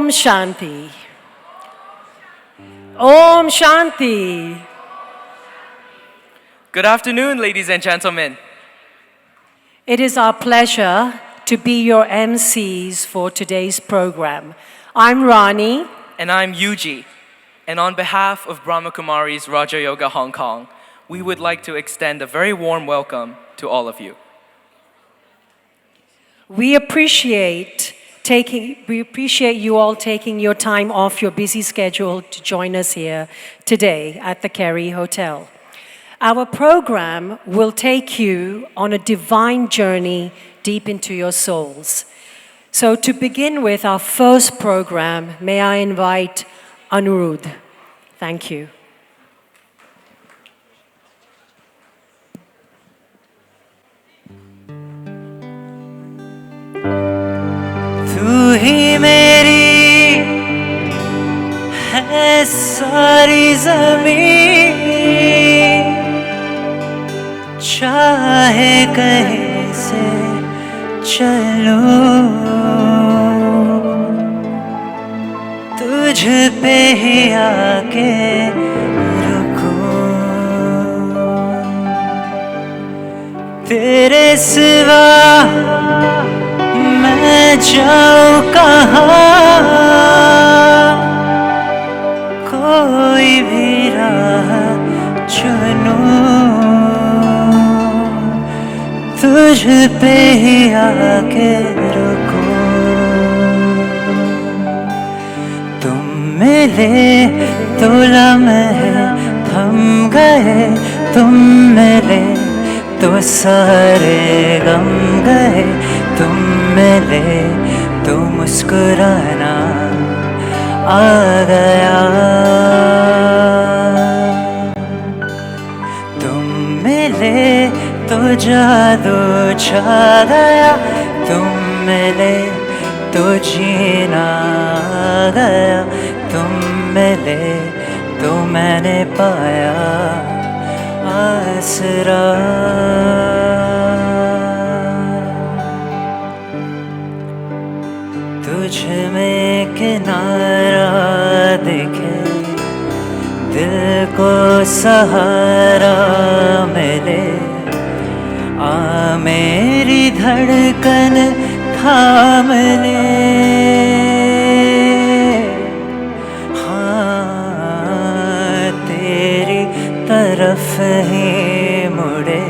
Om Shanti. Om Shanti. Good afternoon, ladies and gentlemen. It is our pleasure to be your MCs for today's program. I'm Rani. And I'm Yuji. And on behalf of Brahma Kumari's Raja Yoga Hong Kong, we would like to extend a very warm welcome to all of you. We appreciate you all taking your time off your busy schedule to join us here today at the Kerry Hotel. Our program will take you on a divine journey deep into your souls. So to begin with our first program, may I invite Anirudh. Thank you. तू ही मेरी है सारी ज़मीं, चाहे कहीं से चलूं, तुझ पे ही आके रुकूं, तेरे सिवा मैं जाऊं कहाँ, कोई भी राह चुनूं, तुझ पे ही आके रुकूं, तुम मिले तो लम्हे थम गए, तुम मिले तो सारे गम गए, तुम मिले तो मुस्कुराना आ गया, तुम मिले तो जादू छा गया, तुम मिले तो जीना आ गया, तुम मिले तो मैंने पाया आसरा, तुझ में किनारा दिखे, दिल को सहारा मिले, आ मेरी धड़कन थाम ले, हाँ तेरी तरफ ही मुड़े,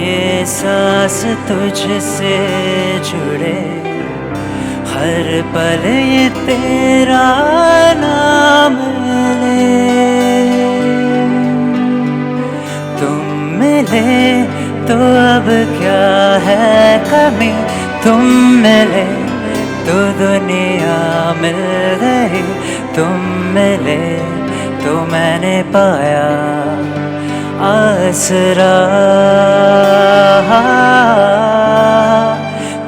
ये सांस तुझसे जुड़े, हर पल ये तेरा नाम ले, तुम मिले तो अब क्या है कमी, तुम मिले तो दुनिया मिल गई, तुम मिले तो मैंने पाया आसरा,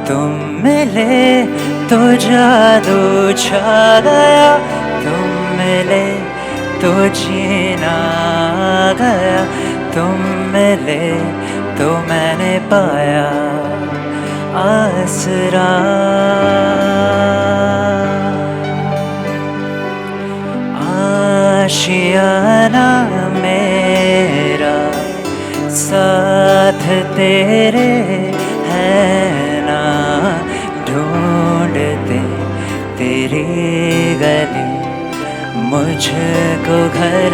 तुम मिले तो जादू छा गया, तुम मिले तो जीना आ गया, तुम मिले तो मैंने पाया आसरा, आशियाना मेरा साथ तेरे है ना, ढूंढते तेरी गली मुझको घर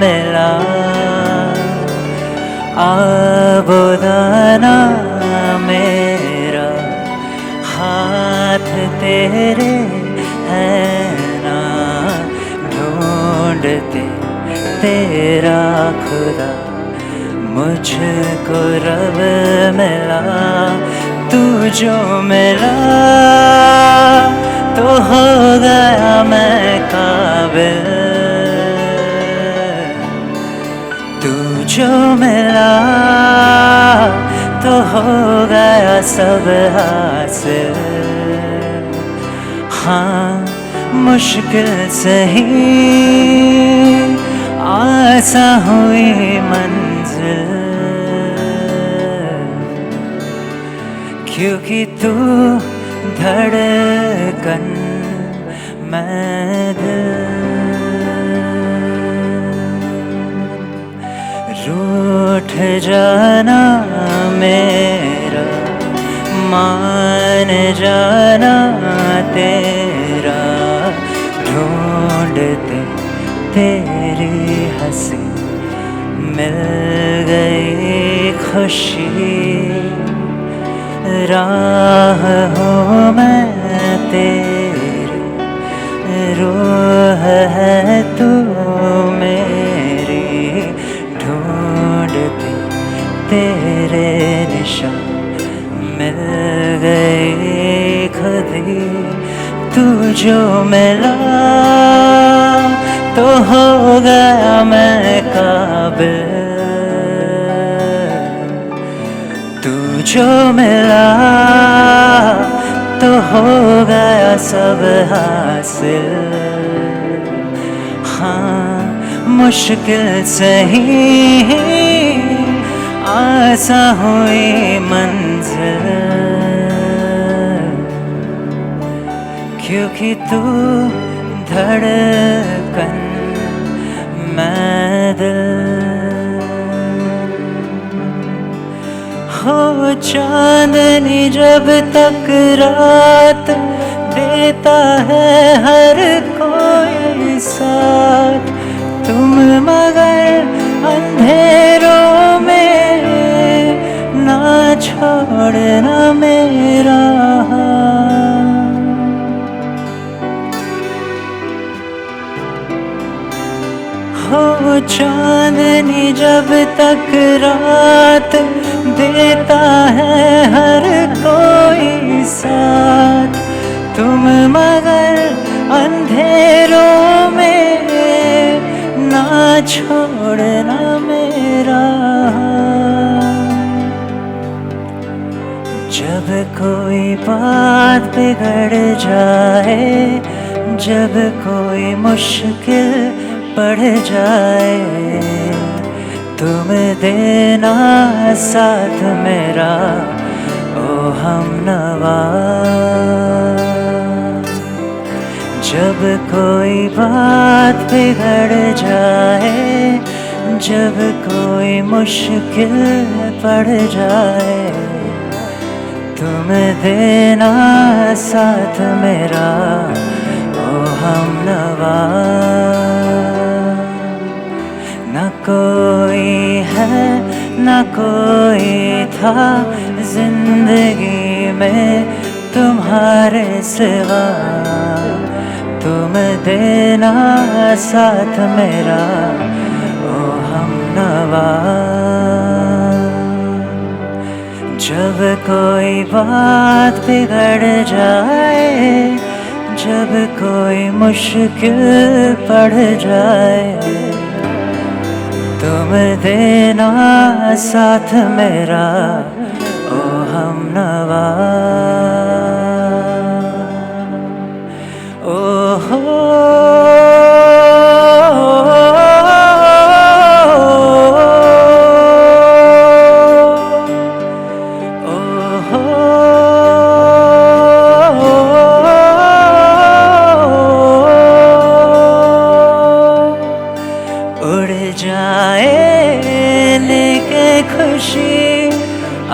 मिला, आबोदाना मेरा हाथ तेरे है ना, ढूंढते तेरा खुदा मुझको रब मिला, तू जो मिला तो हो गया मैं काबिल, तू जो मिला तो हो गया सब हासिल, हाँ मुश्किल सही आसान हुई मंजिल, क्योंकि तू धड़कन मैं रूठ जाना मेरा, मान जाना तेरा, ढूंढते तेरी हंसी मिल गई खुशी, राह हूँ मैं तेरी, रूह है तू मेरी, ढूंढती तेरे निशान मिल गई खुद ही। तू जो मिला तो हो गया मैं काबिल, तू जो मिला तो हो गया सब हासिल। हाँ मुश्किल सही आसा हुई मंजिल, क्योंकि तू धड़कन मैं दिल। हो चांदनी जब तक रात देता है हर कोई साथ, तुम मगर अंधेरों में ना छोड़ना मेरा हाथ। हो चांदनी जब तक रात देता है हर कोई साथ, तुम मगर अंधेरों में ना छोड़ना मेरा हाथ। जब कोई बात बिगड़ जाए, जब कोई मुश्किल पड़ जाए, तुम देना साथ मेरा ओ हमनवा। जब कोई बात बिगड़ जाए, जब कोई मुश्किल पड़ जाए, तुम देना साथ मेरा ओ हमनवा। न कोई है न कोई था जिंदगी में तुम्हारे सिवा, तुम देना साथ मेरा ओ हमनवा। जब कोई बात बिगड़ जाए, जब कोई मुश्किल पड़ जाए, तुम देना साथ मेरा ओ हमनवा। ओ हो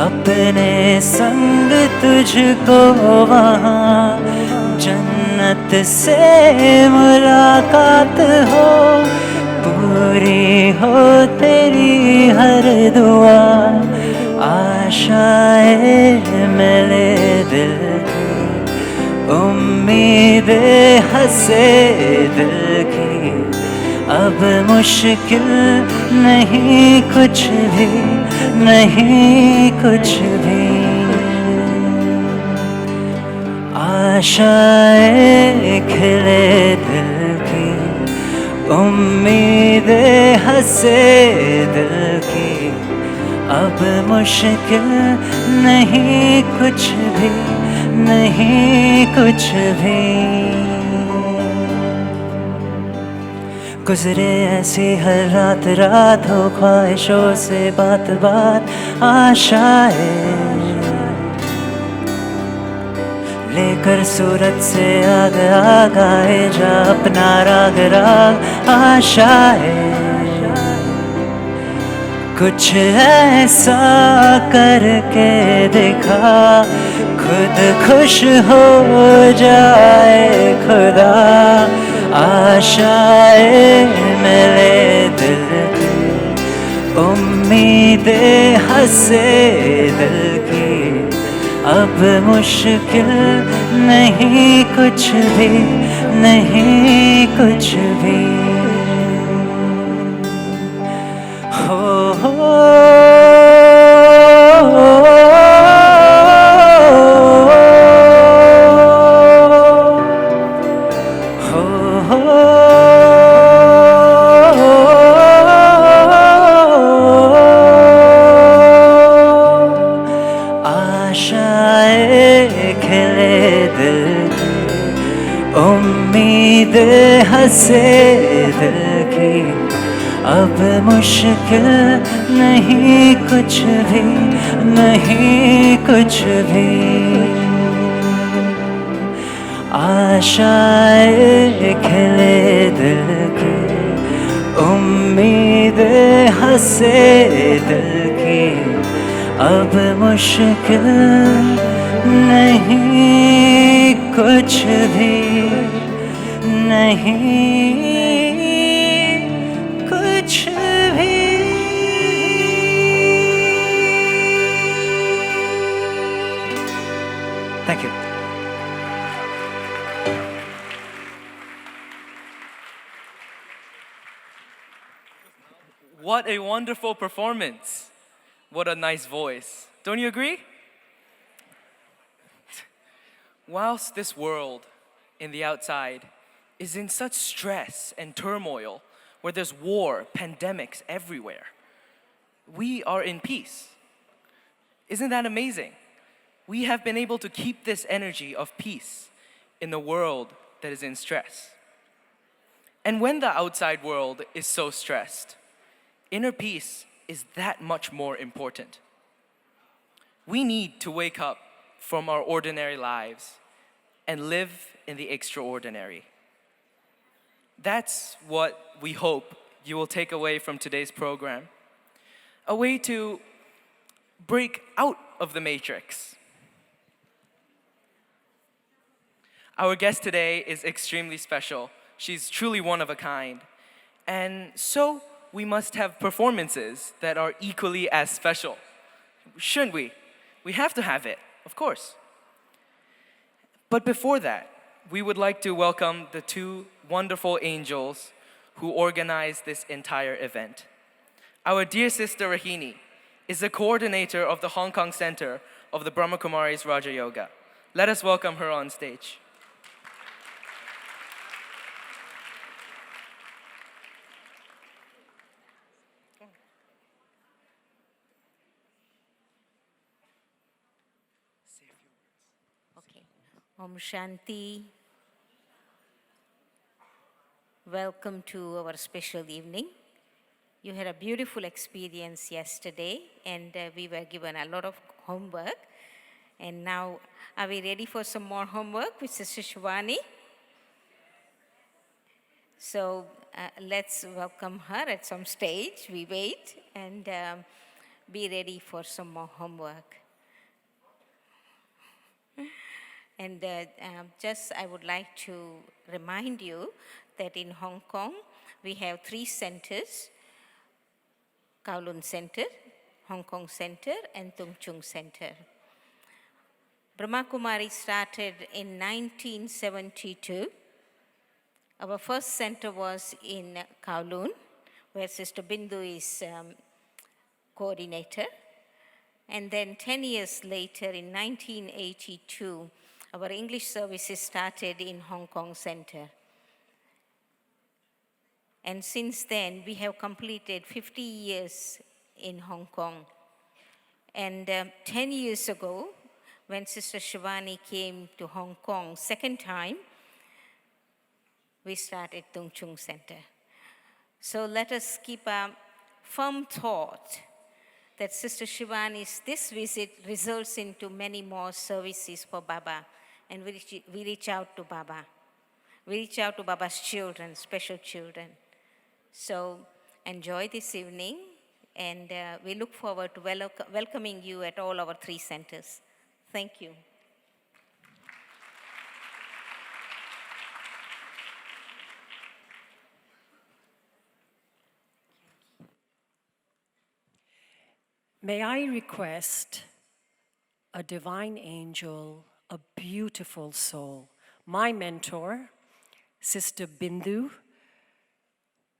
अपने संग तुझको वहाँ जन्नत से मुलाकात हो, पूरी हो तेरी हर दुआ, आशाएं मिले दिल की, उम्मीदें हंसे दिल की। अब मुश्किल नहीं कुछ भी, नहीं कुछ भी, आशाएं खिले दिल की, उम्मीदें हंसे दिल की। अब मुश्किल नहीं कुछ भी, नहीं कुछ भी। गुजरे ऐसी हर रात रात हो ख्वाहिशों से बात बात आशाएं, लेकर सूरत से आ गया गाए जा अपना राग राग आशाएं कुछ ऐसा करके दिखा खुद खुश हो जाए खुदा आशाएं मिले दिल की उम्मीदें हंसे दिल की अब मुश्किल नहीं कुछ भी नहीं कुछ भी आशाएं खिले दिल की उम्मीदें हंसे दिल की अब मुश्किल नहीं कुछ भी नहीं कुछ भी आशाएं खिले दिल की उम्मीदें हंसे दिल की अब मुश्किल नहीं कुछ भी नहीं कुछ भी Thank you. What a wonderful performance. What a nice voice. Don't you agree? Whilst this world in the outside is in such stress and turmoil, where there's war, pandemics everywhere, we are in peace. Isn't that amazing? We have been able to keep this energy of peace in a world that is in stress. And when the outside world is so stressed, inner peace is that much more important. We need to wake up from our ordinary lives and live in the extraordinary. That's what we hope you will take away from today's program. A way to break out of the matrix. Our guest today is extremely special. She's truly one of a kind. And so we must have performances that are equally as special. Shouldn't we? We have to have it, of course. But before that, we would like to welcome the two wonderful angels who organized this entire event. Our dear sister Rahini is the coordinator of the Hong Kong Center of the Brahma Kumaris Raja Yoga. Let us welcome her on stage. Okay. Om Shanti. Welcome to our special evening. You had a beautiful experience yesterday, and we were given a lot of homework. And now, are we ready for some more homework with Sister Shivani? So let's welcome her at some stage. We wait and be ready for some more homework. And I would like to remind you that in Hong Kong, we have 3 centers, Kowloon Center, Hong Kong Center, and Tung Chung Center. Brahma Kumari started in 1972. Our first center was in Kowloon, where Sister Bindu is coordinator. And then 10 years later, in 1982, our English services started in Hong Kong Center. And since then, we have completed 50 years in Hong Kong. And 10 years ago, when Sister Shivani came to Hong Kong second time, we started Tung Chung Center. So let us keep a firm thought that Sister Shivani's this visit results into many more services for Baba and we reach out to Baba. We reach out to Baba's children, special children. So enjoy this evening, and we look forward to welcoming you at all our 3 centers. Thank you. May I request a divine angel, a beautiful soul, my mentor, Sister Bindu,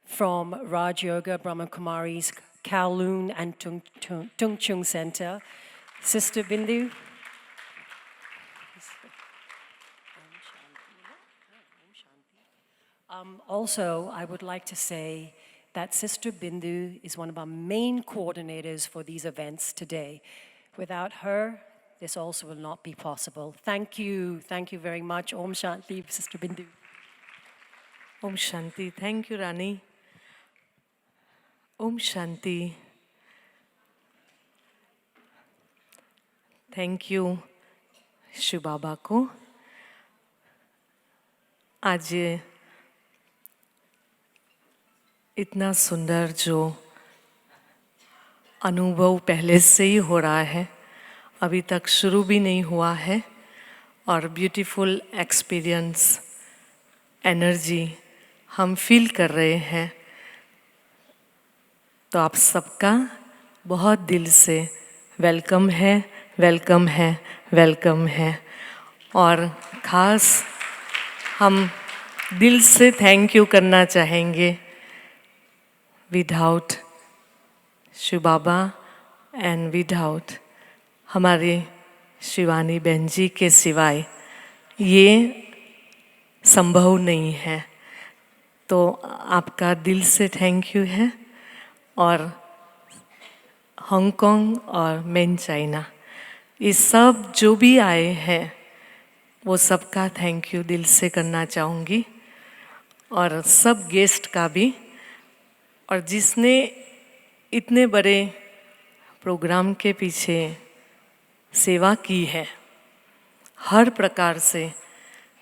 from Raj Yoga Brahma Kumari's Kowloon and Tung Chung Center. Sister Bindu. Also, I would like to say that Sister Bindu is one of our main coordinators for these events today. Without her, this also will not be possible. Thank you very much. Om Shanti, Sister Bindu. Om Shanti. Thank you, Rani. Om Shanti. Thank you, Shiv बाबा को. आज इतना सुंदर जो अनुभव पहले से ही हो रहा है, अभी तक शुरू भी नहीं हुआ है, और ब्यूटीफुल एक्सपीरियंस, एनर्जी हम फील कर रहे हैं. तो आप सबका बहुत दिल से वेलकम है, वेलकम है, वेलकम है. और ख़ास हम दिल से थैंक यू करना चाहेंगे. Without Shiv Baba and without हमारे शिवानी बहन जी के सिवाय ये संभव नहीं है. तो आपका दिल से थैंक यू है. और हांगकांग और मेन चाइना, ये सब जो भी आए हैं वो सबका थैंक यू दिल से करना चाहूँगी, और सब गेस्ट का भी. और जिसने इतने बड़े प्रोग्राम के पीछे सेवा की है, हर प्रकार से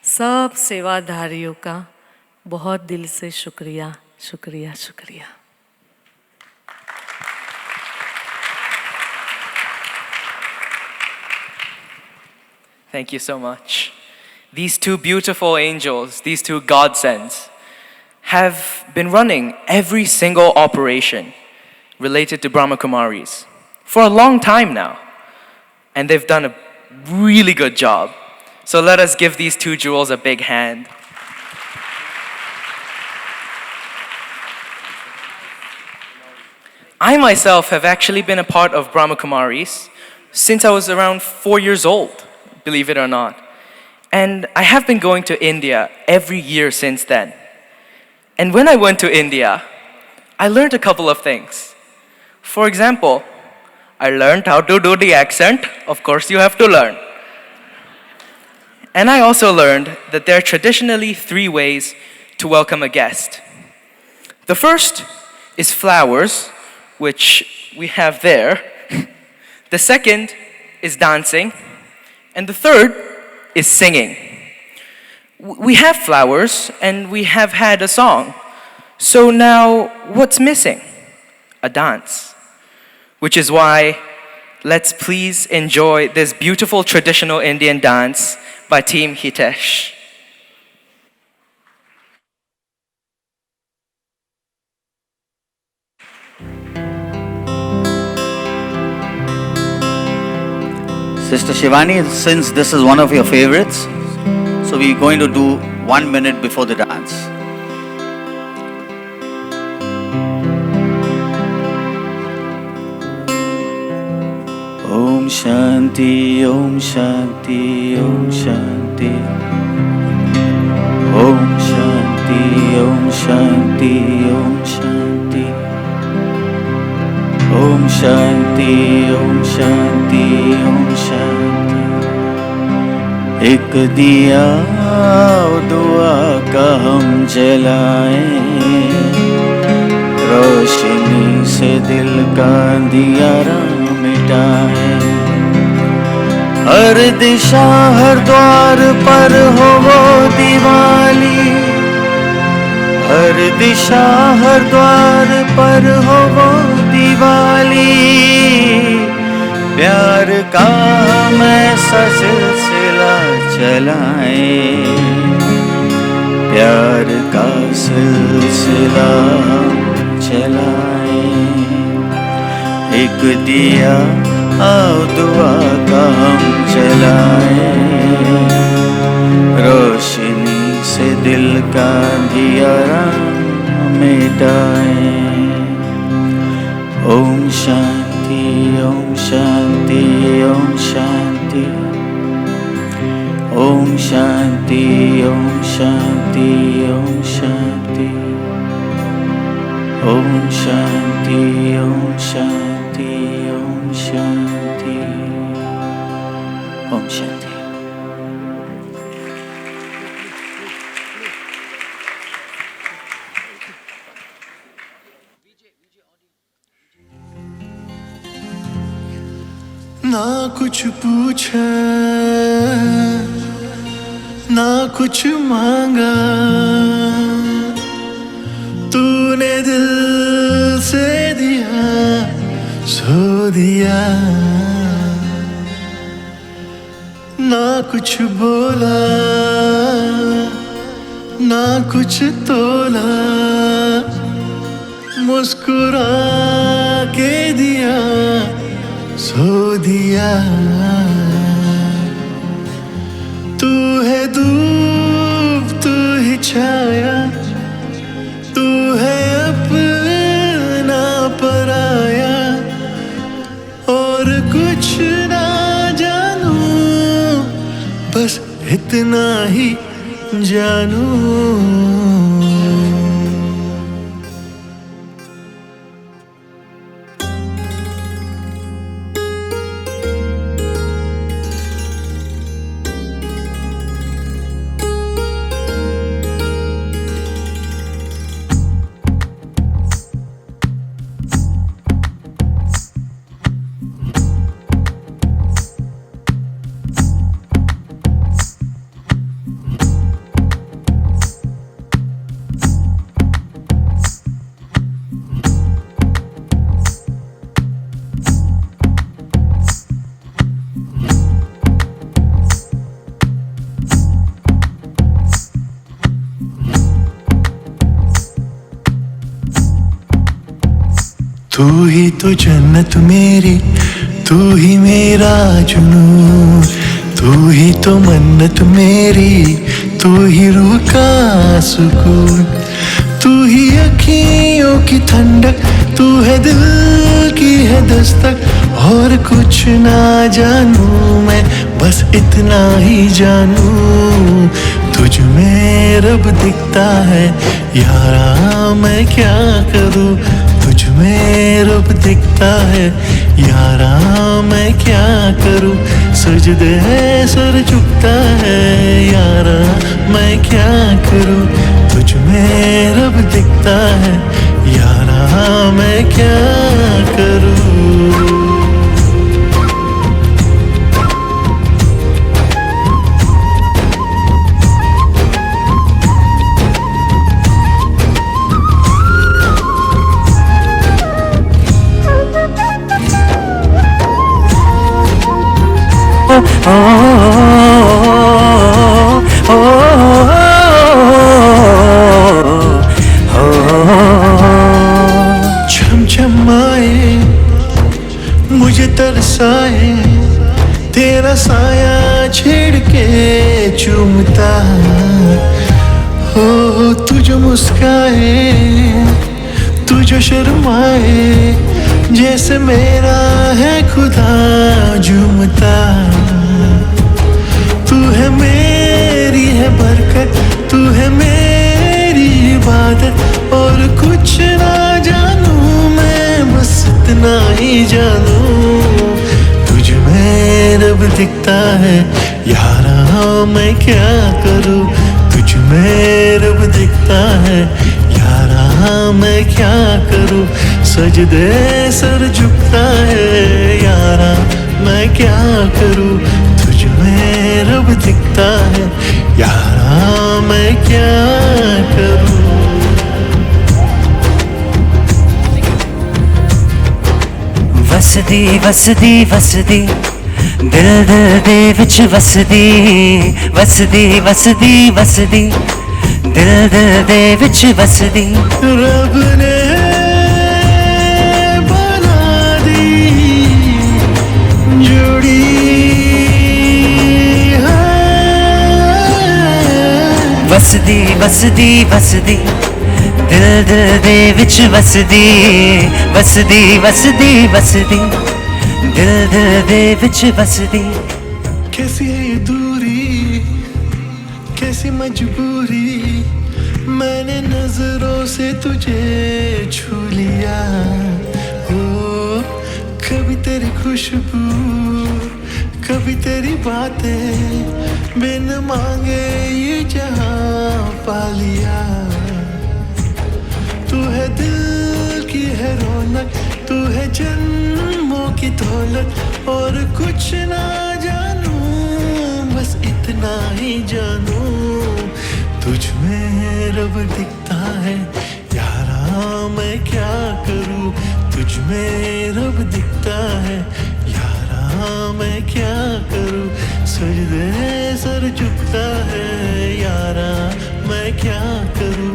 सब सेवाधारियों का बहुत दिल से शुक्रिया, शुक्रिया, शुक्रिया. Thank you so much. These 2 beautiful angels, these 2 godsends, have been running every single operation related to Brahma Kumaris for a long time now. And they've done a really good job. So let us give these 2 jewels a big hand. I myself have actually been a part of Brahma Kumaris since I was around 4 years old, believe it or not. And I have been going to India every year since then. And when I went to India, I learned a couple of things. For example, I learned how to do the accent. Of course, you have to learn. And I also learned that there are traditionally 3 ways to welcome a guest. The first is flowers, which we have there. The second is dancing. And the third is singing. We have flowers and we have had a song. So now what's missing? A dance. Which is why let's please enjoy this beautiful traditional Indian dance by Team Hitesh. Sister Shivani, since this is one of your favorites, so we're going to do 1 minute before the dance. Om Shanti, Om Shanti, Om Shanti. Om Shanti, Om Shanti, Om Shanti. Om Shanti, Om Shanti, Om Shanti. एक दिया दुआ का हम जलाएं, रोशनी से दिल का अंधियारा मिटाएं. हर दिशा हर द्वार पर हो वो दिवाली, हर दिशा हर द्वार पर हो वो दिवाली। प्यार का हम ऐसा सिलसिला चलाएं, प्यार का सिलसिला हम चलाएं। एक दिया आओ दुआ का हम जलाएं, रोशनी से दिल का अंधियारा मिटाएं। ओम शांति ओम शांति ओम शांति, ओम शांति ओम शांति ओम शांति, ओम शांति ओम शांति ओम शांति ओम शांति। ना कुछ पूछा ना कुछ मांगा, तूने दिल से दिया सो दिया। ना कुछ बोला ना कुछ तोला, मुस्कुरा के दिया सो दिया। तू है धूप तू ही छाया, तू है अपना पराया, और कुछ ना जानू बस इतना ही जानू। तू ही तो जन्नत मेरी, तू ही मेरा जुनून, तू ही तो मन्नत मेरी, तू ही रूह का सुकून। तू ही अखियों की ठंडक, तू है दिल की है दस्तक, और कुछ ना जानू मैं बस इतना ही जानू। तुझ में रब दिखता है यारा मैं क्या करूँ, तुझ में रब दिखता है यारा मैं क्या करूँ। सजदे सर झुकता है यारा मैं क्या करूँ, तुझ में रब दिखता है यारा मैं क्या करूँ। छमछमाए मुझे तरसाए, तेरा साया छेड़ के चूमता। हो तू जो मुस्काए तू जो शर्माए, जैसे मेरा है खुदा झूमता। तू है मेरी है बरकत, तू है मेरी इबादत, और कुछ ना जानू मैं बस इतना ही जानू। तुझ में रब दिखता है यारा मैं क्या करूँ, तुझ में रब दिखता है यारा मैं क्या करूँ। सजदे सर झुकता है यारा मैं क्या करूँ, तुझ में रब दिखता है यारा मैं क्या करूं ਵਸਦੀ ਵਸਦੀ ਵਸਦੀ ਦਿਲ ਦਿਲ ਦੇ ਵਿੱਚ ਵਸਦੀ ਵਸਦੀ ਵਸਦੀ ਵਸਦੀ ਦਿਲ ਦਿਲ ਦੇ ਵਿੱਚ ਵਸਦੀ रब ने बना दी जोड़ी ਵਸਦੀ ਵਸਦੀ ਵਸਦੀ ਦਿਲ ਦਿਲ ਦੇ ਵਿੱਚ ਵਸਦੀ ਵਸਦੀ ਵਸਦੀ ਵਸਦੀ ਦਿਲ ਦਿਲ ਦੇ ਵਿੱਚ ਵਸਦੀ कैसी है ये दूरी कैसी मजबूरी मैंने नजरों से तुझे छू लिया ओ कभी तेरी खुशबू कभी तेरी बातें बिन मांगे ये जहां पा लिया तू है दिल की है रौनक तू है जन्मों की दौलत और कुछ ना जानू बस इतना ही जानू तुझ में रब दिखता है यारा मैं क्या करूं तुझ में रब दिखता है यारा मैं क्या करूं सजदे सर झुकता है यारा मैं क्या करूं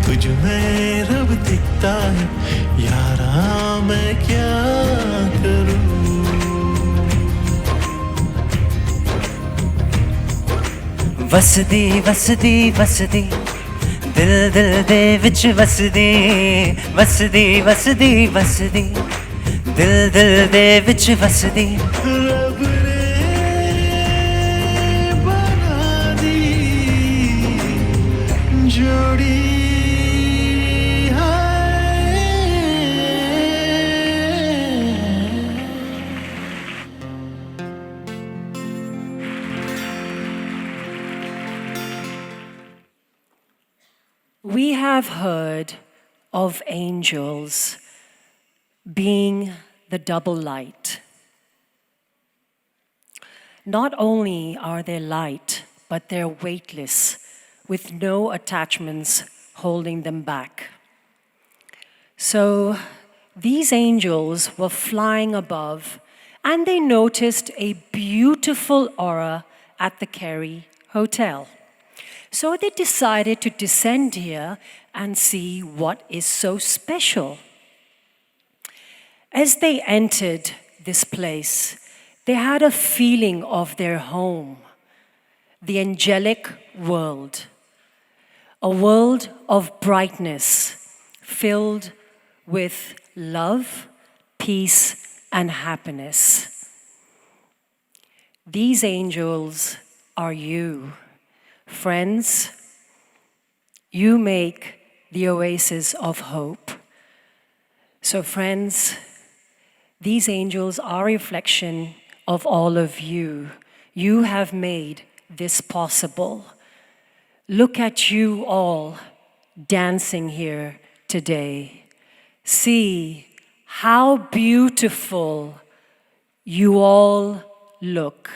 तुझ में रब दिखता है यारा मैं क्या करूं ਵਸਦੀ ਵਸਦੀ ਵਸਦੀ ਦਿਲ ਦਿਲ ਦੇ ਵਿੱਚ ਵਸਦੀ ਵਸਦੀ ਵਸਦੀ ਵਸਦੀ ਦਿਲ ਦਿਲ ਦੇ ਵਿੱਚ ਵਸਦੀ रब ने बना दी जोड़ी We have heard of angels being the double light. Not only are they light, but they're weightless, with no attachments holding them back. So these angels were flying above, and they noticed a beautiful aura at the Kerry Hotel. So they decided to descend here and see what is so special. As they entered this place, they had a feeling of their home, the angelic world, a world of brightness filled with love, peace, and happiness. These angels are you. Friends, you make the oasis of hope. So friends, these angels are a reflection of all of you. You have made this possible. Look at you all dancing here today. See how beautiful you all look.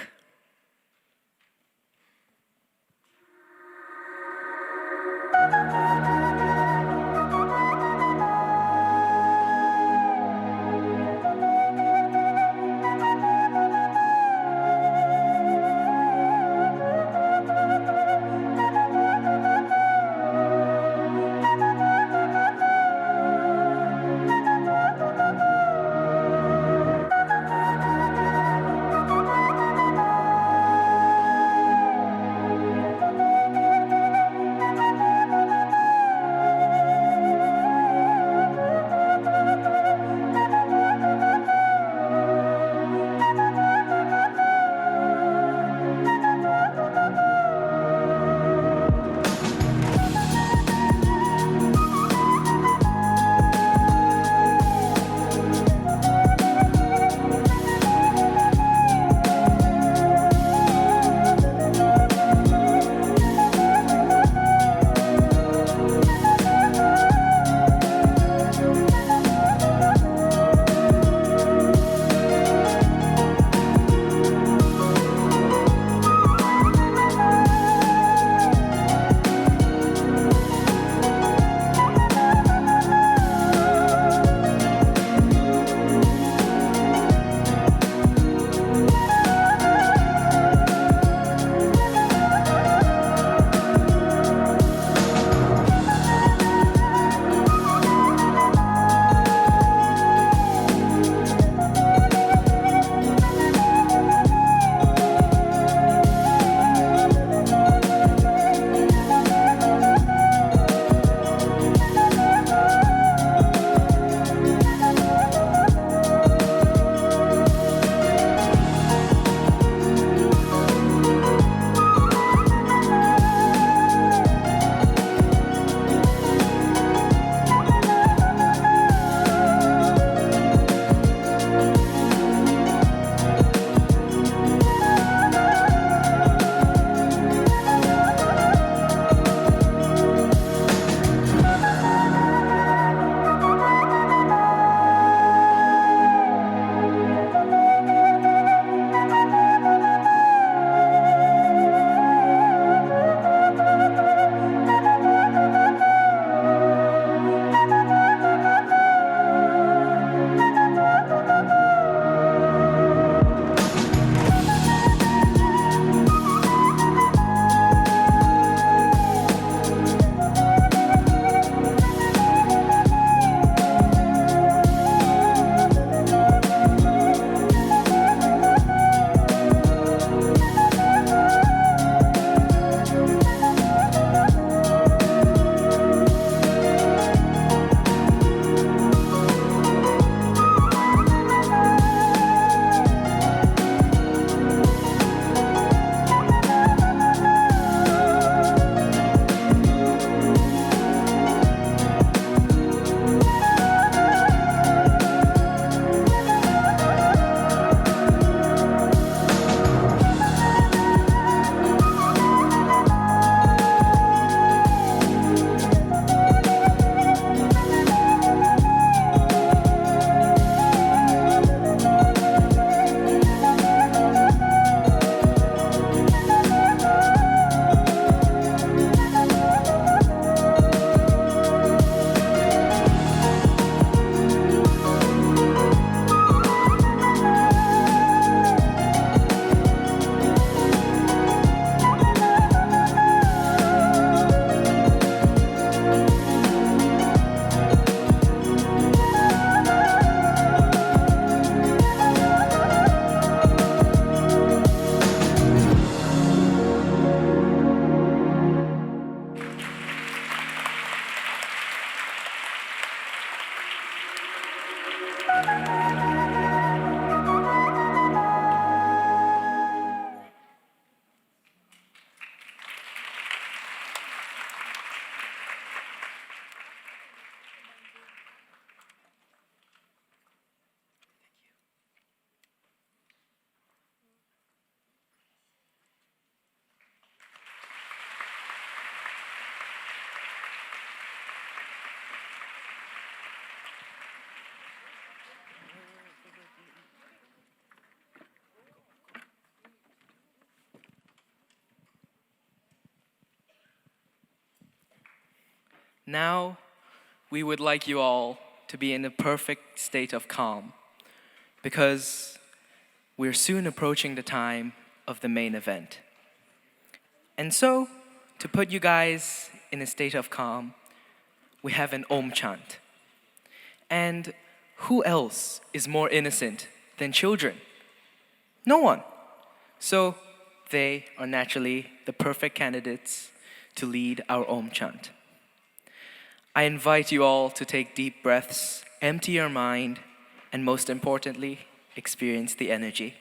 Now, we would like you all to be in a perfect state of calm because we're soon approaching the time of the main event. And so, to put you guys in a state of calm, we have an Om chant. And who else is more innocent than children? No one. So, they are naturally the perfect candidates to lead our Om chant. I invite you all to take deep breaths, empty your mind, and most importantly, experience the energy.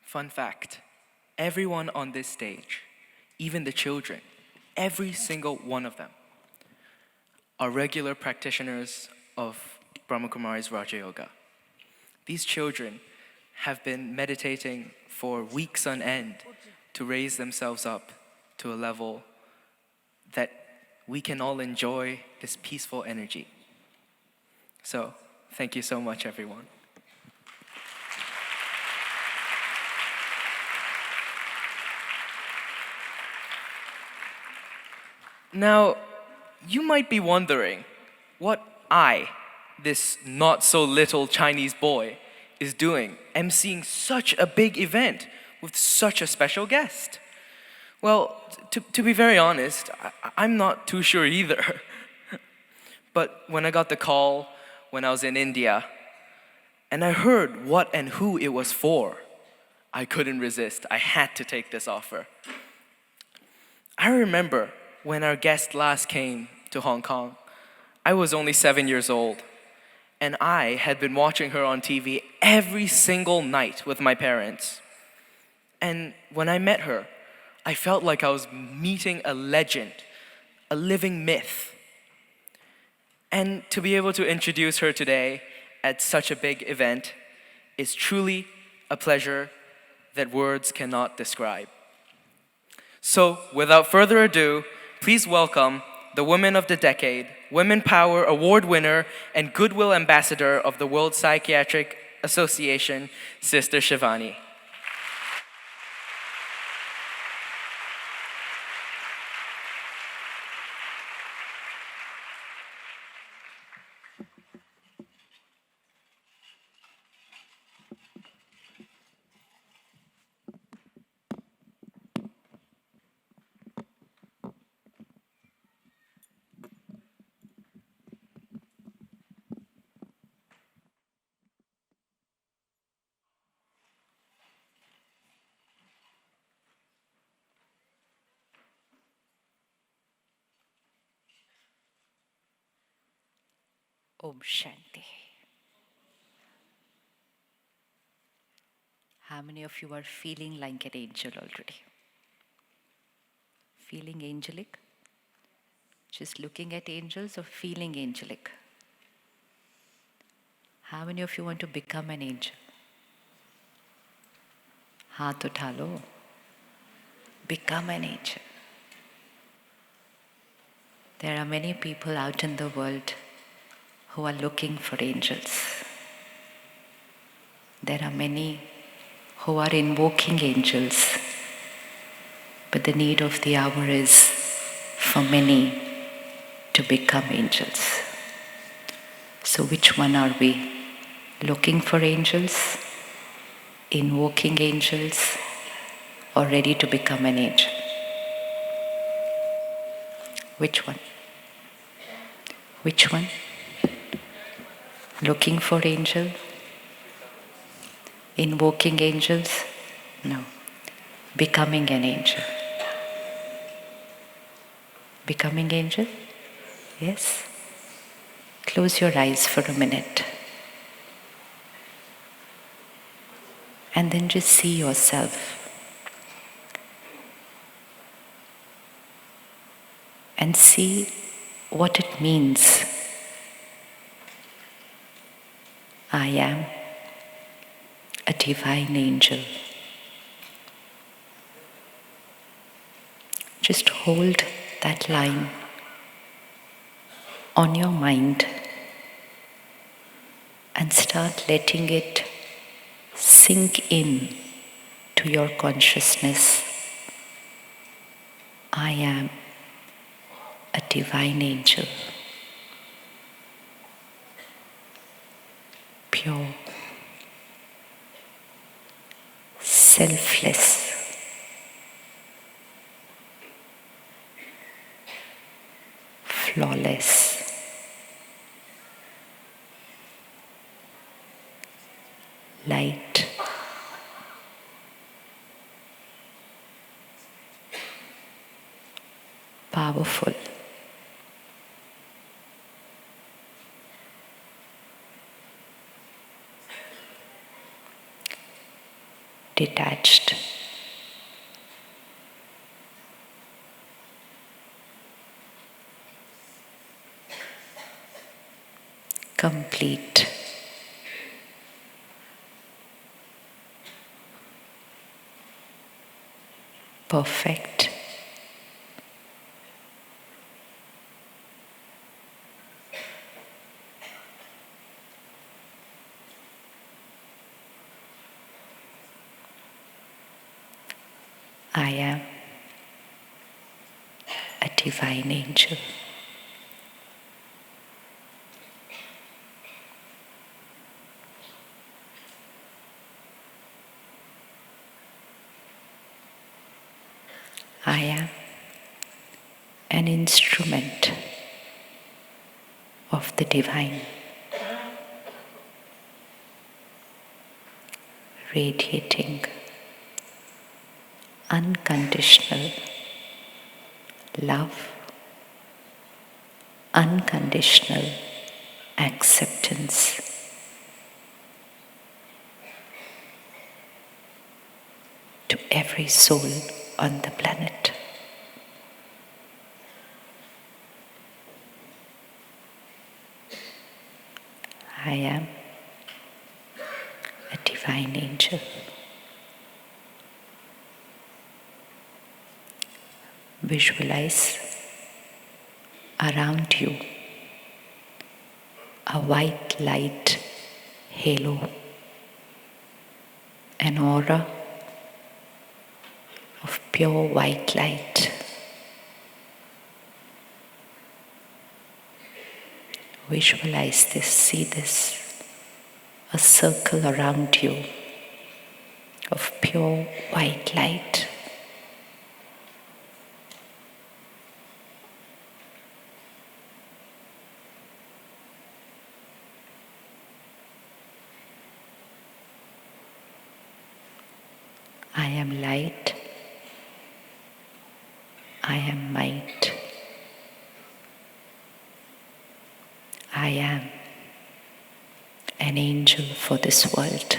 Fun fact, everyone on this stage, even the children, every single one of them, are regular practitioners of Brahmakumari's Raja Yoga. These children have been meditating for weeks on end to raise themselves up to a level that we can all enjoy this peaceful energy. So, thank you so much, everyone. Now, you might be wondering what I, this not so little Chinese boy, is doing emceeing such a big event with such a special guest. Well, to be very honest, I'm not too sure either. But when I got the call when I was in India, and I heard what and who it was for, I couldn't resist. I had to take this offer. I remember when our guest last came to Hong Kong, I was only 7 years old, and I had been watching her on TV every single night with my parents. And when I met her, I felt like I was meeting a legend, a living myth. And to be able to introduce her today at such a big event is truly a pleasure that words cannot describe. So, without further ado, please welcome the Woman of the Decade, Women Power Award winner, and Goodwill Ambassador of the World Psychiatric Association, Sister Shivani. Om Shanti. How many of you are feeling like an angel already? Feeling angelic? Just looking at angels or feeling angelic? How many of you want to become an angel? Haath utha lo. Become an angel. There are many people out in the world who are looking for angels. There are many who are invoking angels, but the need of the hour is for many to become angels. So which one are we? Looking for angels, invoking angels, or ready to become an angel? Which one? Which one? Looking for angels? Invoking angels? No. Becoming an angel. Becoming angel? Yes. Close your eyes for a minute. And then just see yourself. And see what it means. I am a divine angel. Just hold that line on your mind and start letting it sink in to your consciousness. I am a divine angel. Pure, selfless, flawless, light, powerful, detached, complete, perfect, I am a divine angel. I am an instrument of the divine, radiating unconditional love, unconditional acceptance, to every soul on the planet. I am a divine angel. Visualize around you a white light halo, an aura of pure white light. Visualize this, see this, a circle around you of pure white light. I am light, I am might, I am an angel for this world.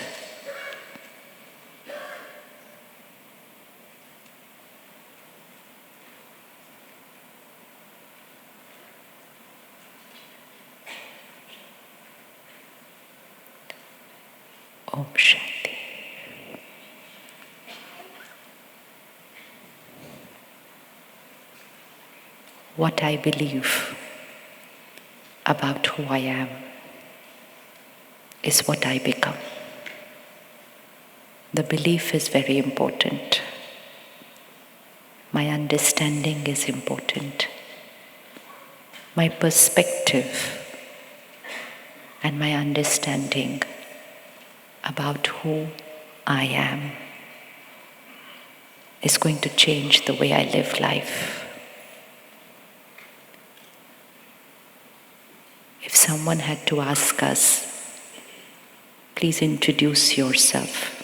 Om Shanti. What I believe about who I am is what I become. The belief is very important. My understanding is important. My perspective and my understanding about who I am is going to change the way I live life. If someone had to ask us, please introduce yourself.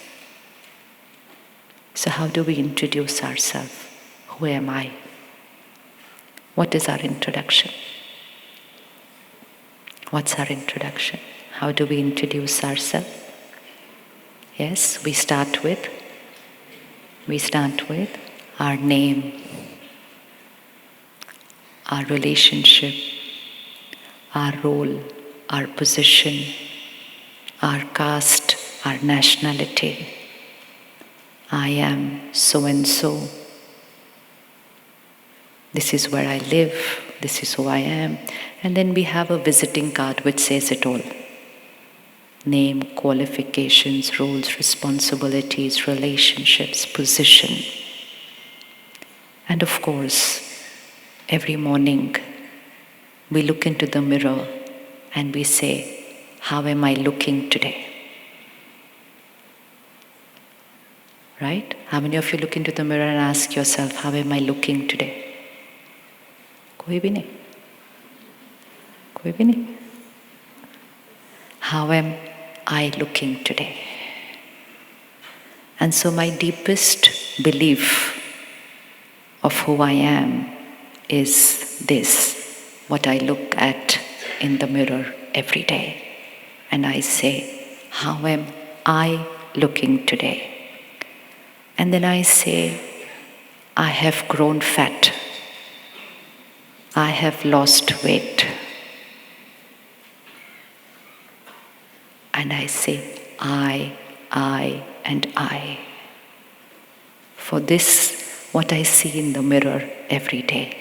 So how do we introduce ourselves? Who am I? What is our introduction? What's our introduction? How do we introduce ourselves? Yes, we start with our name, our relationship, our role, our position, our caste, our nationality. I am so and so. This is where I live, this is who I am. And then we have a visiting card which says it all. Name, qualifications, roles, responsibilities, relationships, position. And of course, every morning we look into the mirror and we say, how am I looking today? Right? How many of you look into the mirror and ask yourself, how am I looking today? कोई भी नहीं. कोई भी नहीं. How am I looking today? And so my deepest belief of who I am is this, what I look at in the mirror every day. And I say, how am I looking today? And then I say, I have grown fat. I have lost weight. And I say, I, and I. For this, what I see in the mirror every day.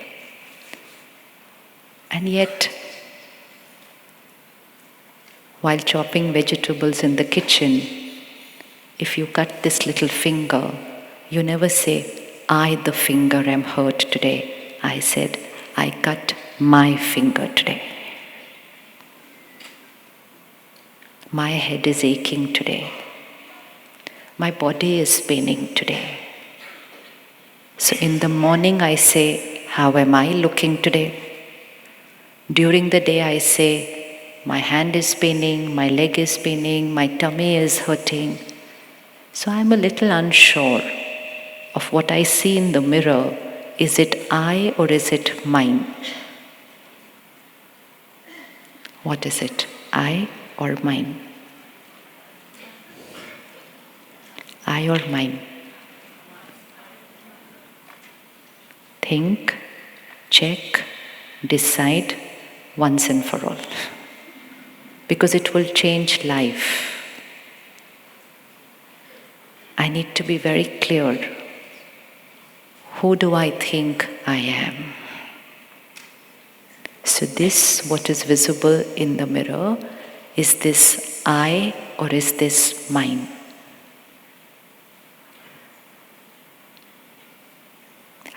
And yet, while chopping vegetables in the kitchen, if you cut this little finger, you never say, I, the finger, am hurt today. I said, I cut my finger today. My head is aching today. My body is paining today. So in the morning I say, how am I looking today? During the day I say, my hand is paining, my leg is paining, my tummy is hurting. So I'm a little unsure of what I see in the mirror. Is it I or is it mine? What is it? I or mine? I or mine? Think, check, decide once and for all. Because it will change life. I need to be very clear. Who do I think I am? So this, what is visible in the mirror, is this I or is this mine?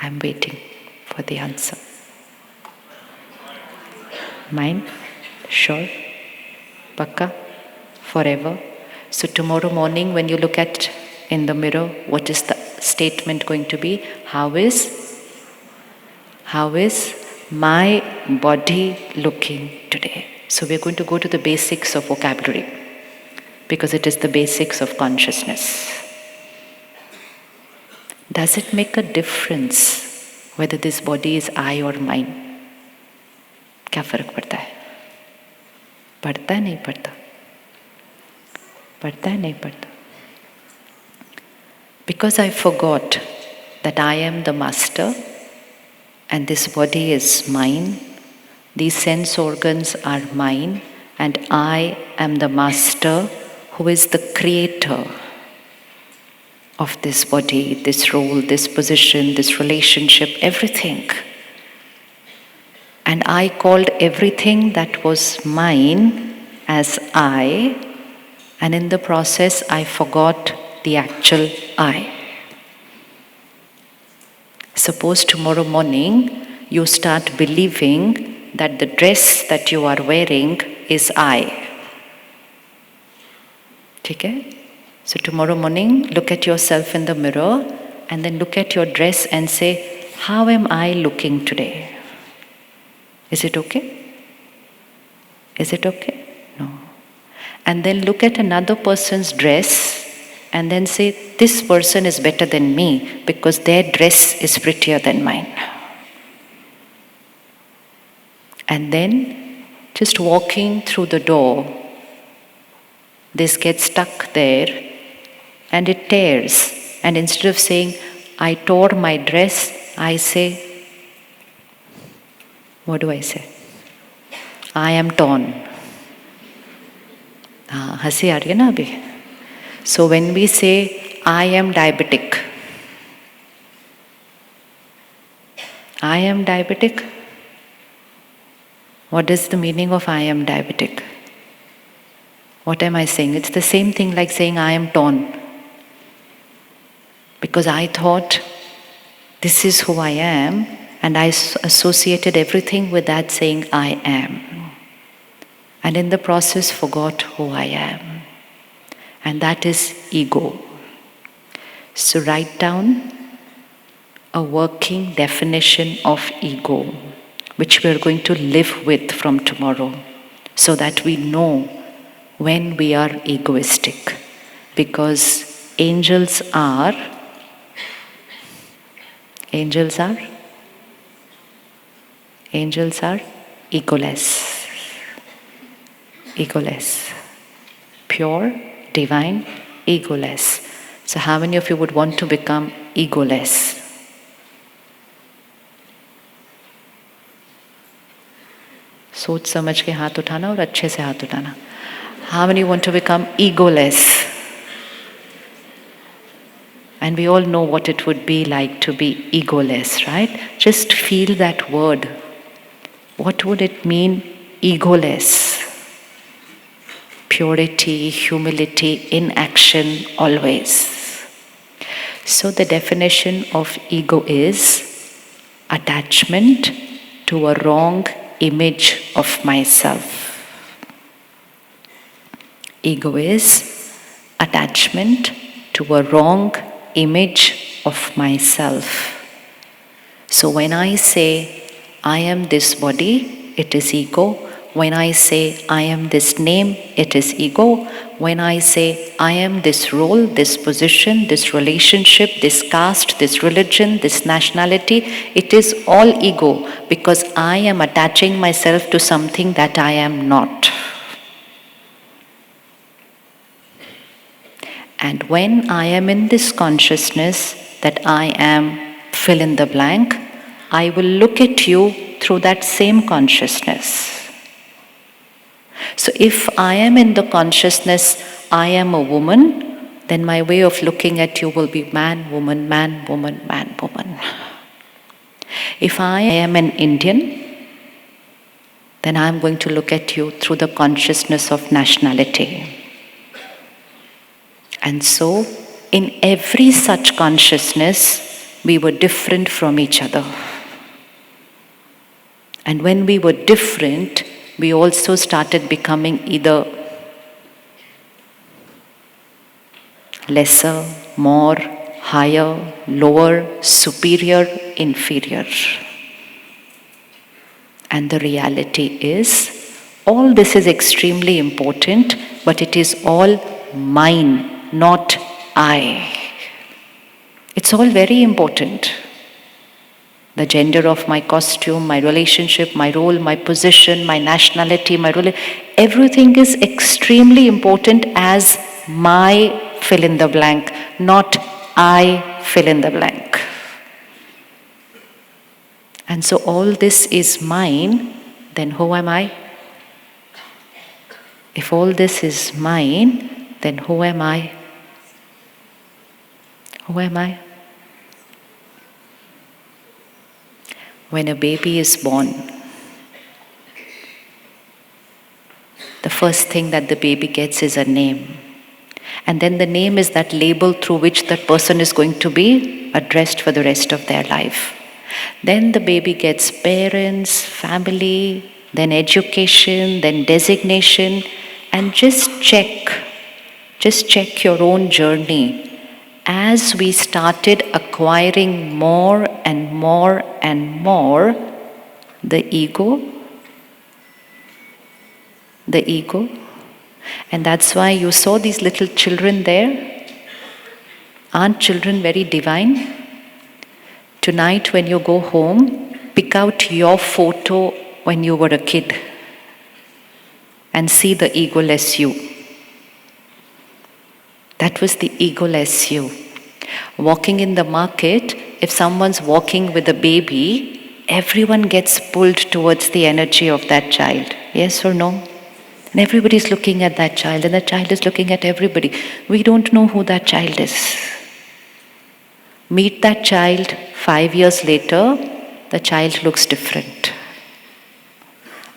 I'm waiting for the answer. Mine? Sure? Pakka? Forever? So tomorrow morning when you look at in the mirror, what is the statement going to be? How is my body looking today? So we're going to go to the basics of vocabulary because it is the basics of consciousness. Does it make a difference whether this body is I or mine? क्या फर्क पड़ता है? पड़ता है नहीं पड़ता? पड़ता है नहीं पड़ता? Because I forgot that I am the master and this body is mine, these sense organs are mine, and I am the master who is the creator of this body, this role, this position, this relationship, everything. And I called everything that was mine as I, and in the process I forgot the actual I. Suppose tomorrow morning you start believing that the dress that you are wearing is I. Okay? So tomorrow morning, look at yourself in the mirror and then look at your dress and say, how am I looking today? Is it okay? Is it okay? No. And then look at another person's dress and then say, this person is better than me because their dress is prettier than mine. And then just walking through the door, this gets stuck there and it tears. And instead of saying, I tore my dress, I say, what do I say? I am torn. हंसी आ रही है ना अभी? So when we say, I am diabetic, I am diabetic. What is the meaning of I am diabetic? What am I saying? It's the same thing like saying I am torn. Because I thought this is who I am, and I associated everything with that saying I am. And in the process forgot who I am. And that is ego. So write down a working definition of ego, which we are going to live with from tomorrow, so that we know when we are egoistic. Because angels are egoless. Egoless. Pure, divine, egoless. So how many of you would want to become egoless? सोच समझ के हाथ उठाना और अच्छे से हाथ उठाना. How many want to become egoless? And we all know what it would be like to be egoless, right? Just feel that word. What would it mean, egoless? Purity, humility, in action, always. So the definition of ego is attachment to a wrong image of myself. Ego is attachment to a wrong image of myself. So when I say I am this body, it is ego. When I say I am this name, it is ego. When I say I am this role, this position, this relationship, this caste, this religion, this nationality, it is all ego, because I am attaching myself to something that I am not. And when I am in this consciousness that I am fill in the blank, I will look at you through that same consciousness. So if I am in the consciousness, I am a woman, then my way of looking at you will be man, woman, man, woman, man, woman. If I am an Indian, then I am going to look at you through the consciousness of nationality. And so, in every such consciousness, we were different from each other. And when we were different, we also started becoming either lesser, more, higher, lower, superior, inferior. And the reality is, all this is extremely important, but it is all mine, not I. It's all very important. The gender of my costume, my relationship, my role, my position, my nationality, everything is extremely important as my fill in the blank, not I fill in the blank. And so all this is mine, then who am I? If all this is mine, then who am I? Who am I? When a baby is born, the first thing that the baby gets is a name. And then the name is that label through which that person is going to be addressed for the rest of their life. Then the baby gets parents, family, then education, then designation. And just check your own journey. As we started acquiring more and more and more, the ego, and that's why you saw these little children there. Aren't children very divine? Tonight when you go home, pick out your photo when you were a kid and see the egoless you. That was the egoless you. Walking in the market, if someone's walking with a baby, everyone gets pulled towards the energy of that child. Yes or no? And everybody's looking at that child, and the child is looking at everybody. We don't know who that child is. Meet that child 5 years later, the child looks different.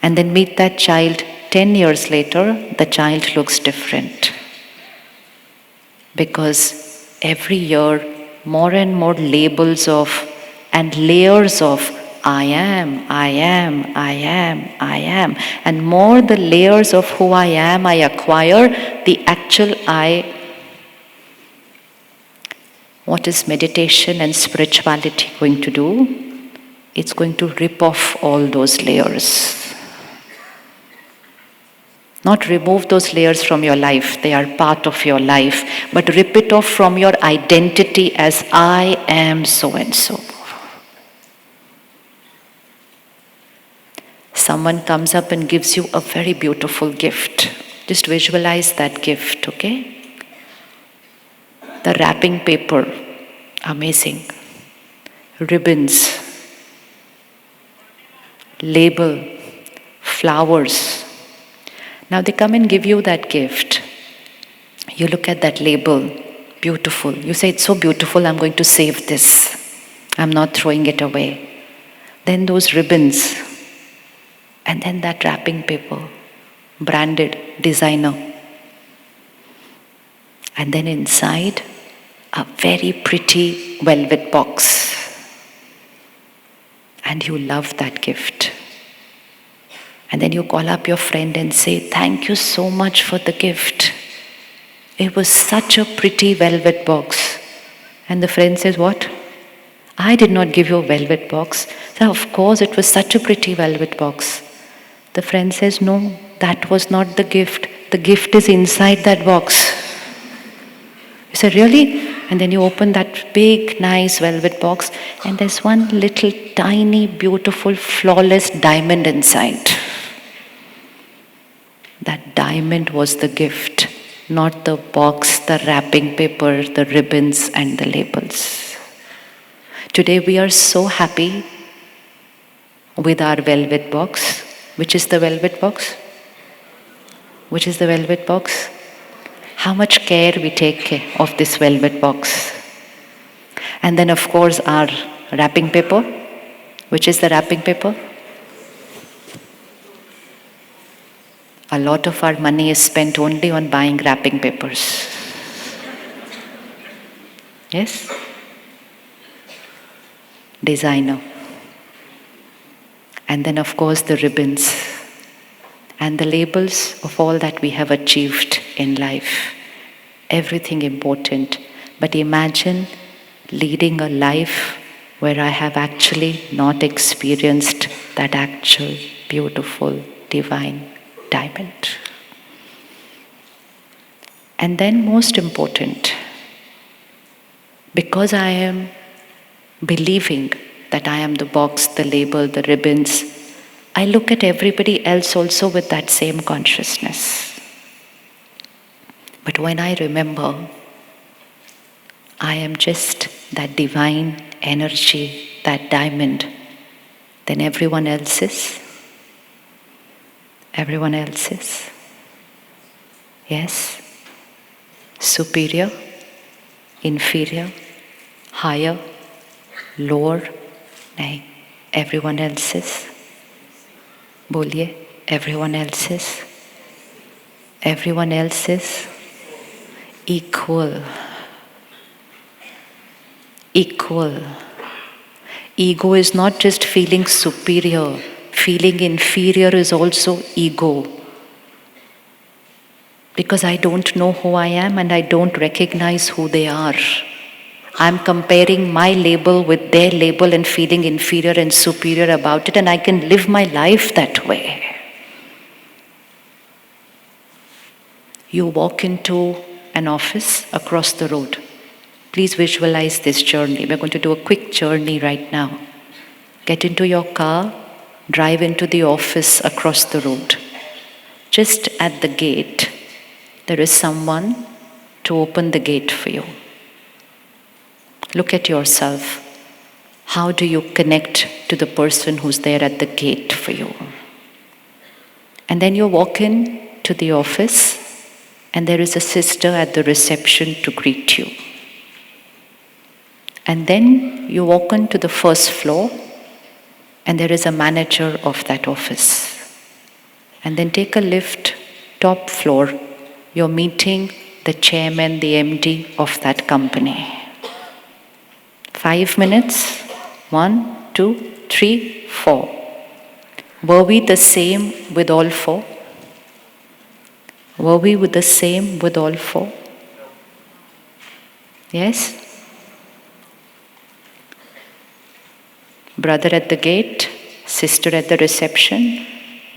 And then meet that child 10 years later, the child looks different. Because every year, more and more labels of and layers of I am. And more the layers of who I am I acquire, the actual I. What is meditation and spirituality going to do? It's going to rip off all those layers. Not remove those layers from your life, they are part of your life, but rip it off from your identity as I am so and so. Someone comes up and gives you a very beautiful gift. Just visualize that gift, okay? The wrapping paper, amazing. Ribbons, label, flowers. Now they come and give you that gift. You look at that label, beautiful. You say, it's so beautiful, I'm going to save this. I'm not throwing it away. Then those ribbons, and then that wrapping paper, branded, designer. And then inside, a very pretty velvet box. And you love that gift. And then you call up your friend and say, thank you so much for the gift. It was such a pretty velvet box. And the friend says, what? I did not give you a velvet box. So of course, it was such a pretty velvet box. The friend says, no, that was not the gift. The gift is inside that box. You say, really? And then you open that big, nice velvet box, and there's one little, tiny, beautiful, flawless diamond inside. That diamond was the gift, not the box, the wrapping paper, the ribbons, and the labels. Today we are so happy with our velvet box. Which is the velvet box? Which is the velvet box? How much care we take of this velvet box. And then of course our wrapping paper. Which is the wrapping paper? A lot of our money is spent only on buying wrapping papers. Yes? Designer. And then of course the ribbons and the labels of all that we have achieved in life. Everything important. But imagine leading a life where I have actually not experienced that actual, beautiful, divine diamond. And then most important, because I am believing that I am the box, the label, the ribbons, I look at everybody else also with that same consciousness. But when I remember, I am just that divine energy, that diamond, then everyone else is. Everyone else is. Yes? Superior, inferior, higher, lower, nahin, everyone else is. Boliye, everyone else is. Everyone else is equal. Equal. Ego is not just feeling superior. Feeling inferior is also ego. Because I don't know who I am and I don't recognize who they are. I'm comparing my label with their label and feeling inferior and superior about it, and I can live my life that way. You walk into an office across the road. Please visualize this journey. We're going to do a quick journey right now. Get into your car, drive into the office across the road. Just at the gate, there is someone to open the gate for you. Look at yourself. How do you connect to the person who's there at the gate for you? And then you walk in to the office, and there is a sister at the reception to greet you. And then you walk on to the first floor, and there is a manager of that office. And then take a lift, top floor, you're meeting the chairman, the MD of that company. 5 minutes, 1, 2, 3, 4. Were we the same with all four? Were we with the same with all four? Yes? Brother at the gate, sister at the reception,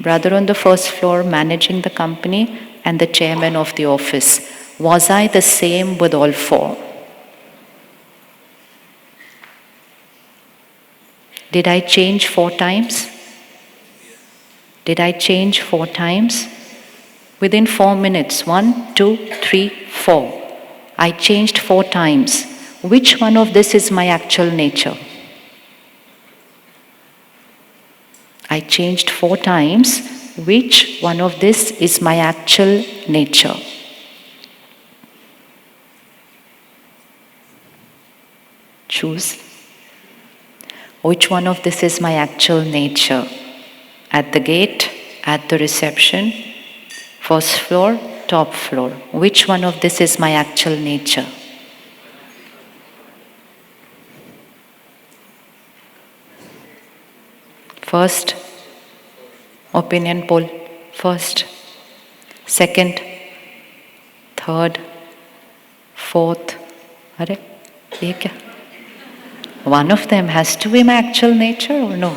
brother on the first floor managing the company, and the chairman of the office. Was I the same with all four? Did I change 4 times? Did I change 4 times? Within 4 minutes, 1, 2, 3, 4. I changed 4 times. Which one of this is my actual nature? I changed 4 times. Which one of this is my actual nature? Choose. Which one of this is my actual nature? At the gate, at the reception, first floor, top floor. Which one of this is my actual nature? First, opinion poll. First, second, third, fourth. Arre, ye kya? One of them has to be my actual nature or no?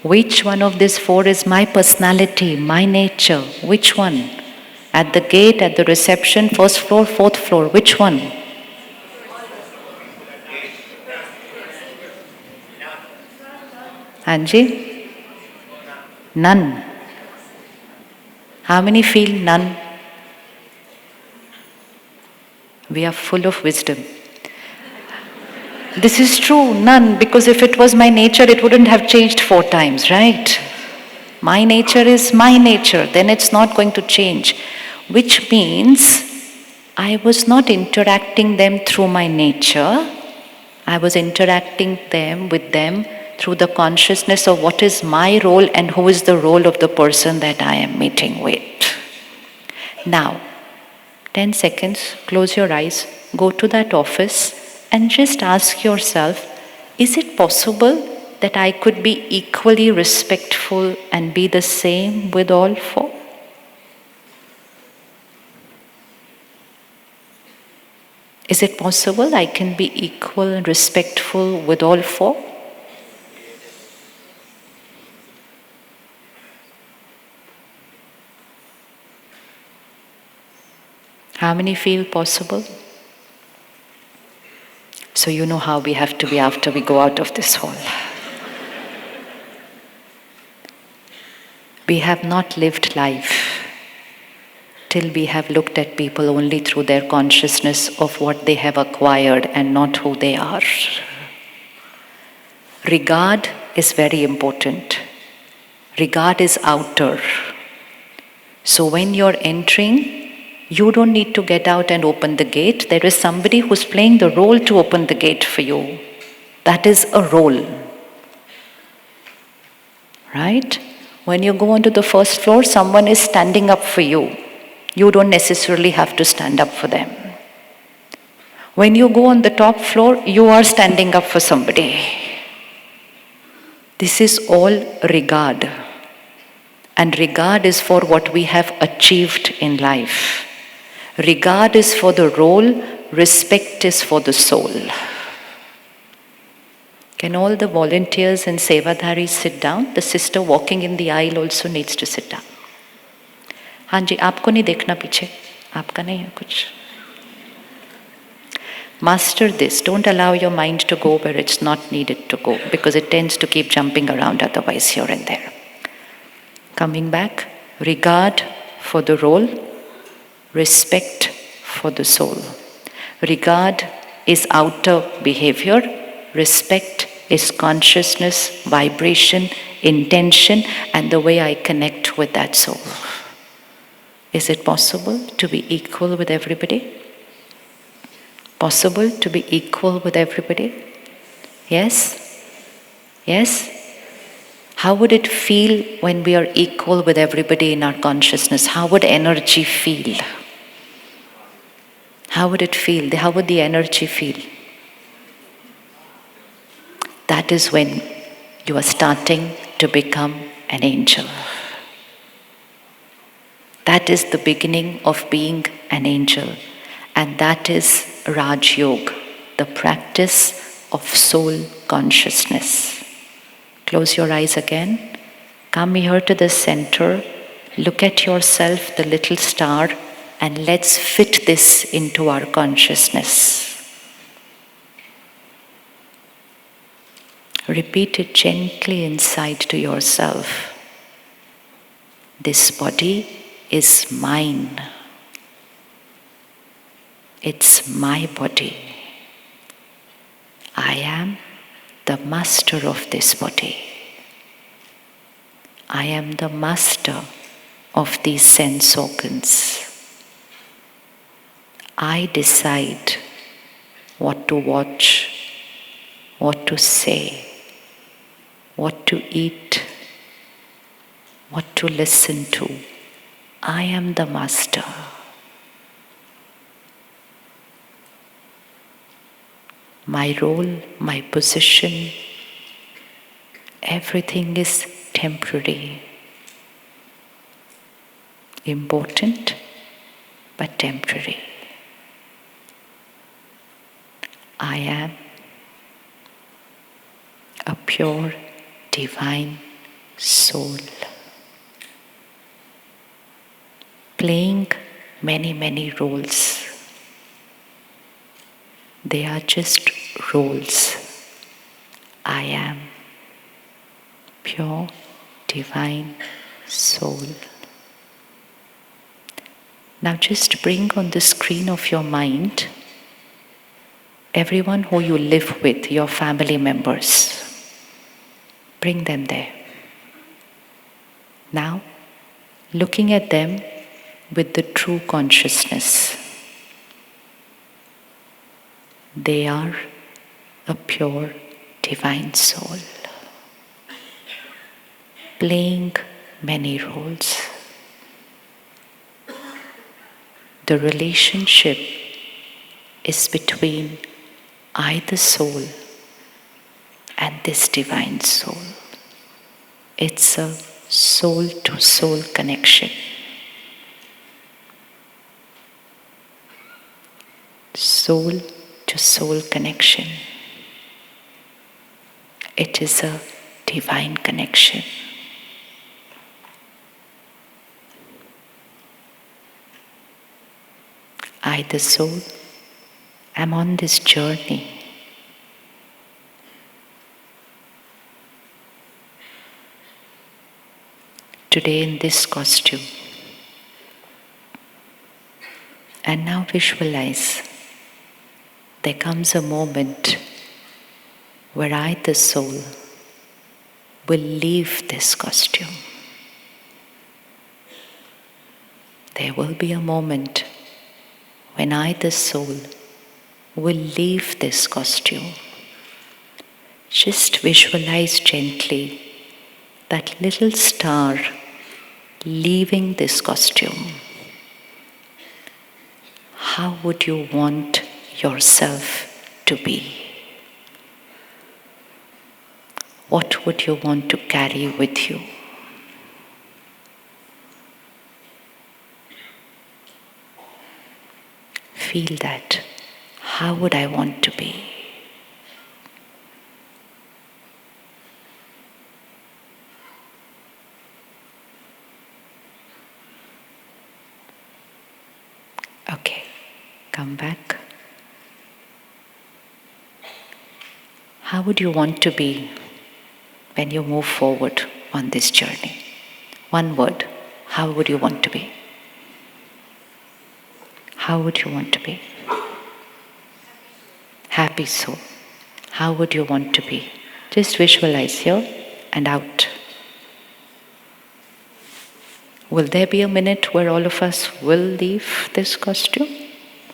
Which one of these 4 is my personality, my nature? Which one? At the gate, at the reception, first floor, fourth floor. Which one? Anji? None. How many feel none? We are full of wisdom. This is true, none, because if it was my nature, it wouldn't have changed 4 times, right? My nature is my nature, then it's not going to change. Which means I was not interacting them through my nature. I was interacting with them through the consciousness of what is my role and who is the role of the person that I am meeting with. Now, 10 seconds, close your eyes, go to that office and just ask yourself, is it possible that I could be equally respectful and be the same with all 4? Is it possible I can be equal and respectful with all 4? How many feel possible? So you know how we have to be after we go out of this hall. We have not lived life till we have looked at people only through their consciousness of what they have acquired and not who they are. Regard is very important. Regard is outer. So when you're entering, you don't need to get out and open the gate. There is somebody who's playing the role to open the gate for you. That is a role. Right? When you go onto the first floor, someone is standing up for you. You don't necessarily have to stand up for them. When you go on the top floor, you are standing up for somebody. This is all regard. And regard is for what we have achieved in life. Regard is for the role, respect is for the soul. Can all the volunteers and sevadharis sit down? The sister walking in the aisle also needs to sit down. हाँ जी, आपको नहीं देखना पीछे, आपका नहीं है कुछ. Master this. Don't allow your mind to go where it's not needed to go, because it tends to keep jumping around otherwise here and there. Coming back, regard for the role, respect for the soul. Regard is outer behavior, respect is consciousness, vibration, intention, and the way I connect with that soul. Is it possible to be equal with everybody? Possible to be equal with everybody? Yes? Yes? How would it feel when we are equal with everybody in our consciousness? How would energy feel? How would it feel? How would the energy feel? That is when you are starting to become an angel. That is the beginning of being an angel. And that is Raj Yoga, the practice of soul consciousness. Close your eyes again. Come here to the center. Look at yourself, the little star, and let's fit this into our consciousness. Repeat it gently inside to yourself. This body is mine. It's my body. I am the master of this body. I am the master of these sense organs. I decide what to watch, what to say, what to eat, what to listen to. I am the master. My role, my position, everything is temporary. Important, but temporary. I am a pure, divine soul, playing many, many roles. They are just roles. I am pure, divine soul. Now just bring on the screen of your mind everyone who you live with, your family members. Bring them there. Now, looking at them with the true consciousness. They are a pure divine soul, playing many roles. The relationship is between I, the soul, and this divine soul. It's a soul-to-soul connection. Soul-to-soul connection. It is a divine connection. I, the soul, am on this journey. Today in this costume. And now visualize, there comes a moment where I, the soul, will leave this costume. There will be a moment when I, the soul, will leave this costume. Just visualize gently that little star leaving this costume. How would you want yourself to be? What would you want to carry with you? Feel that. How would I want to be? Okay, come back. How would you want to be when you move forward on this journey? One word, how would you want to be? How would you want to be? Happy soul. How would you want to be? Just visualize here and out. Will there be a minute where all of us will leave this costume?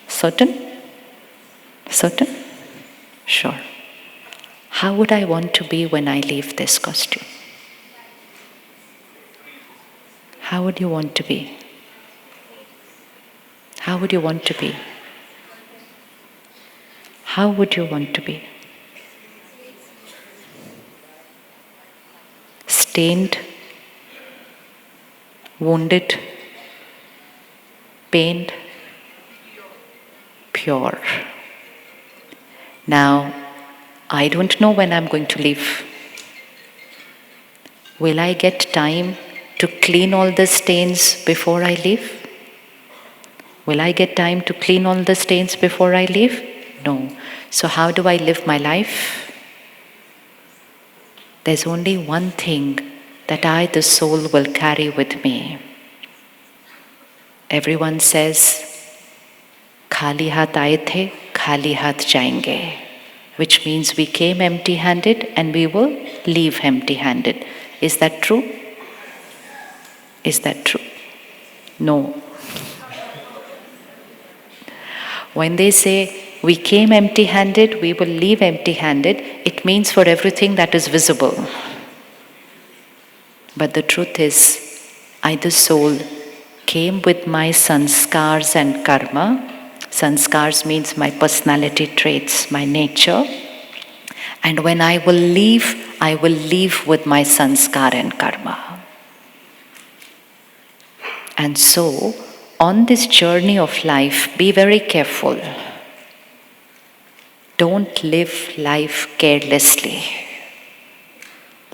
Certain? Certain? Sure. How would I want to be when I leave this costume? How would you want to be? How would you want to be? How would you want to be? Stained, wounded, pained, pure. Now, I don't know when I'm going to leave. Will I get time to clean all the stains before I leave? Will I get time to clean all the stains before I leave? No. So how do I live my life? There's only one thing that I, the soul, will carry with me. Everyone says, खाली हाथ आए थे, खाली हाथ जाएंगे, which means we came empty-handed and we will leave empty-handed. Is that true? Is that true? No. When they say we came empty-handed, we will leave empty-handed, it means for everything that is visible. But the truth is, I, the soul, came with my sanskars and karma. Sanskars means my personality traits, my nature. And when I will leave with my sanskar and karma. And so, on this journey of life, be very careful. Don't live life carelessly.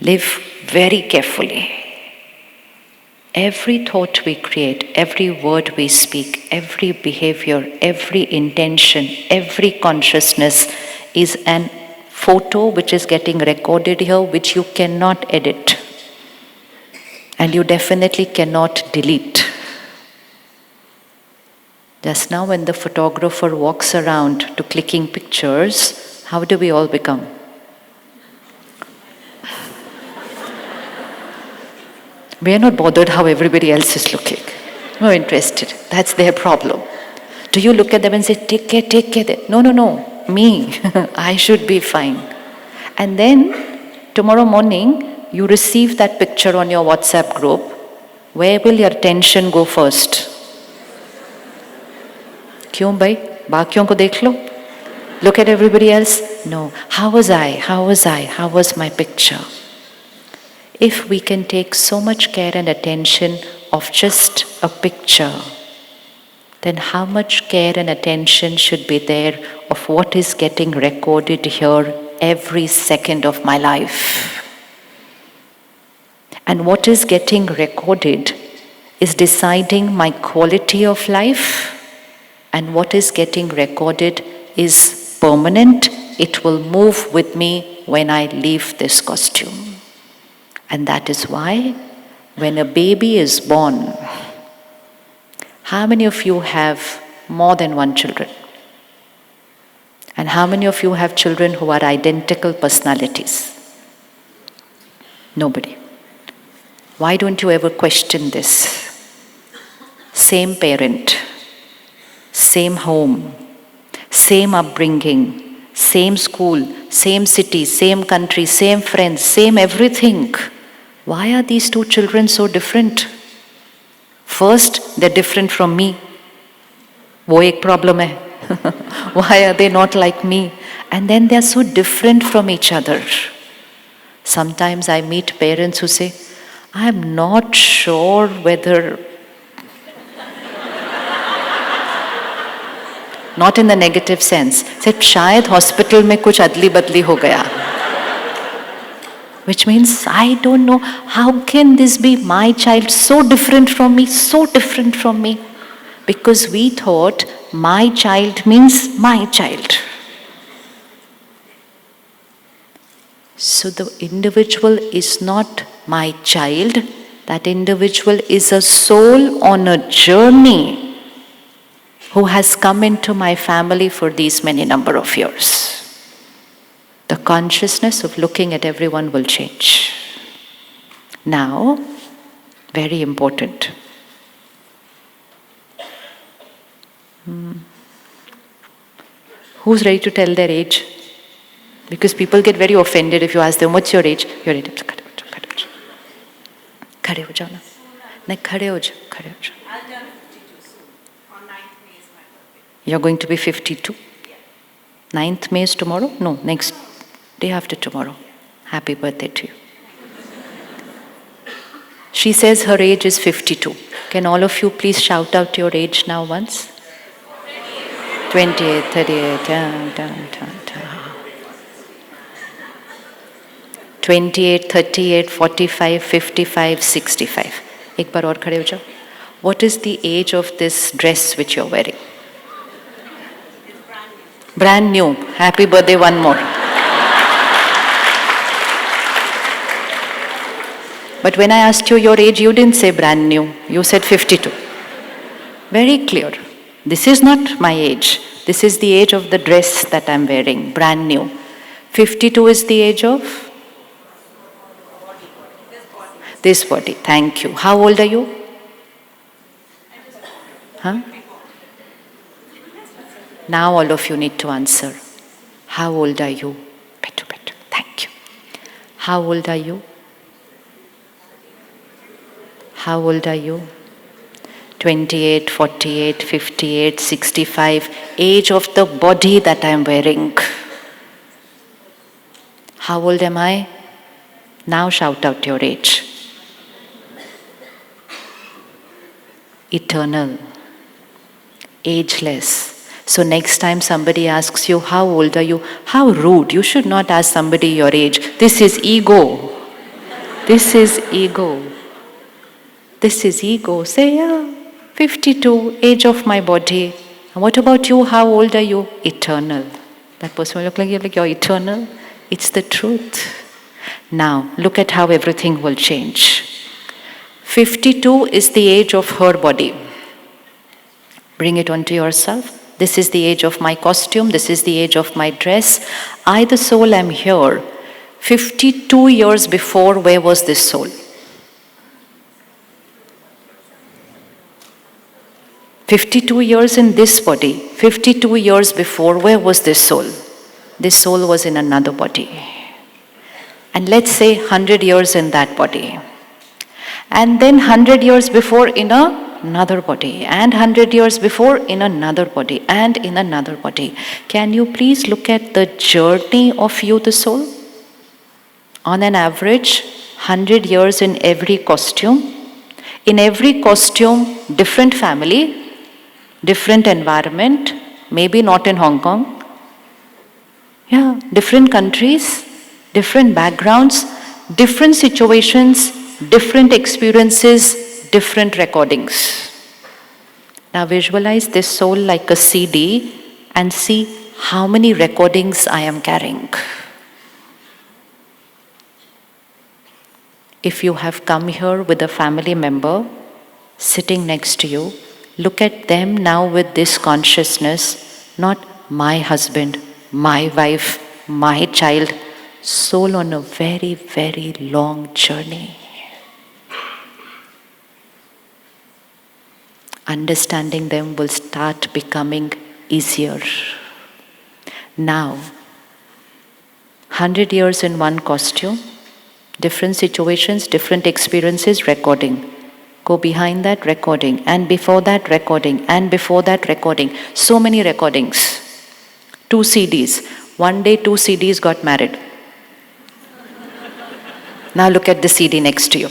Live very carefully. Every thought we create, every word we speak, every behavior, every intention, every consciousness is an photo which is getting recorded here, which you cannot edit. And you definitely cannot delete. Just now when the photographer walks around to clicking pictures, how do we all become? We are not bothered how everybody else is looking. No interested. That's their problem. Do you look at them and say, take care. No. Me. I should be fine. And then, tomorrow morning, you receive that picture on your WhatsApp group. Where will your attention go first? क्यों भाई? बाकियों को देख लो. Look at everybody else. No. How was I? How was my picture? If we can take so much care and attention of just a picture, then how much care and attention should be there of what is getting recorded here every second of my life? And what is getting recorded is deciding my quality of life, and what is getting recorded is permanent. It will move with me when I leave this costume. And that is why when a baby is born, how many of you have more than one children? And how many of you have children who are identical personalities? Nobody. Why don't you ever question this? Same parent, same home, same upbringing, same school, same city, same country, same friends, same everything. Why are these two children so different? First, they're different from me. वो एक problem है. Why are they not like me? And then they're so different from each other. Sometimes I meet parents who say, I'm not sure whether... Not in the negative sense. Said, शायद hospital में कुछ अदली बदली हो गया. Which means, I don't know, how can this be my child so different from me, so different from me? Because we thought my child means my child. So the individual is not my child, that individual is a soul on a journey who has come into my family for these many number of years. The consciousness of looking at everyone will change. Now, very important. Who's ready to tell their age? Because people get very offended if you ask them, what's your age? Your age. खड़े हो जाओ ना. नहीं खड़े हो जाओ. I'll turn 52 soon. On 9th May is my birthday. You're going to be 52? Yeah. 9th May is tomorrow? No, next day after tomorrow. Happy birthday to you. She says her age is 52. Can all of you please shout out your age now once? 28, 38, 28, 38, 45, 55, 65. एक बार और खड़े हो जाओ. What is the age of this dress which you're wearing? Brand new. Happy birthday, one more. But when I asked you your age, you didn't say brand new. You said 52. Very clear. This is not my age. This is the age of the dress that I'm wearing, brand new. 52 is the age of this body. Thank you. How old are you? Huh? Now all of you need to answer. How old are you? Better. Thank you. How old are you? How old are you? 28, 48, 58, 65. Age of the body that I am wearing. How old am I? Now shout out your age. Eternal. Ageless. So next time somebody asks you, how old are you? How rude. You should not ask somebody your age. This is ego. This is ego. This is ego. Say, yeah, 52, age of my body. And what about you? How old are you? Eternal. That person will look like you're eternal. It's the truth. Now, look at how everything will change. 52 is the age of her body. Bring it onto yourself. This is the age of my costume. This is the age of my dress. I, the soul, am here. 52 years before, where was this soul? 52 years in this body. 52 years before, where was this soul? This soul was in another body. And let's say 100 years in that body. And then 100 years before in another body, and 100 years before in another body, and in another body. Can you please look at the journey of you, the soul? On an average, 100 years in every costume. In every costume, different family, different environment, maybe not in Hong Kong. Yeah, different countries, different backgrounds, different situations, different experiences, different recordings. Now visualize this soul like a CD and see how many recordings I am carrying. If you have come here with a family member sitting next to you, look at them now with this consciousness, not my husband, my wife, my child, soul on a very, very long journey. Understanding them will start becoming easier. Now, 100 years in one costume, different situations, different experiences, recording. Go behind that, recording, and before that, recording, and before that, recording. So many recordings. 2 CDs. One day 2 CDs got married. Now look at the CD next to you.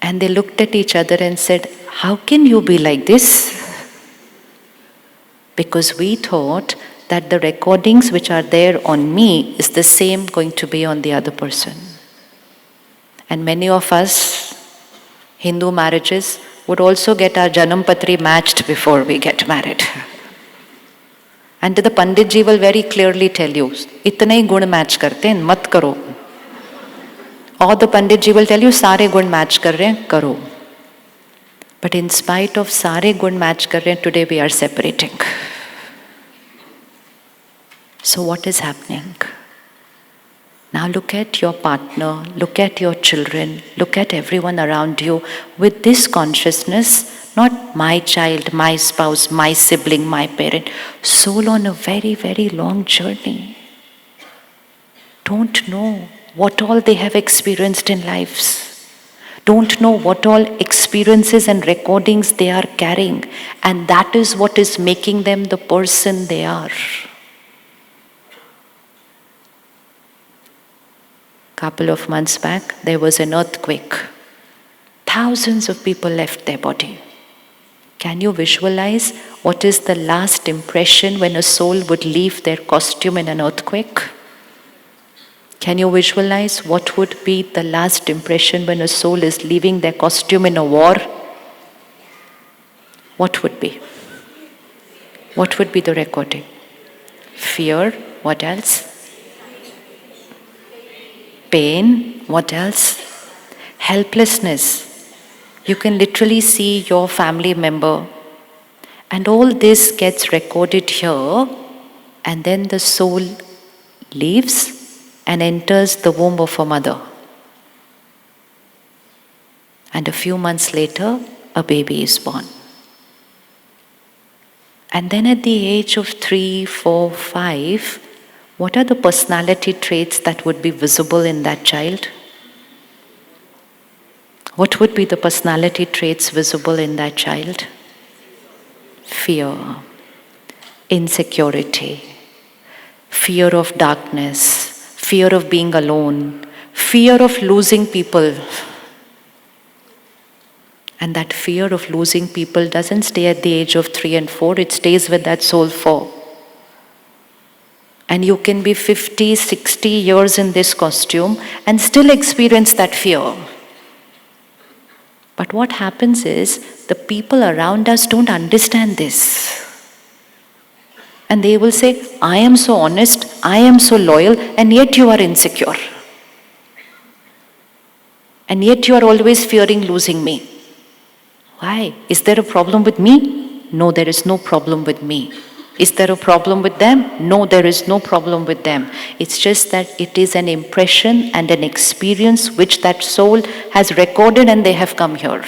And they looked at each other and said, how can you be like this? Because we thought that the recordings which are there on me is the same going to be on the other person. And many of us, Hindu marriages, would also get our Janam Patri matched before we get married. And the Pandit ji will very clearly tell you, itne hi gun match karte hain, mat karo. Or the Pandit ji will tell you, sare gun match kar rahe hain, karo. But in spite of sare gun match kar rahe hain, today we are separating. So what is happening? Now look at your partner, look at your children, look at everyone around you with this consciousness, not my child, my spouse, my sibling, my parent, soul on a very, very long journey. Don't know what all they have experienced in lives. Don't know what all experiences and recordings they are carrying, and that is what is making them the person they are. Couple of months back, there was an earthquake. Thousands of people left their body. Can you visualize what is the last impression when a soul would leave their costume in an earthquake? Can you visualize what would be the last impression when a soul is leaving their costume in a war? What would be? What would be the recording? Fear. What else? Pain. What else? Helplessness. You can literally see your family member, and all this gets recorded here, and then the soul leaves and enters the womb of a mother. And a few months later, a baby is born. And then at the age of 3, 4, 5, what are the personality traits that would be visible in that child? What would be the personality traits visible in that child? Fear, insecurity, fear of darkness, fear of being alone, fear of losing people. And that fear of losing people doesn't stay at the age of 3 and 4, it stays with that soul for. And you can be 50, 60 years in this costume and still experience that fear. But what happens is, the people around us don't understand this. And they will say, I am so honest, I am so loyal, and yet you are insecure. And yet you are always fearing losing me. Why? Is there a problem with me? No, there is no problem with me. Is there a problem with them? No, there is no problem with them. It's just that it is an impression and an experience which that soul has recorded and they have come here.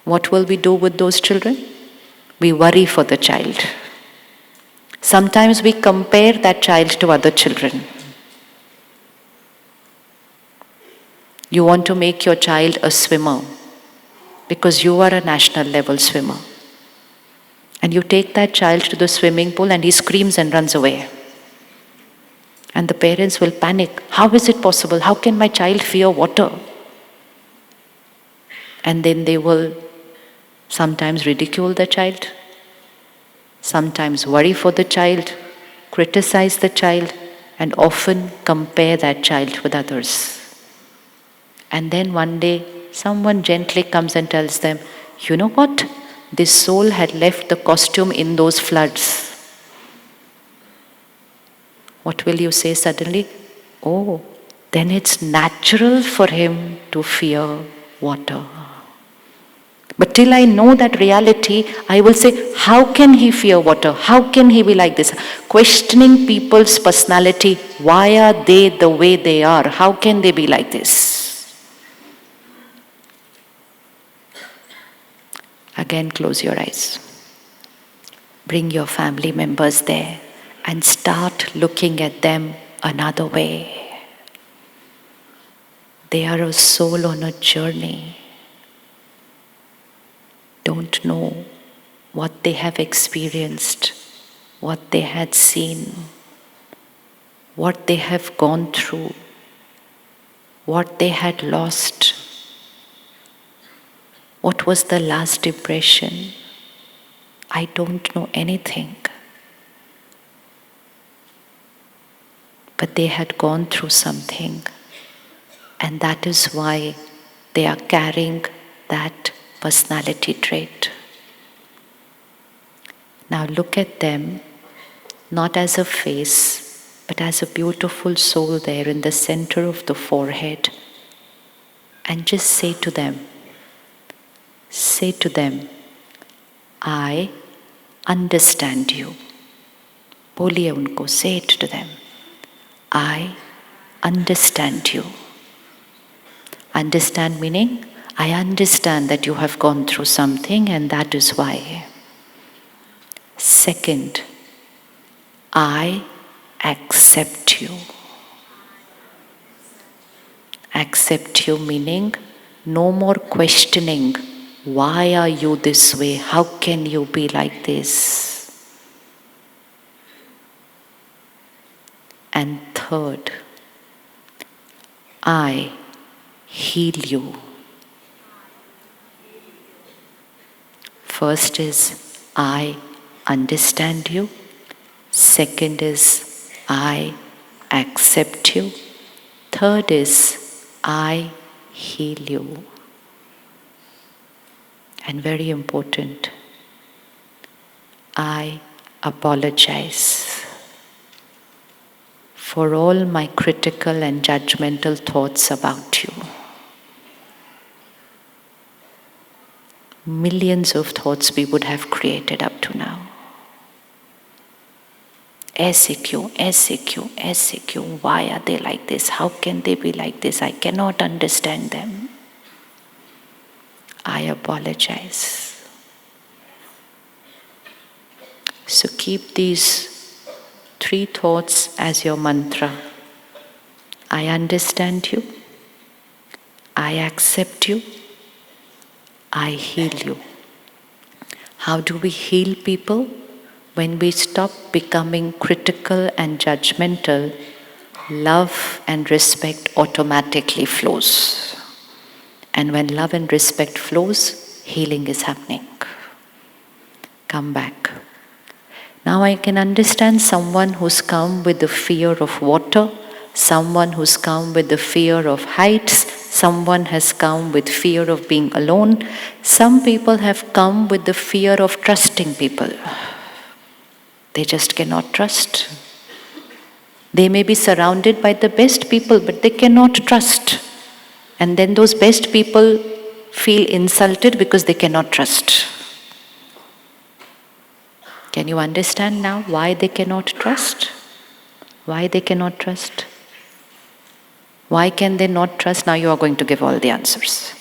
What will we do with those children? We worry for the child. Sometimes we compare that child to other children. You want to make your child a swimmer because you are a national level swimmer. And you take that child to the swimming pool and he screams and runs away. And the parents will panic. How is it possible? How can my child fear water? And then they will sometimes ridicule the child, sometimes worry for the child, criticize the child, and often compare that child with others. And then one day, someone gently comes and tells them, you know what? This soul had left the costume in those floods. What will you say suddenly? Oh, then it's natural for him to fear water. But till I know that reality, I will say, how can he fear water? How can he be like this? Questioning people's personality. Why are they the way they are? How can they be like this? Again, close your eyes. Bring your family members there and start looking at them another way. They are a soul on a journey. Don't know what they have experienced, what they had seen, what they have gone through, what they had lost. What was the last impression? I don't know anything. But they had gone through something, and that is why they are carrying that personality trait. Now look at them, not as a face, but as a beautiful soul there in the center of the forehead. And just say to them, I understand you. बोलिए उनको, say it to them. I understand you. Understand meaning, I understand that you have gone through something and that is why. Second, I accept you. Accept you meaning, no more questioning. Why are you this way? How can you be like this? And third, I heal you. First is, I understand you. Second is, I accept you. Third is, I heal you. And very important, I apologize for all my critical and judgmental thoughts about you. millions of thoughts we would have created up to now. ऐसे क्यों, why are they like this? How can they be like this? I cannot understand them. I apologize. So keep these 3 thoughts as your mantra. I understand you. I accept you. I heal you. How do we heal people? When we stop becoming critical and judgmental, love and respect automatically flows. And when love and respect flows, healing is happening. Come back. Now I can understand someone who's come with the fear of water, someone who's come with the fear of heights, someone has come with fear of being alone. Some people have come with the fear of trusting people. They just cannot trust. They may be surrounded by the best people, but they cannot trust. And then those best people feel insulted because they cannot trust. Can you understand now why they cannot trust? Why they cannot trust? Why can they not trust? Now you are going to give all the answers.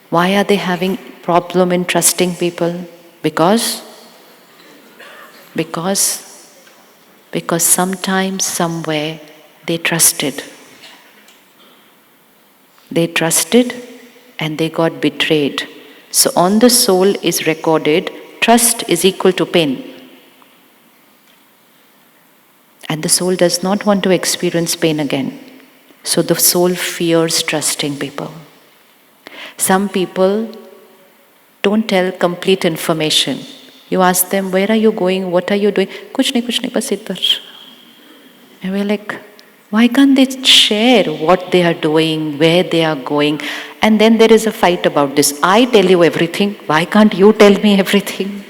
Why are they having problem in trusting people? Because sometimes, somewhere, they trusted. They trusted and they got betrayed. So on the soul is recorded, trust is equal to pain. And the soul does not want to experience pain again. So the soul fears trusting people. Some people don't tell complete information. You ask them, where are you going? What are you doing? Kuch nahi, bas idhar. And we're like, why can't they share what they are doing, where they are going? And then there is a fight about this. I tell you everything. Why can't you tell me everything?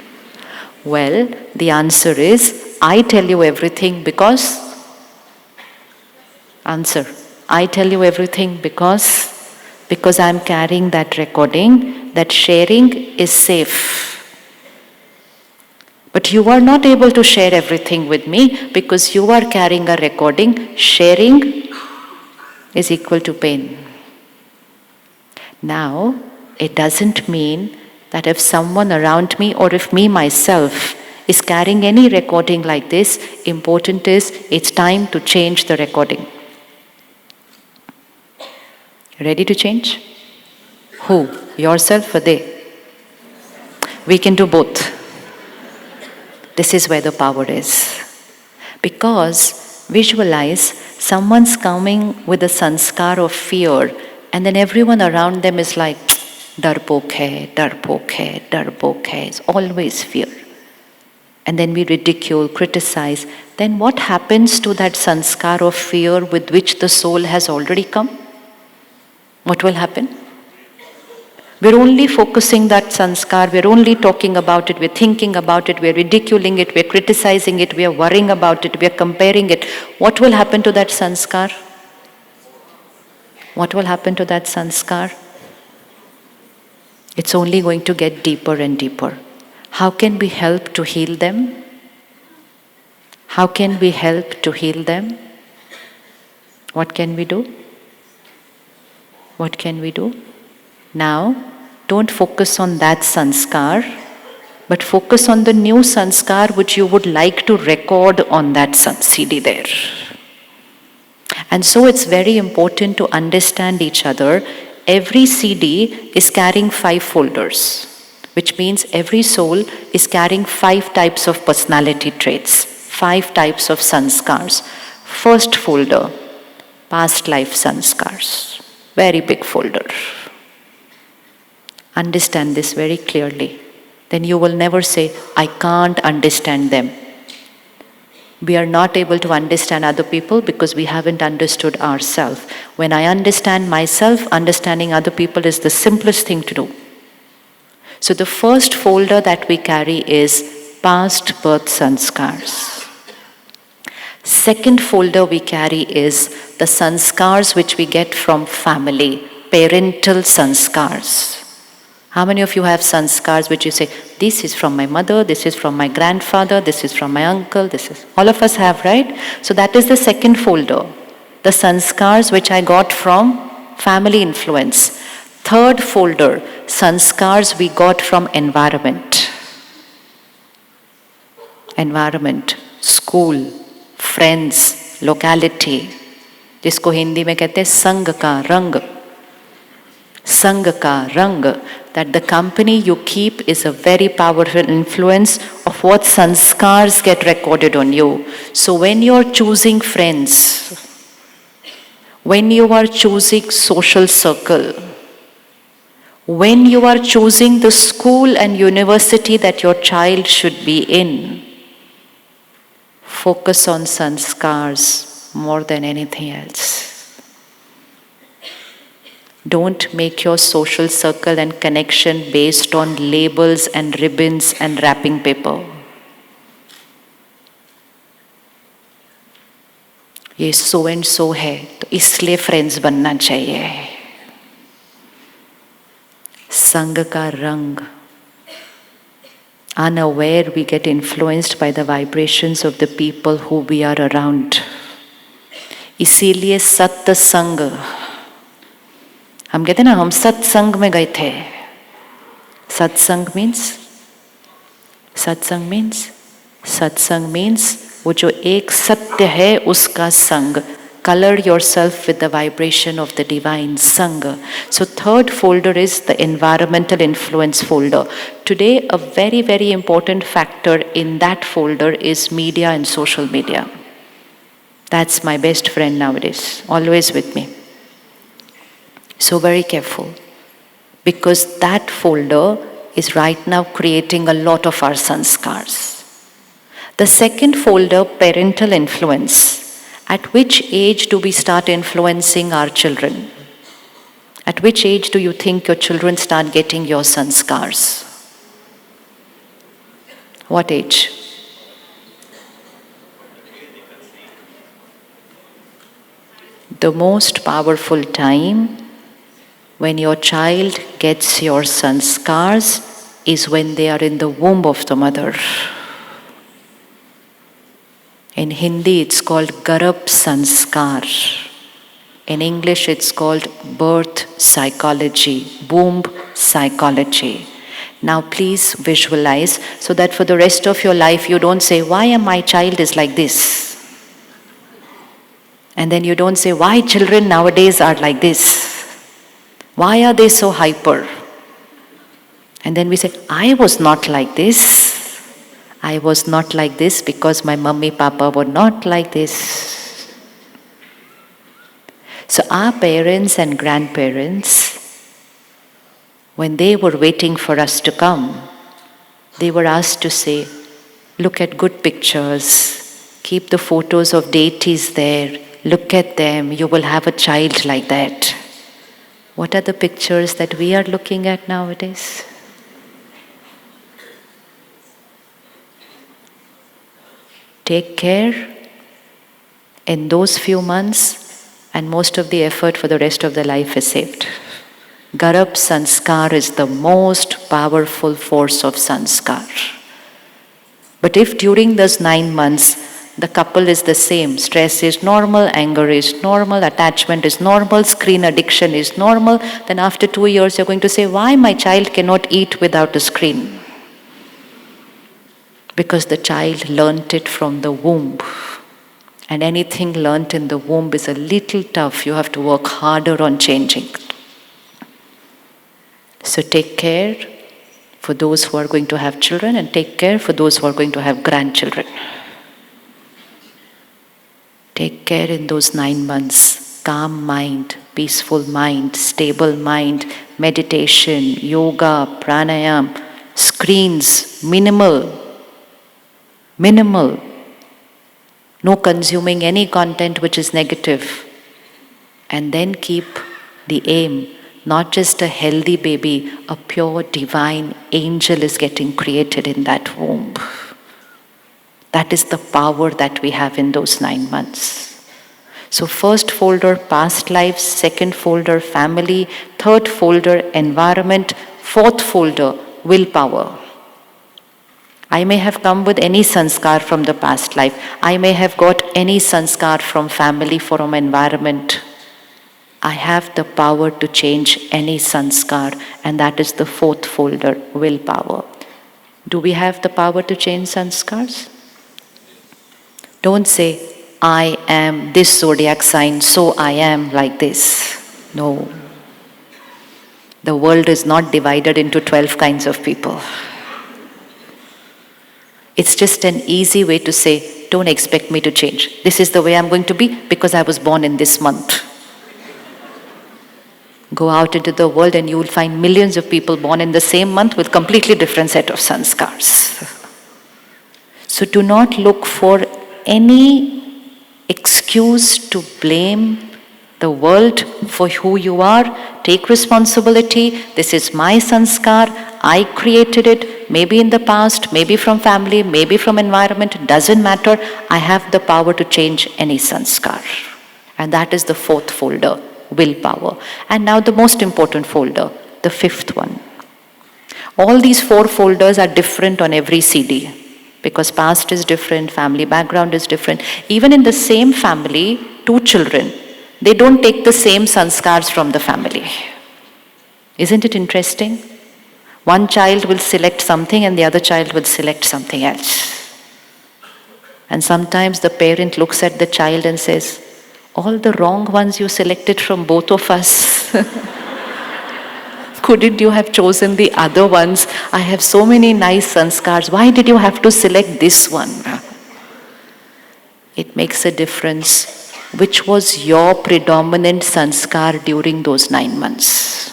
Well, the answer is, I tell you everything because... Answer. I tell you everything because I'm carrying that recording, that sharing is safe. But you are not able to share everything with me because you are carrying a recording. Sharing is equal to pain. Now, it doesn't mean that if someone around me or if me myself is carrying any recording like this, important is it's time to change the recording. Ready to change? Who? Yourself or they? We can do both. This is where the power is. Because visualize someone's coming with a sanskar of fear and then everyone around them is like, darpok hai, darpok hai, darpok hai. It's always fear. And then we ridicule, criticize. Then what happens to that sanskar of fear with which the soul has already come? What will happen? We're only focusing that sanskar, we're only talking about it, we're thinking about it, we're ridiculing it, we're criticizing it, we're worrying about it, we're comparing it. What will happen to that sanskar? What will happen to that sanskar? It's only going to get deeper and deeper. How can we help to heal them? How can we help to heal them? What can we do? What can we do? Now, don't focus on that sanskar, but focus on the new sanskar which you would like to record on that CD there. And so it's very important to understand each other. Every CD is carrying 5 folders, which means every soul is carrying 5 types of personality traits, 5 types of sanskars. First folder, past life sanskars. Very big folder. Understand this very clearly. Then you will never say, I can't understand them. We are not able to understand other people because we haven't understood ourselves. When I understand myself, understanding other people is the simplest thing to do. So the first folder that we carry is past birth sanskars. Second folder we carry is the sanskars which we get from family, parental sanskars. How many of you have sanskars which you say, this is from my mother, this is from my grandfather, this is from my uncle, this is... All of us have, right? So that is the second folder. The sanskars which I got from family influence. Third folder, sanskars we got from environment. Environment, school, friends, locality. जिसको हिंदी में कहते हैं संग का रंग. संग का रंग. That the company you keep is a very powerful influence of what sanskars get recorded on you. So when you're choosing friends, when you are choosing social circle, when you are choosing the school and university that your child should be in, focus on sanskars more than anything else. Don't make your social circle and connection based on labels and ribbons and wrapping paper. ये so and so है तो इसलिए friends बनना चाहिए. संग का रंग. Unaware we get influenced by the vibrations of the people who we are around. इसीलिए सत्य संग. हम कहते हैं ना हम सत्संग में गए थे. सत्संग मीन्स वो जो एक सत्य है उसका संग. Color yourself with the vibration of the divine Sangha. So third folder is the environmental influence folder. Today a very, very important factor in that folder is media and social media. That's my best friend nowadays, always with me. So very careful, because that folder is right now creating a lot of our sanskars. The second folder, parental influence. At which age do we start influencing our children? At which age do you think your children start getting your sanskars? What age? The most powerful time when your child gets your sanskars is when they are in the womb of the mother. In Hindi it's called Garab Sanskar. In English it's called birth psychology, womb psychology. Now please visualize so that for the rest of your life you don't say, why my child is like this? And then you don't say, why children nowadays are like this? Why are they so hyper? And then we say, I was not like this. I was not like this because my mummy, papa were not like this. So our parents and grandparents, when they were waiting for us to come, they were asked to say, look at good pictures, keep the photos of deities there, look at them, you will have a child like that. What are the pictures that we are looking at nowadays? Take care in those few months and most of the effort for the rest of the life is saved. Garab Sanskar is the most powerful force of Sanskar. But if during those 9 months the couple is the same, stress is normal, anger is normal, attachment is normal, screen addiction is normal, then after 2 years you're going to say, why my child cannot eat without a screen? Because the child learnt it from the womb. And anything learnt in the womb is a little tough. You have to work harder on changing. So take care for those who are going to have children and take care for those who are going to have grandchildren. Take care in those 9 months. Calm mind, peaceful mind, stable mind, meditation, yoga, pranayam, screens, minimal. No consuming any content which is negative. And then keep the aim, not just a healthy baby, a pure divine angel is getting created in that womb. That is the power that we have in those 9 months. So first folder, past lives, second folder, family, third folder, environment, Fourth folder, willpower. I may have come with any sanskar from the past life. I may have got any sanskar from family, from environment. I have the power to change any sanskar, and that is the fourth folder, willpower. Do we have the power to change sanskars? Don't say, I am this zodiac sign, so I am like this. No. The world is not divided into 12 kinds of people. It's just an easy way to say, don't expect me to change. This is the way I'm going to be because I was born in this month. Go out into the world and you will find millions of people born in the same month with completely different set of sanskars. So do not look for any excuse to blame the world for who you are. Take responsibility. This is my sanskar. I created it. Maybe in the past, maybe from family, maybe from environment. It doesn't matter. I have the power to change any sanskar. And that is the fourth folder, willpower. And now the most important folder, the fifth one. All these four folders are different on every CD. Because past is different, family background is different. Even in the same family, two children, they don't take the same sanskars from the family. Isn't it interesting? One child will select something and the other child will select something else. And sometimes the parent looks at the child and says, all the wrong ones you selected from both of us. Couldn't you have chosen the other ones? I have so many nice sanskars. Why did you have to select this one? It makes a difference. Which was your predominant sanskar during those 9 months?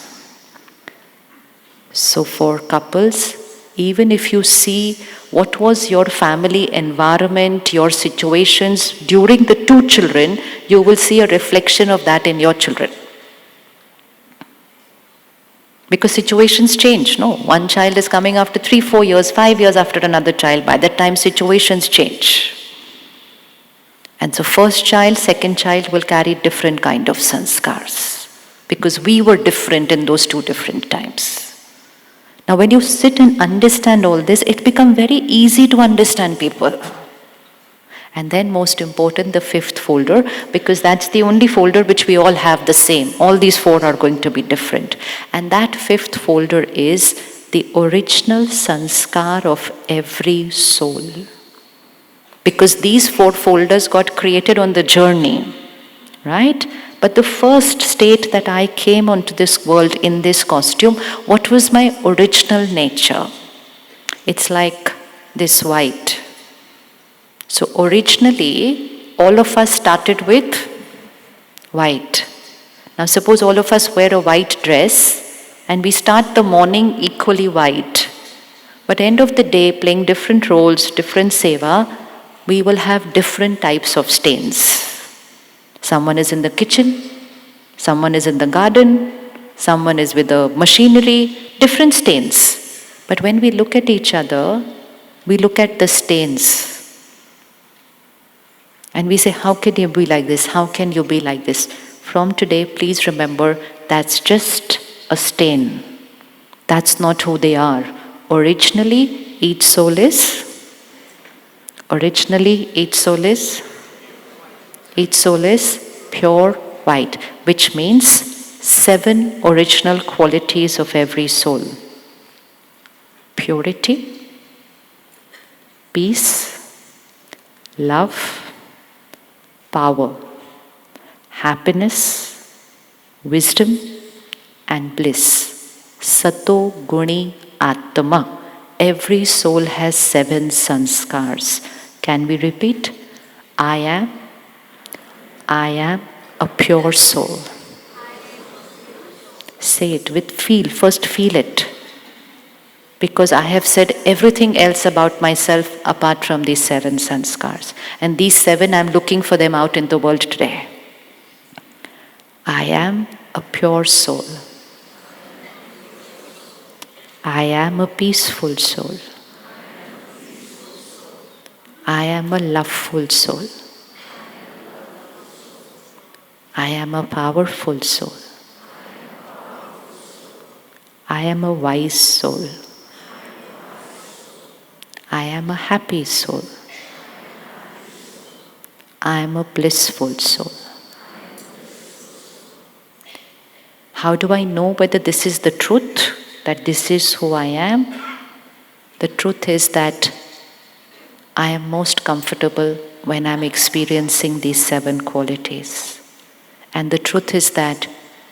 So for couples, even if you see what was your family environment, your situations during the two children, you will see a reflection of that in your children. Because situations change, no? One child is coming after 3-4 years, 5 years after another child. By that time, situations change. And so first child, second child will carry different kind of sanskars. Because we were different in those two different times. Now when you sit and understand all this, it becomes very easy to understand people. And then most important, the fifth folder, because that's the only folder which we all have the same. All these four are going to be different. And that fifth folder is the original sanskar of every soul. Because these four folders got created on the journey, right? But the first state that I came onto this world in this costume, what was my original nature? It's like this white. So originally, all of us started with white. Now suppose all of us wear a white dress and we start the morning equally white. But end of the day, playing different roles, different seva, we will have different types of stains. Someone is in the kitchen, someone is in the garden, someone is with the machinery, different stains. But when we look at each other, we look at the stains. And we say, how can you be like this? How can you be like this? From today, please remember, that's just a stain. That's not who they are. Originally, each soul is pure white, which means 7 original qualities of every soul. Purity, peace, love, power, happiness, wisdom, and bliss. Sato Guni Atma. Every soul has 7 sanskars. Can we repeat? I am a pure soul. Say it with feel. First feel it. Because I have said everything else about myself apart from these 7 sanskars. And these 7, I'm looking for them out in the world today. I am a pure soul. I am a peaceful soul. I am a loveful soul. I am a powerful soul. I am a wise soul. I am a happy soul. I am a blissful soul. How do I know whether this is the truth, that this is who I am? The truth is that I am most comfortable when I'm experiencing these 7 qualities. And the truth is that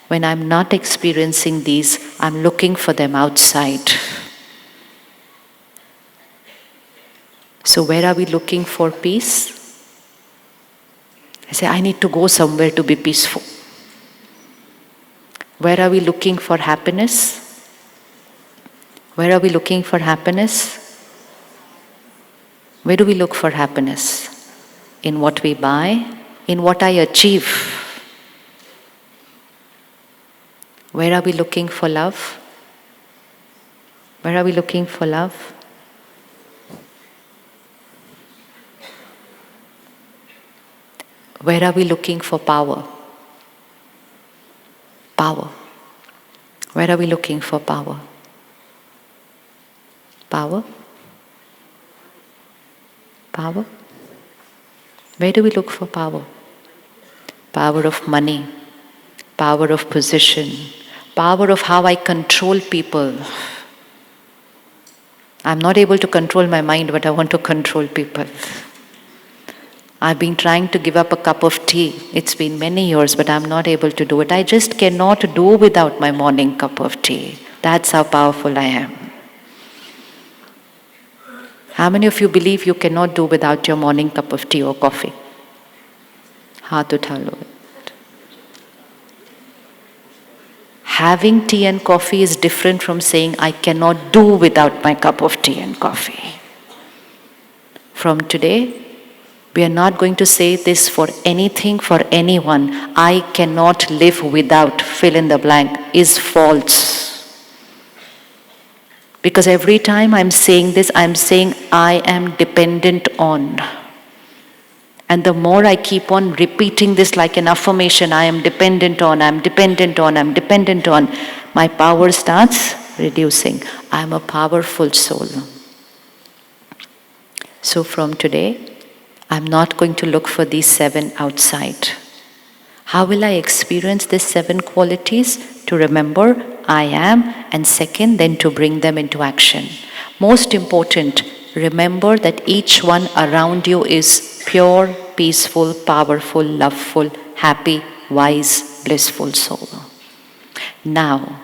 when I'm not experiencing these, I'm looking for them outside. So where are we looking for peace? I say, I need to go somewhere to be peaceful. Where are we looking for happiness? Where are we looking for happiness? Where do we look for happiness? In what we buy, in what I achieve. Where are we looking for love? Where are we looking for love? Where are we looking for power? Power. Where are we looking for power? Power? Power? Where do we look for power? Power of money, power of position, power of how I control people. I'm not able to control my mind, but I want to control people. I've been trying to give up a cup of tea. It's been many years, but I'm not able to do it. I just cannot do without my morning cup of tea. That's how powerful I am. How many of you believe you cannot do without your morning cup of tea or coffee? Haath utha lo. Having tea and coffee is different from saying I cannot do without my cup of tea and coffee. From today, we are not going to say this for anything, for anyone. I cannot live without, fill in the blank, is false. Because every time I'm saying this, I'm saying I am dependent on. And the more I keep on repeating this like an affirmation, I am dependent on, I'm dependent on, I'm dependent on, my power starts reducing. I'm a powerful soul. So from today, I'm not going to look for these 7 outside. How will I experience these 7 qualities? To remember I am, and second, then to bring them into action. Most important, remember that each one around you is pure, peaceful, powerful, loveful, happy, wise, blissful soul. Now,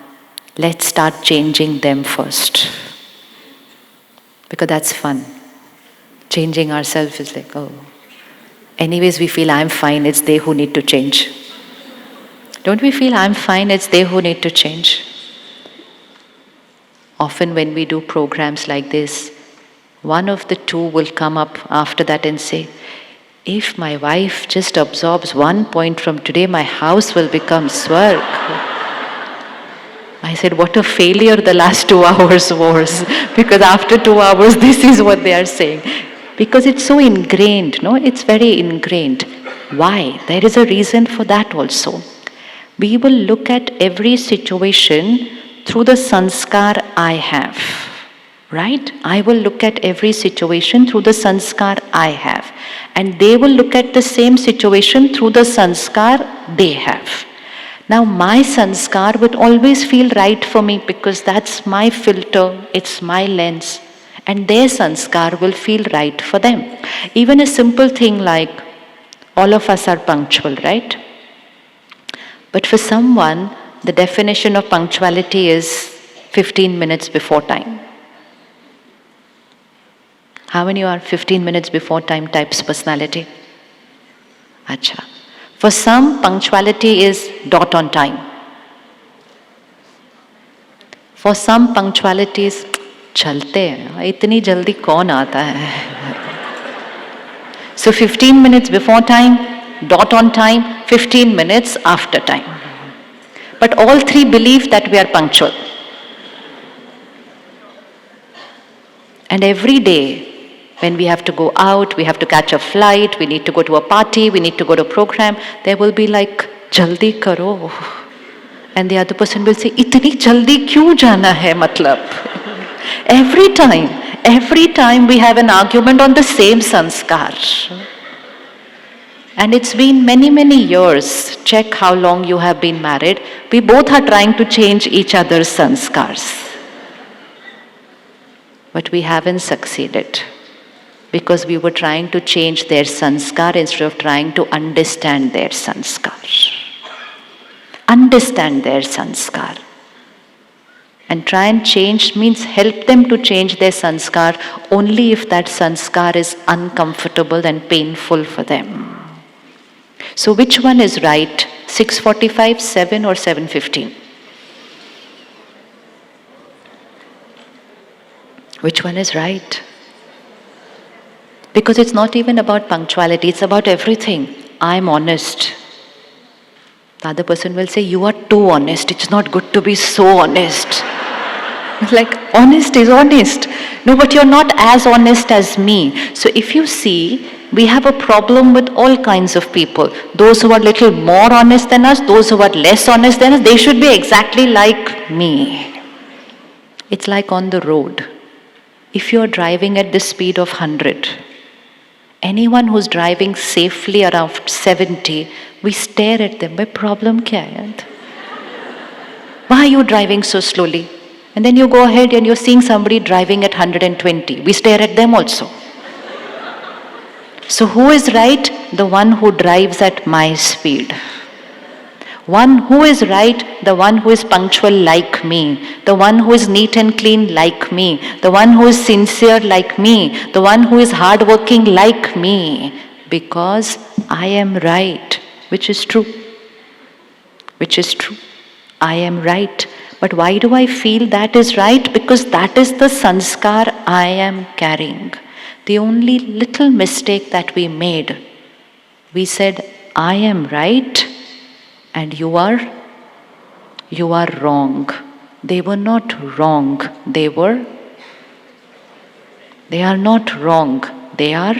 let's start changing them first. Because that's fun. Changing ourselves is like, oh. Anyways, we feel I'm fine, it's they who need to change. Don't we feel I'm fine, it's they who need to change? Often when we do programs like this, one of the two will come up after that and say, if my wife just absorbs 1 point from today, my house will become swarg. I said, what a failure the last 2 hours was. Because after 2 hours, this is what they are saying. Because it's so ingrained, no? It's very ingrained. Why? There is a reason for that also. We will look at every situation through the sanskar I have. Right? I will look at every situation through the sanskar I have. And they will look at the same situation through the sanskar they have. Now my sanskar would always feel right for me because that's my filter, it's my lens. And their sanskar will feel right for them. Even a simple thing like, all of us are punctual, right? But for someone, the definition of punctuality is 15 minutes before time. How many are 15 minutes before time types personality? Acha. For some, punctuality is dot on time. For some, punctuality is चलते हैं, इतनी जल्दी कौन आता है? So 15 minutes before time, dot on time, 15 minutes after time. But all 3 believe that we are punctual. And every day, when we have to go out, we have to catch a flight, we need to go to a party, we need to go to a program, there will be like, jaldi karo. And the other person will say, इतनी जल्दी क्यों जाना है मतलब? Every time we have an argument on the same sanskar. And it's been many, many years. Check how long you have been married. We both are trying to change each other's sanskars. But we haven't succeeded. Because we were trying to change their sanskar instead of trying to understand their sanskar. Understand their sanskar. And try and change means help them to change their sanskar only if that sanskar is uncomfortable and painful for them. So which one is right? 6:45, 7 or 7:15? Which one is right? Because it's not even about punctuality, it's about everything. I'm honest. The other person will say, you are too honest. It's not good to be so honest. Like, honest is honest. No, but you're not as honest as me. So if you see, we have a problem with all kinds of people. Those who are little more honest than us, those who are less honest than us, they should be exactly like me. It's like on the road. If you're driving at the speed of 100, anyone who's driving safely around 70, we stare at them. Bhai, problem kya hai? Why are you driving so slowly? And then you go ahead and you're seeing somebody driving at 120. We stare at them also. So who is right? The one who drives at my speed. One who is right, the one who is punctual like me, the one who is neat and clean like me, the one who is sincere like me, the one who is hardworking like me, because I am right, which is true. Which is true. I am right. But why do I feel that is right? Because that is the sanskar I am carrying. The only little mistake that we made, we said, I am right and you are wrong. They were not wrong. They are not wrong. They are,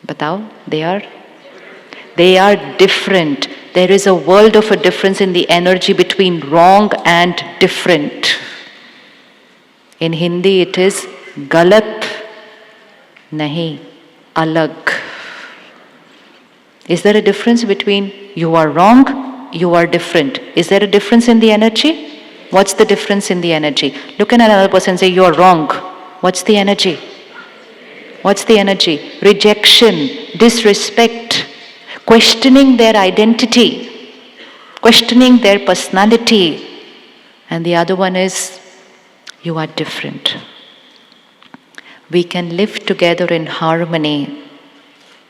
batao, they are different. There is a world of a difference in the energy between wrong and different. In Hindi it is galat, nahi, alag. Is there a difference between you are wrong, you are different? Is there a difference in the energy? What's the difference in the energy? Look at another person and say, you are wrong. What's the energy? What's the energy? Rejection, disrespect, questioning their identity, questioning their personality. And the other one is, you are different. We can live together in harmony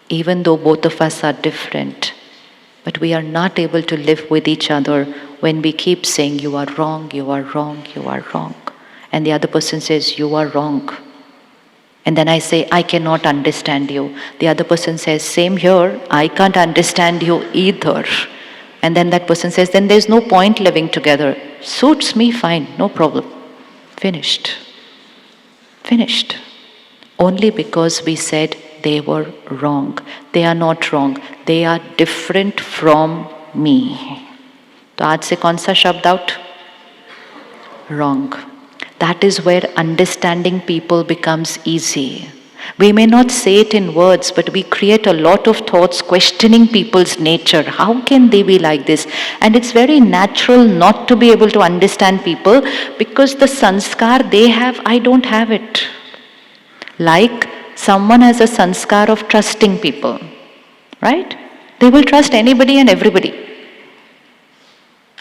even though both of us are different. But we are not able to live with each other when we keep saying, you are wrong, you are wrong, you are wrong. And the other person says, you are wrong. And then I say, I cannot understand you. The other person says, same here, I can't understand you either. And then that person says, then there's no point living together. Suits me fine, no problem. Finished. Finished. Only because we said they were wrong. They are not wrong. They are different from me. तो आज से कौन सा शब्द out? Wrong. That is where understanding people becomes easy. We may not say it in words, but we create a lot of thoughts questioning people's nature. How can they be like this? And it's very natural not to be able to understand people because the sanskar they have, I don't have it. Like someone has a sanskar of trusting people, right? They will trust anybody and everybody.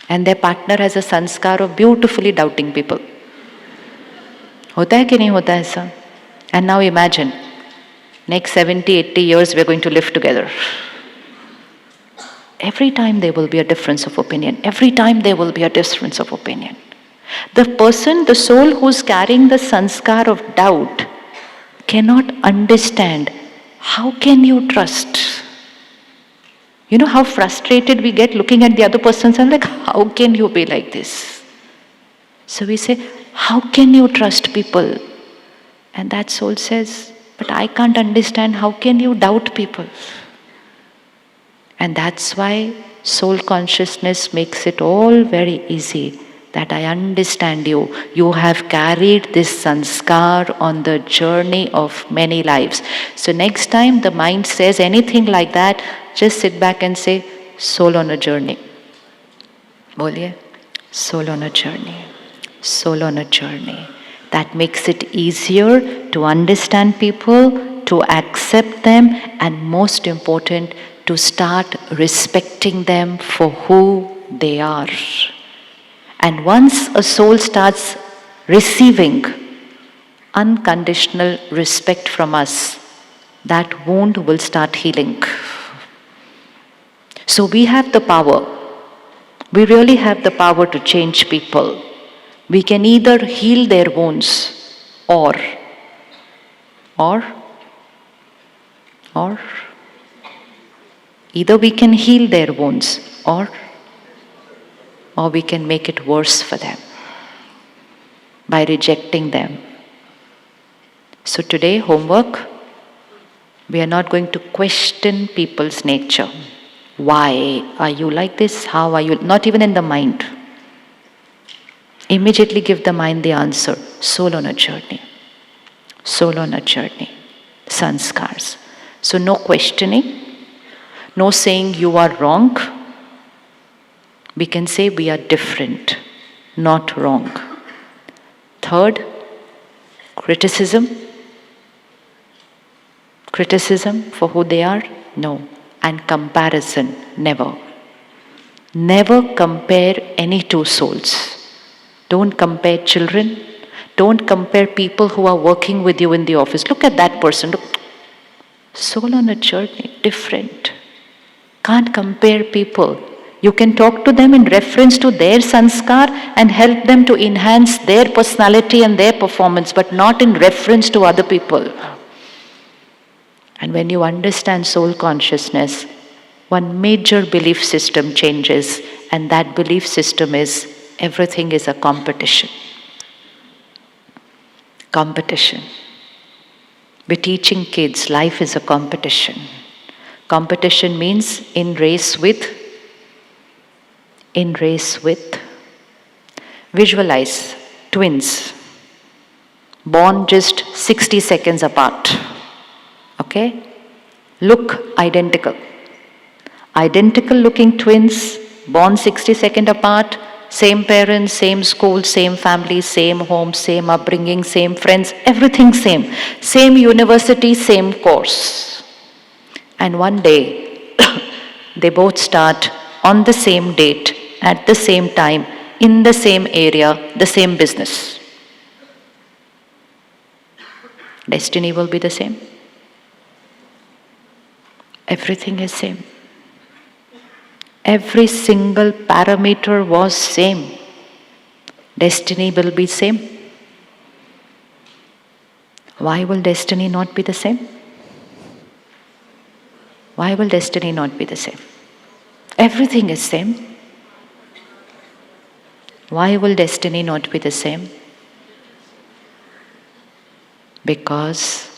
And their partner has a sanskar of beautifully doubting people. होता है कि नहीं होता है ऐसा? And now imagine, next 70, 80 years we're going to live together. Every time there will be a difference of opinion. Every time there will be a difference of opinion. The person, the soul who's carrying the sanskar of doubt cannot understand. How can you trust? You know how frustrated we get looking at the other person and like, how can you be like this? So we say, how can you trust people? And that soul says, but I can't understand, how can you doubt people? And that's why Soul consciousness makes it all very easy. That I understand you. You have carried this sanskar on the journey of many lives. So next time the mind says anything like that, just sit back and say, soul on a journey. Boliye, soul on a journey. Soul on a journey. That makes it easier to understand people, to accept them, and most important, to start respecting them for who they are. And once a soul starts receiving unconditional respect from us, that wound will start healing. So we have the power. We really have the power to change people. We can either heal their wounds or either we can heal their wounds or we can make it worse for them by rejecting them. So today, homework, we are not going to question people's nature. Why are you like this? How are you? Not even in the mind. Immediately give the mind the answer. Soul on a journey. Soul on a journey. Sanskars. So no questioning, no saying you are wrong. We can say we are different, not wrong. Third, criticism. Criticism for who they are? No. And comparison, never. Never compare any two souls. Don't compare children. Don't compare people who are working with you in the office. Look at that person. Look. Soul on a journey, different. Can't compare people. You can talk to them in reference to their sanskar and help them to enhance their personality and their performance, but not in reference to other people. And when you understand soul consciousness, one major belief system changes, and that belief system is everything is a competition. Competition. We're teaching kids life is a competition. Competition means in race with. Visualize twins born just 60 seconds apart. Okay? Look identical. Identical looking twins born 60 seconds apart, same parents, same school, same family, same home, same upbringing, same friends, everything same. Same university, same course. And one day, they both start on the same date, at the same time, in the same area, the same business. Destiny will be the same. Everything is same. Every single parameter was same. Destiny will be same. Why will destiny not be the same? Why will destiny not be the same? Everything is same. Why will destiny not be the same? Because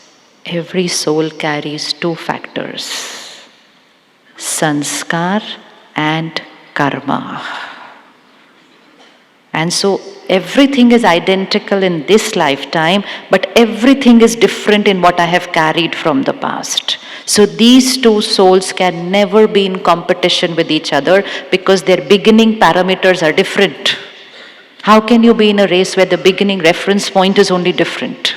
every soul carries two factors, sanskar and karma. And so everything is identical in this lifetime, but everything is different in what I have carried from the past. So these two souls can never be in competition with each other because their beginning parameters are different. How can you be in a race where the beginning reference point is only different?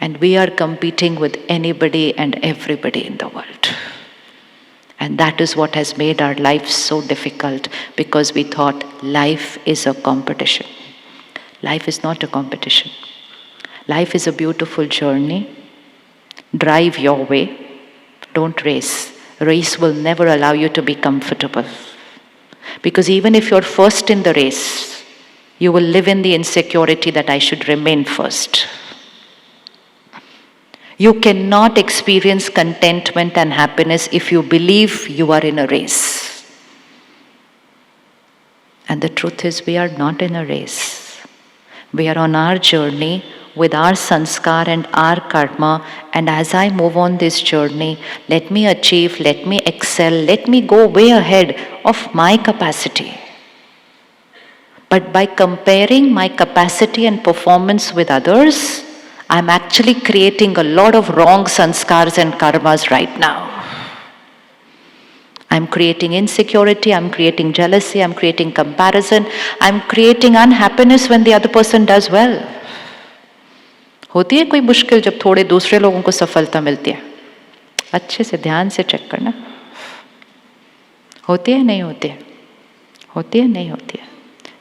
And we are competing with anybody and everybody in the world. And that is what has made our life so difficult, because we thought life is a competition. Life is not a competition. Life is a beautiful journey. Drive your way. Don't race. Race will never allow you to be comfortable. Because even if you're first in the race, you will live in the insecurity that I should remain first. You cannot experience contentment and happiness if you believe you are in a race. And the truth is, we are not in a race. We are on our journey with our sanskar and our karma. And as I move on this journey, let me achieve, let me excel, let me go way ahead of my capacity. But by comparing my capacity and performance with others, I'm actually creating a lot of wrong sanskars and karmas right now. I'm creating insecurity, I'm creating jealousy, I'm creating comparison, I'm creating unhappiness when the other person does well. होती है कोई मुश्किल जब थोड़े दूसरे लोगों को सफलता मिलती है? अच्छे से ध्यान से चेक करना. होती है नहीं होती है? होती है नहीं होती है?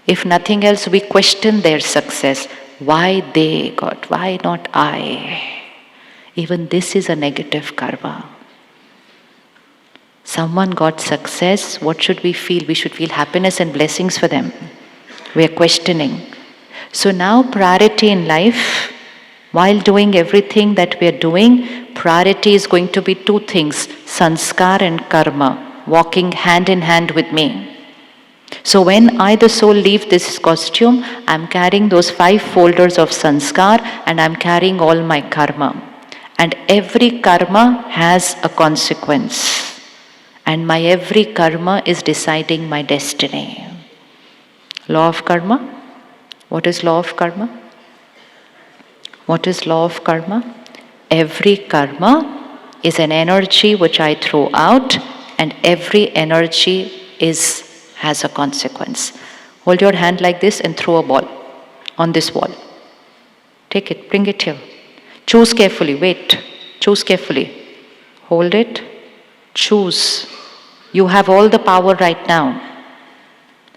If nothing else, we question their success. Why they got? Why not I? Even this is a negative karma. Someone got success, what should we feel? We should feel happiness and blessings for them. We are questioning. So now priority in life, while doing everything that we are doing, priority is going to be two things, sanskar and karma, walking hand in hand with me. So when I, the soul, leave this costume, I'm carrying those 5 folders of sanskar and I'm carrying all my karma. And every karma has a consequence. And my every karma is deciding my destiny. Law of karma. What is law of karma? What is law of karma? Every karma is an energy which I throw out, and every energy has a consequence. Hold your hand like this and throw a ball on this wall. Take it, bring it here. Choose carefully, wait. Choose carefully. Hold it, choose. You have all the power right now.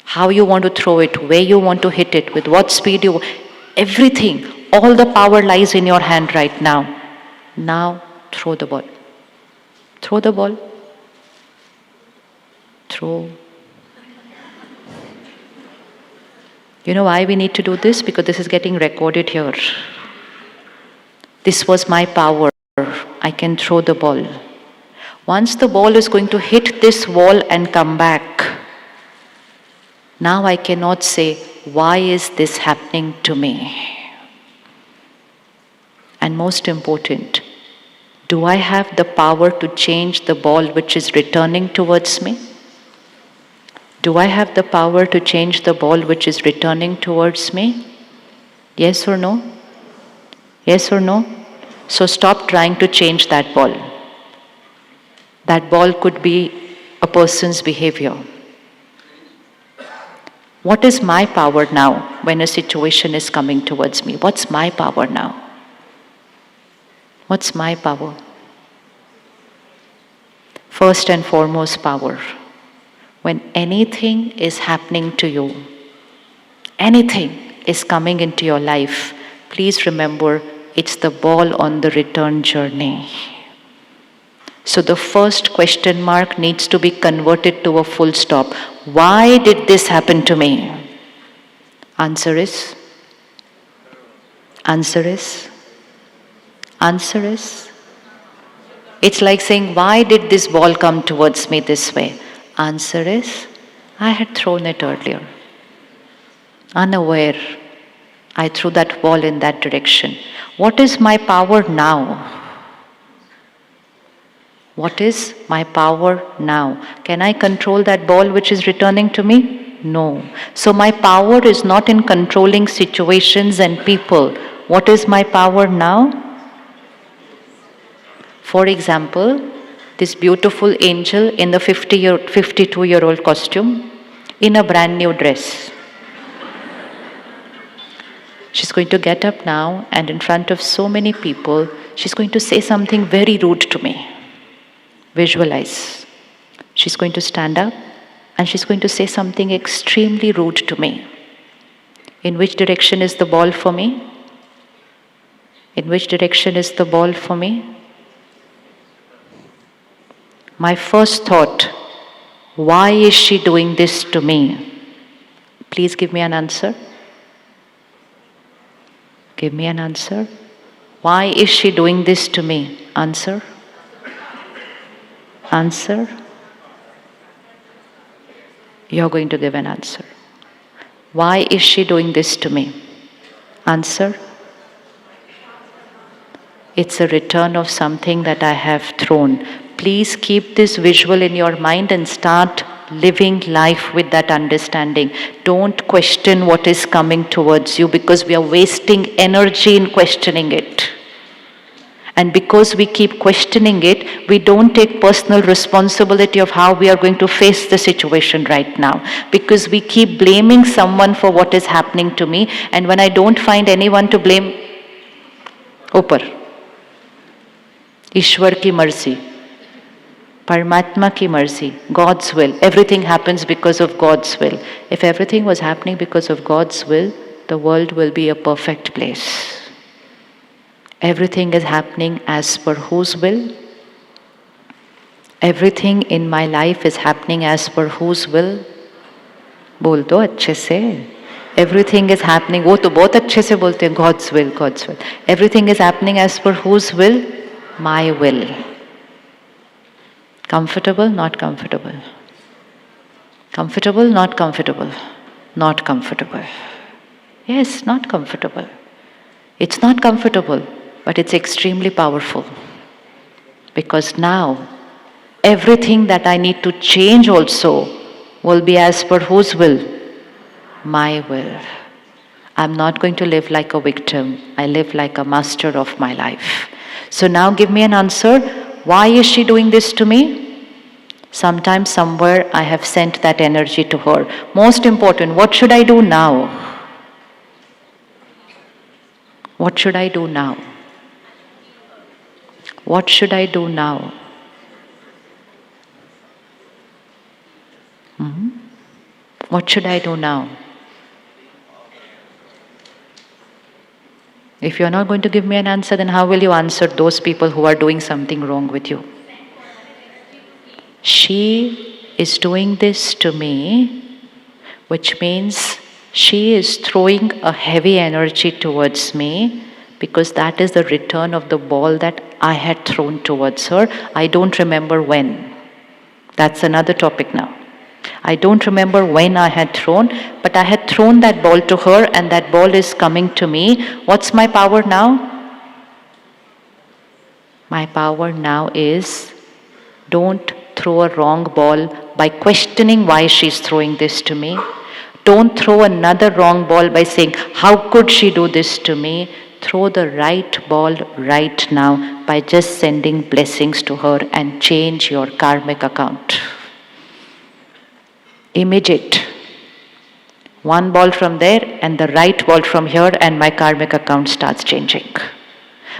How you want to throw it, where you want to hit it, with what speed you, everything, all the power lies in your hand right now. Now, throw the ball. Throw the ball. Throw. You know why we need to do this? Because this is getting recorded here. This was my power. I can throw the ball. Once the ball is going to hit this wall and come back, now I cannot say, why is this happening to me? And most important, do I have the power to change the ball which is returning towards me? Do I have the power to change the ball which is returning towards me? Yes or no? Yes or no? So stop trying to change that ball. That ball could be a person's behavior. What is my power now when a situation is coming towards me? What's my power now? What's my power? First and foremost power. When anything is happening to you, anything is coming into your life, please remember it's the ball on the return journey. So the first question mark needs to be converted to a full stop. Why did this happen to me? Answer is? It's like saying, why did this ball come towards me this way? Answer is, I had thrown it earlier. Unaware, I threw that ball in that direction. What is my power now? What is my power now? Can I control that ball which is returning to me? No. So my power is not in controlling situations and people. What is my power now? For example, this beautiful angel in the 52-year-old costume, in a brand new dress. She's going to get up now, and in front of so many people, she's going to say something very rude to me. Visualize. She's going to stand up, and she's going to say something extremely rude to me. In which direction is the ball for me? In which direction is the ball for me? My first thought, why is she doing this to me? Please give me an answer. Give me an answer. Why is she doing this to me? Answer. Answer. You're going to give an answer. Why is she doing this to me? Answer. It's a return of something that I have thrown. Please keep this visual in your mind and start living life with that understanding. Don't question what is coming towards you, because we are wasting energy in questioning it. And because we keep questioning it, we don't take personal responsibility of how we are going to face the situation right now. Because we keep blaming someone for what is happening to me, and when I don't find anyone to blame, ऊपर ईश्वर की मर्जी, Paramatma ki mercy, God's will. Everything happens because of God's will. If everything was happening because of God's will, the world will be a perfect place. Everything is happening as per whose will? Everything in my life is happening as per whose will? बोल दो अच्छे से. Everything is happening, वो तो बहुत अच्छे से बोलते हैं, God's will, God's will. Everything is happening as per whose will? My will. Comfortable, not comfortable. Comfortable, not comfortable. Not comfortable. Yes, not comfortable. It's not comfortable, but it's extremely powerful. Because now, everything that I need to change also will be as per whose will? My will. I'm not going to live like a victim. I live like a master of my life. So now give me an answer. Why is she doing this to me? Sometime, somewhere, I have sent that energy to her. Most important, what should I do now? What should I do now? What should I do now? What should I do now? If you're not going to give me an answer, then how will you answer those people who are doing something wrong with you? She is doing this to me, which means she is throwing a heavy energy towards me, because that is the return of the ball that I had thrown towards her. I don't remember when. That's another topic now. I don't remember when I had thrown, but I had thrown that ball to her, and that ball is coming to me. What's my power now? My power now is, don't throw a wrong ball by questioning why she's throwing this to me. Don't throw another wrong ball by saying, how could she do this to me? Throw the right ball right now by just sending blessings to her and change your karmic account. Immediate. One ball from there and the right ball from here, and my karmic account starts changing.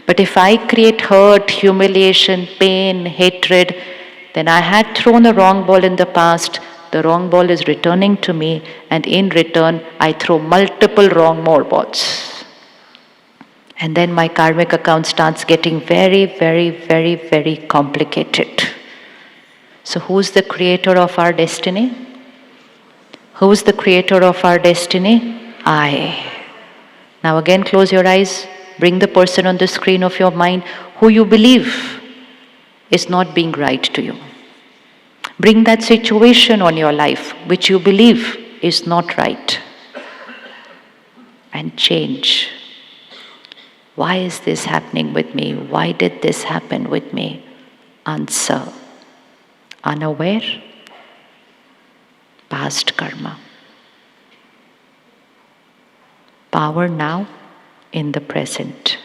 But if I create hurt, humiliation, pain, hatred, then I had thrown a wrong ball in the past. The wrong ball is returning to me, and in return, I throw multiple wrong more balls. And then my karmic account starts getting very, very, very, very complicated. So who's the creator of our destiny? Who's the creator of our destiny? I. Now again, close your eyes. Bring the person on the screen of your mind who you believe is not being right to you. Bring that situation on your life which you believe is not right. And change. Why is this happening with me? Why did this happen with me? Answer. Unaware. Past karma. Power now in the present.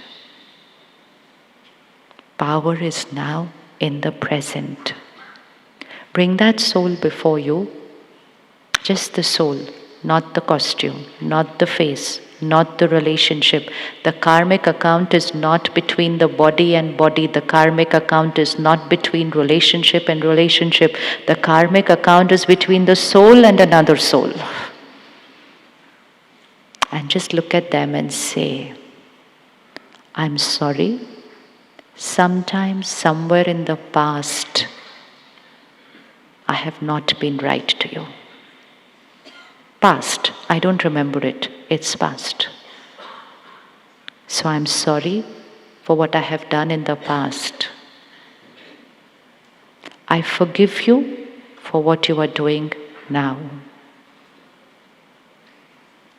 Power is now in the present. Bring that soul before you, just the soul, not the costume, not the face, not the relationship. The karmic account is not between the body and body. The karmic account is not between relationship and relationship. The karmic account is between the soul and another soul. And just look at them and say, I'm sorry. Sometimes, somewhere in the past, I have not been right to you. Past, I don't remember it. It's past. So I'm sorry for what I have done in the past. I forgive you for what you are doing now.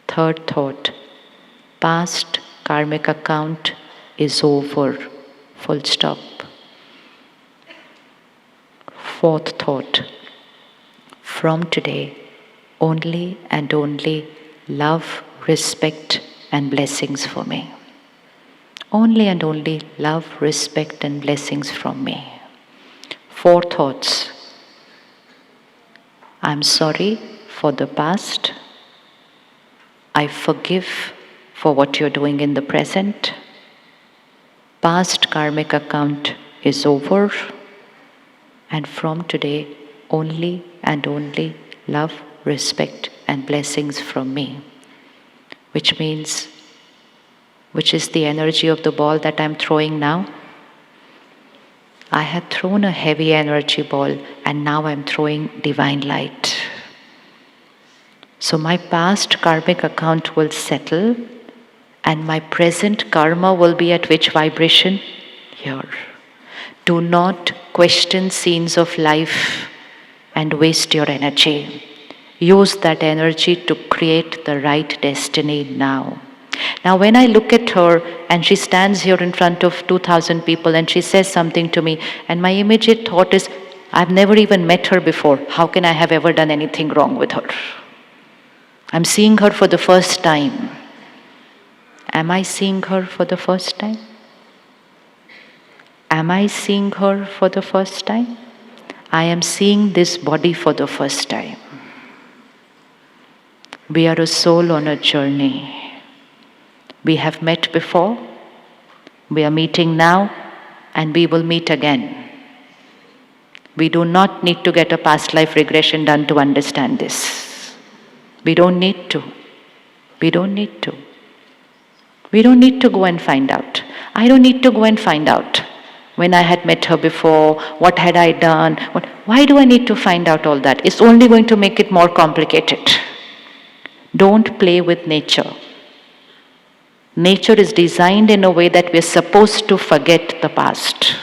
Third thought, past karmic account is over. Full stop. Fourth thought. From today, only and only love, respect, and blessings for me. Only and only love, respect, and blessings from me. Four thoughts. I'm sorry for the past. I forgive for what you're doing in the present. Past karmic account is over. And from today, only and only love, respect, and blessings from me. Which is the energy of the ball that I'm throwing now. I had thrown a heavy energy ball and now I'm throwing divine light. So my past karmic account will settle and my present karma will be at which vibration? Here. Do not question scenes of life and waste your energy. Use that energy to create the right destiny now. Now when I look at her and she stands here in front of 2,000 people and she says something to me and my immediate thought is, I've never even met her before. How can I have ever done anything wrong with her? I'm seeing her for the first time. Am I seeing her for the first time? Am I seeing her for the first time? I am seeing this body for the first time. We are a soul on a journey. We have met before, we are meeting now, and we will meet again. We do not need to get a past life regression done to understand this. We don't need to. We don't need to. We don't need to go and find out. I don't need to go and find out when I had met her before, what had I done, why do I need to find out all that? It's only going to make it more complicated. Don't play with nature. Nature is designed in a way that we're supposed to forget the past.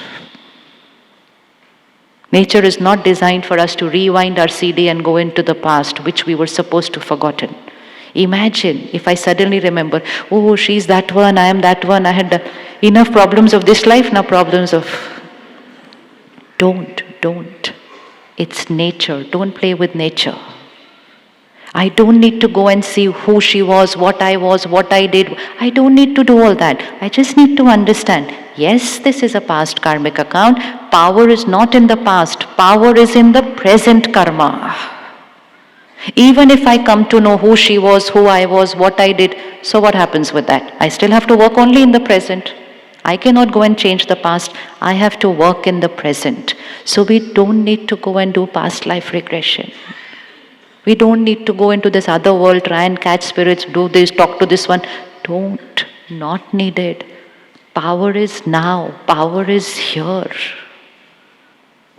Nature is not designed for us to rewind our CD and go into the past, which we were supposed to have forgotten. Imagine if I suddenly remember, oh, she's that one, I am that one, I had enough problems of this life, now problems of... Don't. It's nature. Don't play with nature. I don't need to go and see who she was, what I did. I don't need to do all that. I just need to understand, yes, this is a past karmic account. Power is not in the past. Power is in the present karma. Even if I come to know who she was, who I was, what I did, so what happens with that? I still have to work only in the present. I cannot go and change the past. I have to work in the present. So we don't need to go and do past life regression. We don't need to go into this other world, try and catch spirits, do this, talk to this one. Don't. Not needed. Power is now. Power is here.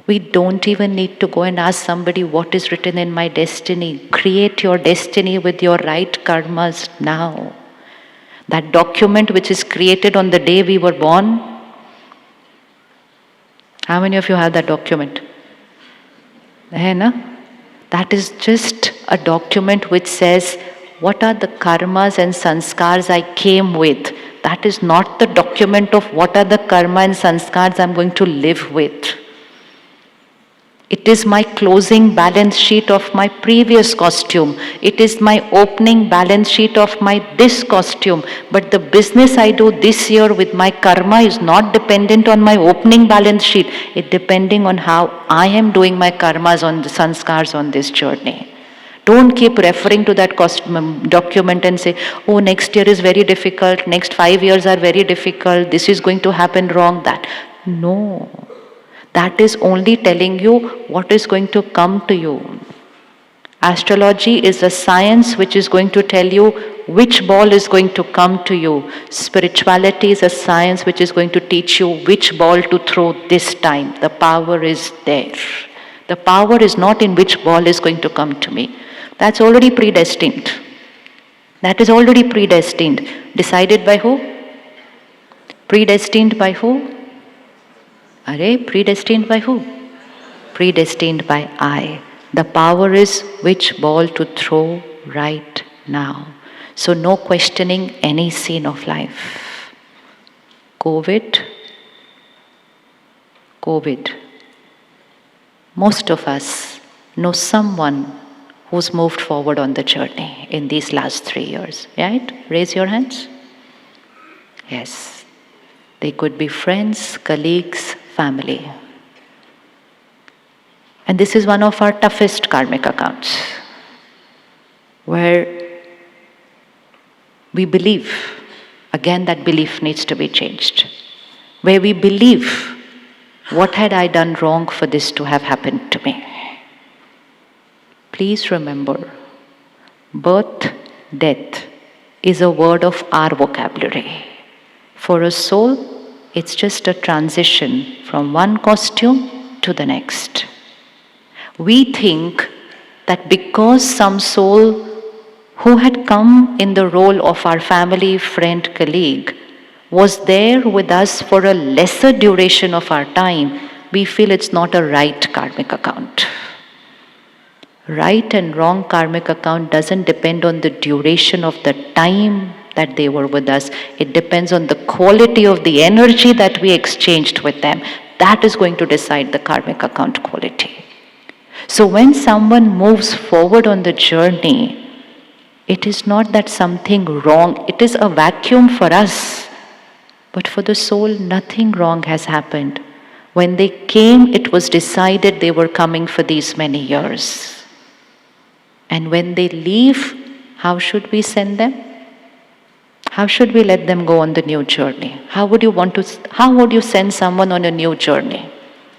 We don't even need to go and ask somebody what is written in my destiny. Create your destiny with your right karmas now. That document which is created on the day we were born. How many of you have that document? Hai na? That is just a document which says, what are the karmas and sanskars I came with? That is not the document of what are the karma and sanskars I'm going to live with. It is my closing balance sheet of my previous costume. It is my opening balance sheet of my this costume. But the business I do this year with my karma is not dependent on my opening balance sheet. It's depending on how I am doing my karmas on the sanskars on this journey. Don't keep referring to that document and say, oh, next year is very difficult, next 5 years are very difficult, this is going to happen wrong, that. No. That is only telling you what is going to come to you. Astrology is a science which is going to tell you which ball is going to come to you. Spirituality is a science which is going to teach you which ball to throw this time. The power is there. The power is not in which ball is going to come to me. That's already predestined. That is already predestined. Decided by who? Predestined by who? Predestined by who? Predestined by I. The power is which ball to throw right now. So no questioning any scene of life. COVID, COVID, most of us know someone who's moved forward on the journey in these last 3 years, right? Raise your hands. Yes. They could be friends, colleagues, family. And this is one of our toughest karmic accounts, where we believe, again that belief needs to be changed, where we believe, what had I done wrong for this to have happened to me? Please remember, birth, death is a word of our vocabulary. For a soul, it's just a transition from one costume to the next. We think that because some soul who had come in the role of our family, friend, colleague, was there with us for a lesser duration of our time, we feel it's not a right karmic account. Right and wrong karmic account doesn't depend on the duration of the time that they were with us. It depends on the quality of the energy that we exchanged with them. That is going to decide the karmic account quality. So when someone moves forward on the journey, it is not that something wrong, it is a vacuum for us. But for the soul, nothing wrong has happened. When they came, it was decided they were coming for these many years. And when they leave, how should we send them? How should we let them go on the new journey? How would you send someone on a new journey?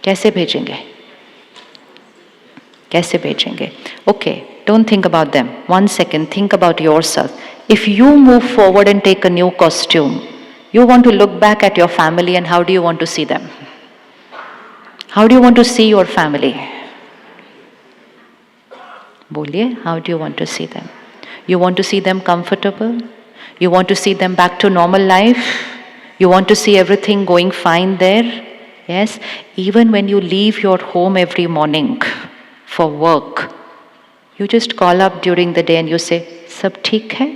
कैसे भेजेंगे? कैसे भेजेंगे? Okay, don't think about them. 1 second, think about yourself. If you move forward and take a new costume, you want to look back at your family, and how do you want to see them? How do you want to see your family? Boliye, how do you want to see them? You want to see them comfortable? You want to see them back to normal life? You want to see everything going fine there? Yes? Even when you leave your home every morning for work, you just call up during the day and you say, Sab theek hai?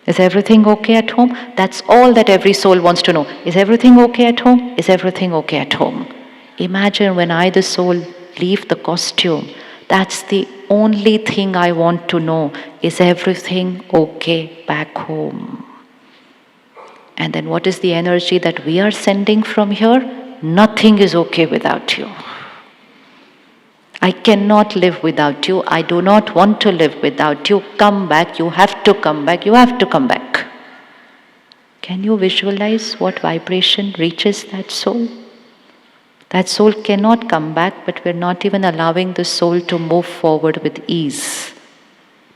Is everything okay at home? That's all that every soul wants to know. Is everything okay at home? Is everything okay at home? Imagine when I, the soul, leave the costume. That's the only thing I want to know. Is everything okay back home? And then what is the energy that we are sending from here? Nothing is okay without you. I cannot live without you. I do not want to live without you. Come back. You have to come back. You have to come back. Can you visualize what vibration reaches that soul? That soul cannot come back, but we're not even allowing the soul to move forward with ease.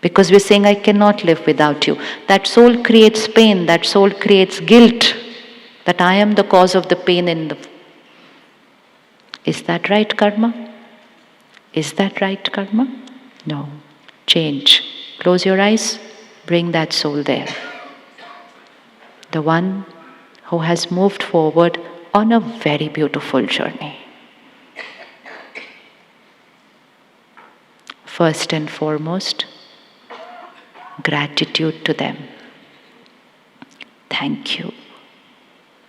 Because we're saying, I cannot live without you. That soul creates pain. That soul creates guilt. That I am the cause of the pain in the... Is that right karma? Is that right karma? No. Change. Close your eyes. Bring that soul there. The one who has moved forward on a very beautiful journey. First and foremost, gratitude to them. Thank you.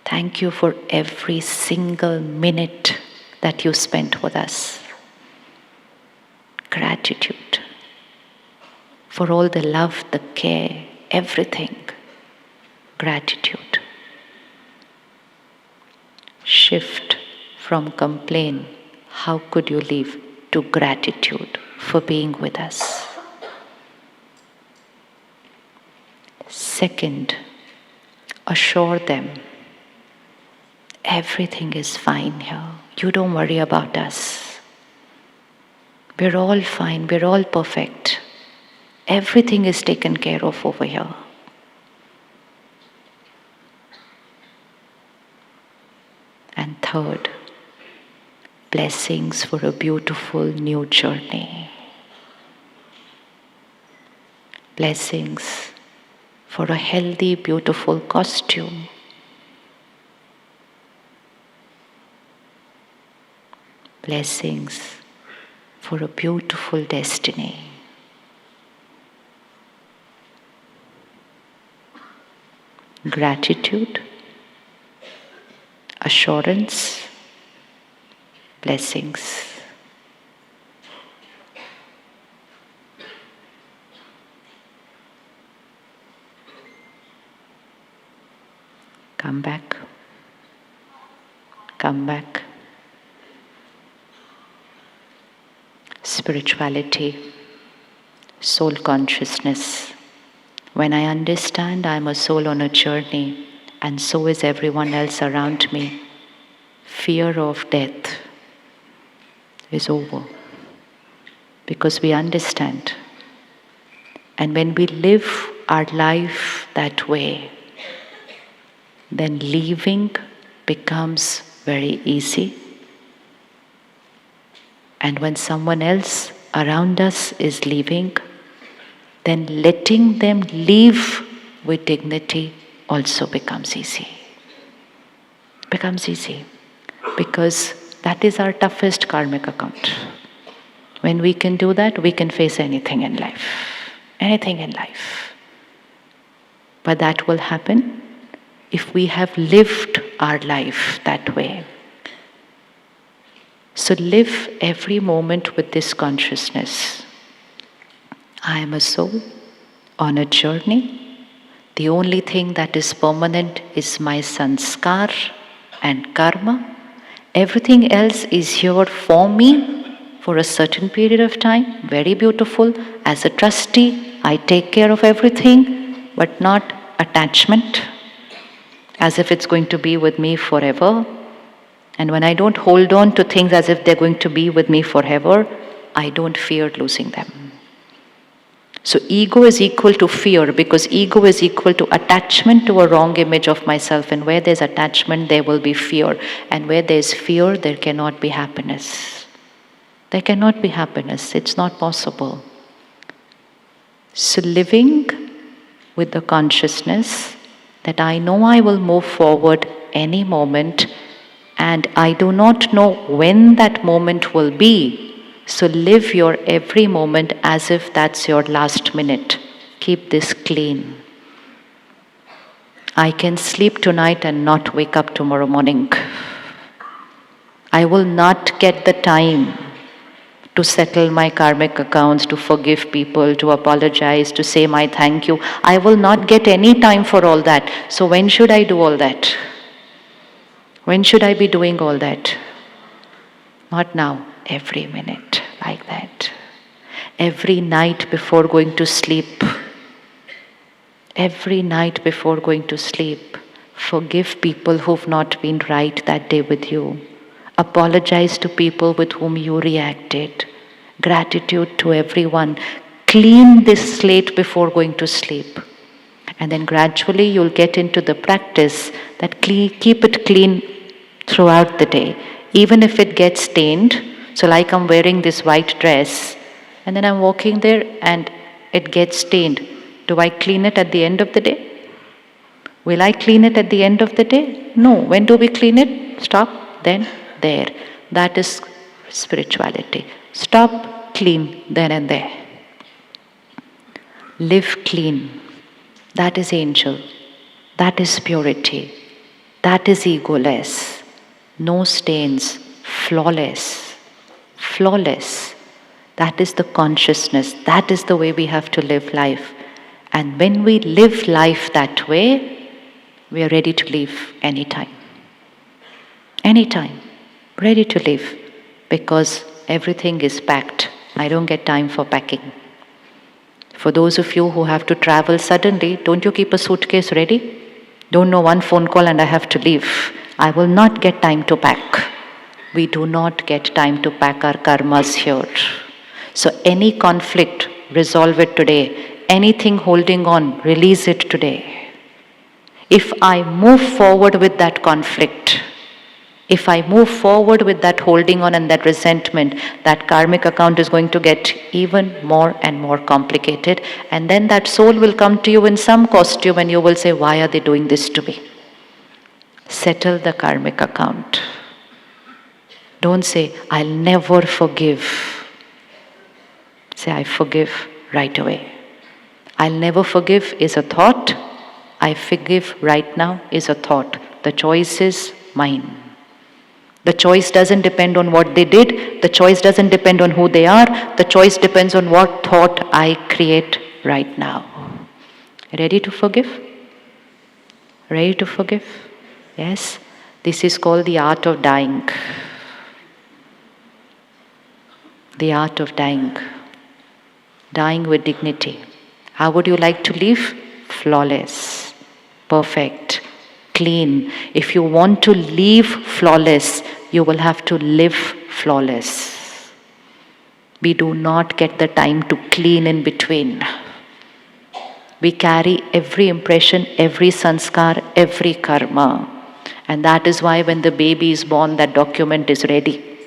Thank you for every single minute that you spent with us. Gratitude for all the love, the care, everything. Gratitude. Shift from complaint, how could you leave, to gratitude for being with us. Second, assure them everything is fine here. You don't worry about us. We're all fine, we're all perfect. Everything is taken care of over here. And third, blessings for a beautiful new journey. Blessings for a healthy, beautiful costume. Blessings for a beautiful destiny. Gratitude, assurance, Blessings. Come back. Come back. Spirituality, soul consciousness. When I understand I am a soul on a journey, and so is everyone else around me, fear of death is over. Because we understand. And when we live our life that way, then leaving becomes very easy. And when someone else around us is leaving, then letting them leave with dignity also becomes easy. Becomes easy. Because that is our toughest karmic account. When we can do that, we can face anything in life. Anything in life. But that will happen if we have lived our life that way. So live every moment with this consciousness. I am a soul on a journey. The only thing that is permanent is my sanskar and karma. Everything else is here for me for a certain period of time. Very beautiful. As a trustee, I take care of everything, but not attachment, as if it's going to be with me forever. And when I don't hold on to things as if they're going to be with me forever, I don't fear losing them. So ego is equal to fear, because ego is equal to attachment to a wrong image of myself. And where there's attachment, there will be fear. And where there's fear, there cannot be happiness. There cannot be happiness. It's not possible. So living with the consciousness that I know I will move forward any moment, and I do not know when that moment will be. So live your every moment as if that's your last minute. Keep this clean. I can sleep tonight and not wake up tomorrow morning. I will not get the time to settle my karmic accounts, to forgive people, to apologize, to say my thank you. I will not get any time for all that. So when should I do all that? When should I be doing all that? Not now, every minute, like that. Every night before going to sleep. Every night before going to sleep. Forgive people who've not been right that day with you. Apologize to people with whom you reacted. Gratitude to everyone. Clean this slate before going to sleep. And then gradually you'll get into the practice that keep it clean throughout the day. Even if it gets stained, so like I'm wearing this white dress, and then I'm walking there and it gets stained. Do I clean it at the end of the day? Will I clean it at the end of the day? No. When do we clean it? Stop, then, there. That is spirituality. Stop, clean, then and there. Live clean. That is angel. That is purity. That is egoless. No stains. Flawless. Flawless. That is the consciousness. That is the way we have to live life. And when we live life that way, we are ready to leave anytime. Anytime. Ready to leave. Because everything is packed. I don't get time for packing. For those of you who have to travel suddenly, don't you keep a suitcase ready? Don't know one phone call and I have to leave. I will not get time to pack. We do not get time to pack our karmas here. So any conflict, resolve it today. Anything holding on, release it today. If I move forward with that conflict, if I move forward with that holding on and that resentment, that karmic account is going to get even more and more complicated. And then that soul will come to you in some costume and you will say, why are they doing this to me? Settle the karmic account. Don't say, I'll never forgive. Say, I forgive right away. I'll never forgive is a thought. I forgive right now is a thought. The choice is mine. The choice doesn't depend on what they did. The choice doesn't depend on who they are. The choice depends on what thought I create right now. Ready to forgive? Ready to forgive? Yes? This is called the art of dying. The art of dying. Dying with dignity. How would you like to live? Flawless, perfect, clean. If you want to live flawless, you will have to live flawless. We do not get the time to clean in between. We carry every impression, every sanskar, every karma. And that is why when the baby is born, that document is ready.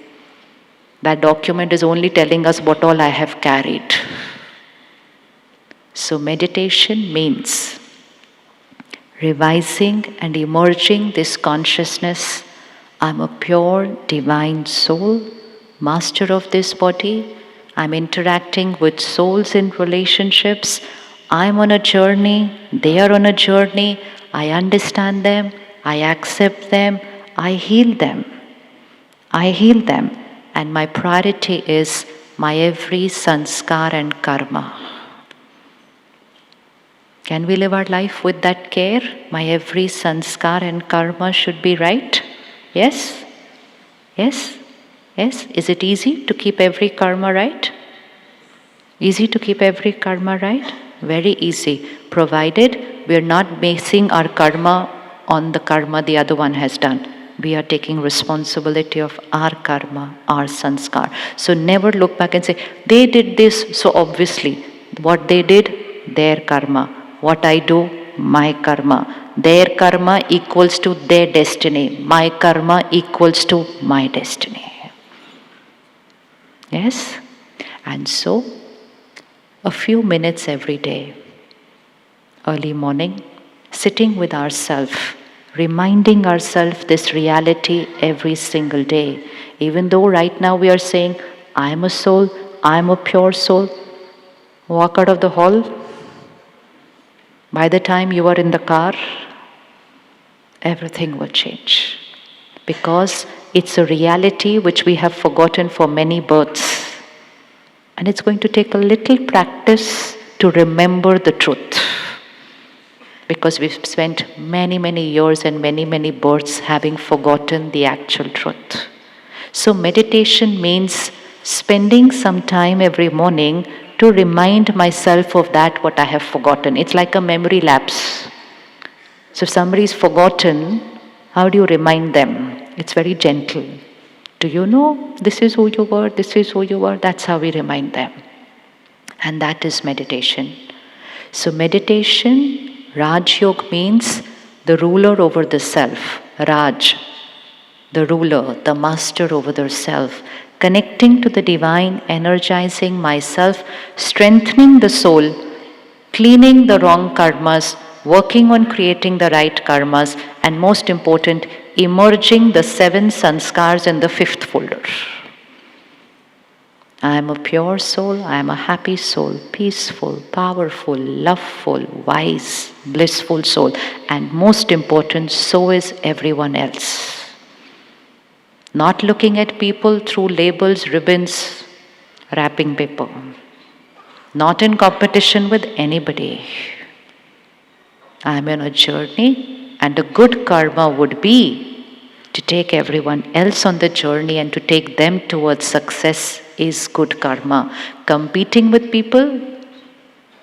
That document is only telling us what all I have carried. So meditation means revising and emerging this consciousness. I'm a pure divine soul, master of this body. I'm interacting with souls in relationships. I'm on a journey, they are on a journey. I understand them, I accept them, I heal them. I heal them. And my priority is my every sanskar and karma. Can we live our life with that care? My every sanskar and karma should be right? Yes? Yes? Yes? Is it easy to keep every karma right? Easy to keep every karma right? Very easy, provided we are not basing our karma on the karma the other one has done. We are taking responsibility of our karma, our sanskar. So never look back and say, they did this, so obviously what they did, their karma. What I do, my karma. Their karma equals to their destiny. My karma equals to my destiny. Yes? And so, a few minutes every day, early morning, sitting with ourselves, reminding ourselves this reality every single day. Even though right now we are saying, I am a soul, I am a pure soul, walk out of the hall. By the time you are in the car, everything will change. Because it's a reality which we have forgotten for many births. And it's going to take a little practice to remember the truth. Because we've spent many, many years and many, many births having forgotten the actual truth. So meditation means spending some time every morning to remind myself of that what I have forgotten. It's like a memory lapse. So if somebody is forgotten, how do you remind them? It's very gentle. Do you know this is who you were, this is who you were? That's how we remind them. And that is meditation. So meditation, Raj Yoga means the ruler over the self. Raj, the ruler, the master over the self. Connecting to the divine, energizing myself, strengthening the soul, cleaning the wrong karmas, working on creating the right karmas, and most important, emerging the 7 sanskars in the 5th folder. I am a pure soul, I am a happy soul, peaceful, powerful, loveful, wise, blissful soul. And most important, so is everyone else. Not looking at people through labels, ribbons, wrapping paper. Not in competition with anybody. I am on a journey, and a good karma would be to take everyone else on the journey and to take them towards success is good karma. Competing with people,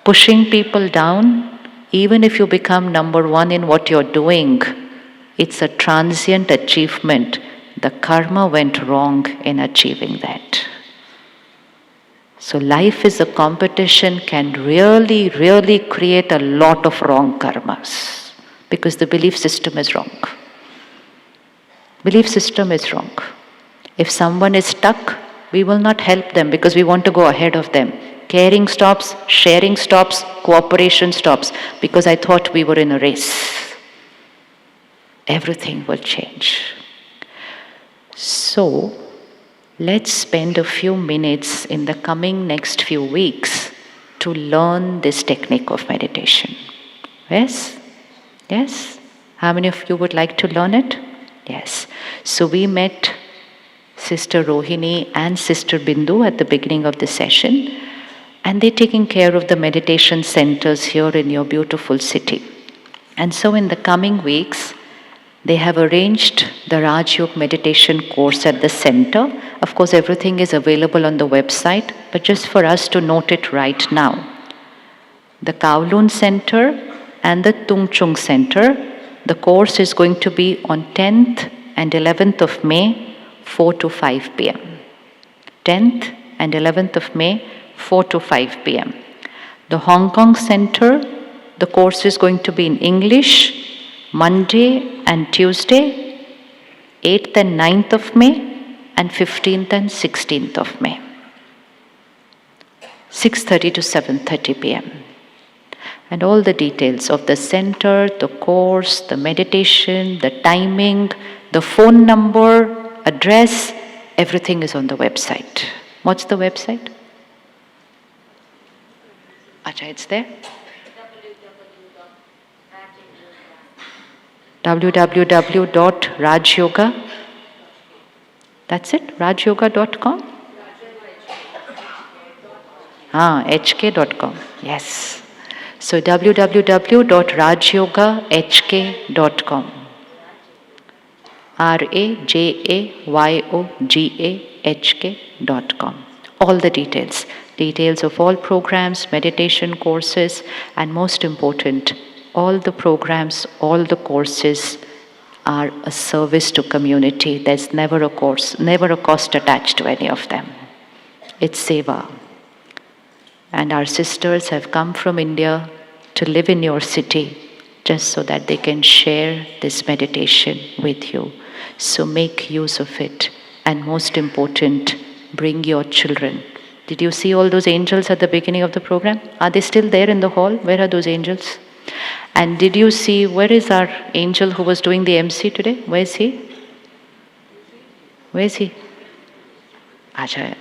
pushing people down, even if you become number 1 in what you're doing, it's a transient achievement. The karma went wrong in achieving that. So life is a competition can really, really create a lot of wrong karmas because the belief system is wrong. Belief system is wrong. If someone is stuck, we will not help them because we want to go ahead of them. Caring stops, sharing stops, cooperation stops because I thought we were in a race. Everything will change. So, let's spend a few minutes in the coming next few weeks to learn this technique of meditation. Yes? Yes? How many of you would like to learn it? Yes. So we met Sister Rohini and Sister Bindu at the beginning of the session. And they're taking care of the meditation centers here in your beautiful city. And so in the coming weeks, they have arranged the Raj Yoga meditation course at the center. Of course, everything is available on the website, but just for us to note it right now. The Kowloon Center and the Tung Chung Center, the course is going to be on 10th and 11th of May, 4 to 5 p.m. 10th and 11th of May, 4 to 5 p.m. The Hong Kong Center, the course is going to be in English, Monday and Tuesday, 8th and 9th of May, and 15th and 16th of May. 6:30 to 7:30 p.m. And all the details of the center, the course, the meditation, the timing, the phone number, address, everything is on the website. What's the website? Acha, it's there? www.rajyoga. That's it? rajyoga.com? hk.com. Yes. So www.rajyogahk.com. rajayogahk.com. All the details. Details of all programs, meditation courses, and most important, all the programs, all the courses are a service to community. There's never a cost attached to any of them. It's seva. And our sisters have come from India to live in your city just so that they can share this meditation with you. So make use of it. And most important, bring your children. Did you see all those angels at the beginning of the program? Are they still there in the hall? Where are those angels? And did you see, where is our angel who was doing the MC today? Where is he? Where is he? Aja.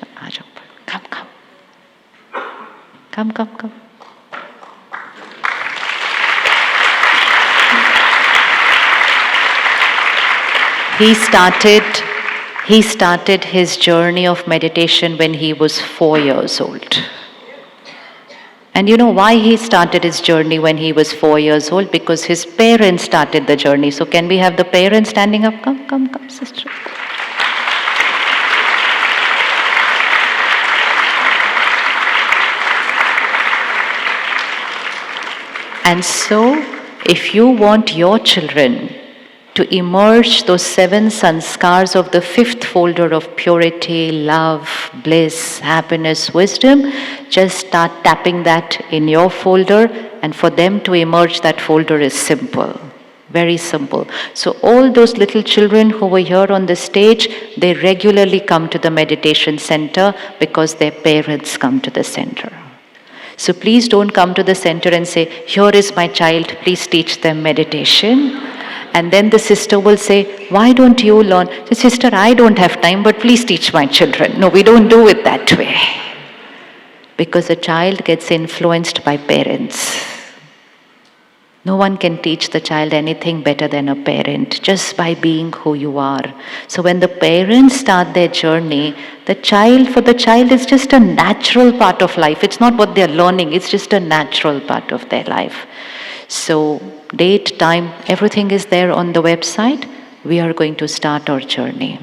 Come. Come. He started his journey of meditation when he was 4 years old. And you know why he started his journey when he was 4 years old? Because his parents started the journey. So can we have the parents standing up? Come, sister. And so, if you want your children to emerge those 7 sanskars of the 5th folder of purity, love, bliss, happiness, wisdom, just start tapping that in your folder, and for them to emerge, that folder is simple. Very simple. So all those little children who were here on the stage, they regularly come to the meditation center because their parents come to the center. So please don't come to the center and say, here is my child, please teach them meditation. And then the sister will say, why don't you learn? So, sister, I don't have time, but please teach my children. No, we don't do it that way. Because a child gets influenced by parents. No one can teach the child anything better than a parent, just by being who you are. So when the parents start their journey, for the child is just a natural part of life. It's not what they're learning, it's just a natural part of their life. So date, time, everything is there on the website. We are going to start our journey.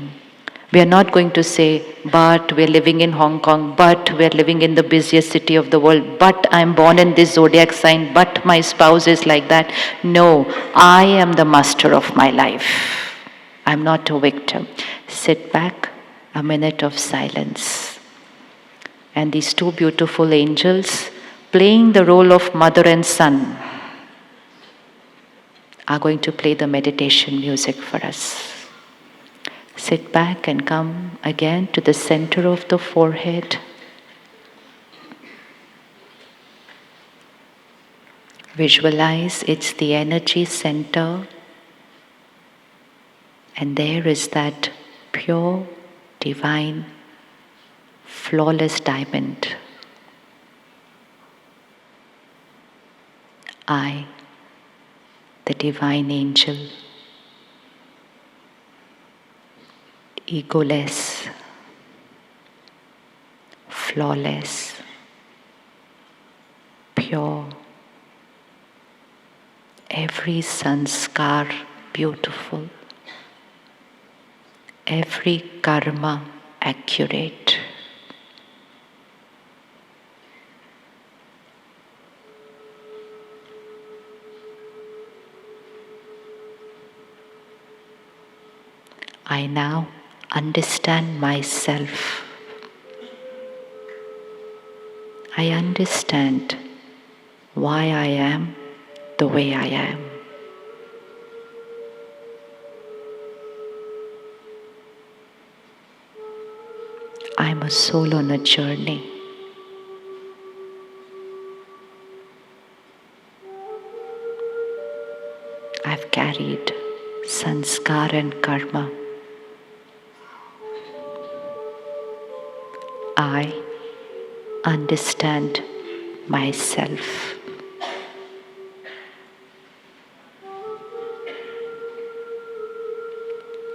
We are not going to say, but we're living in Hong Kong, but we're living in the busiest city of the world, but I'm born in this zodiac sign, but my spouse is like that. No, I am the master of my life. I'm not a victim. Sit back, a minute of silence. And these 2 beautiful angels playing the role of mother and son are going to play the meditation music for us. Sit back and come again to the center of the forehead. Visualize it's the energy center, and there is that pure, divine, flawless diamond. I, the divine angel, egoless, flawless, pure, every sanskar beautiful, every karma accurate. I now understand myself. I understand why I am the way I am. I'm a soul on a journey. I've carried sanskar and karma. I understand myself.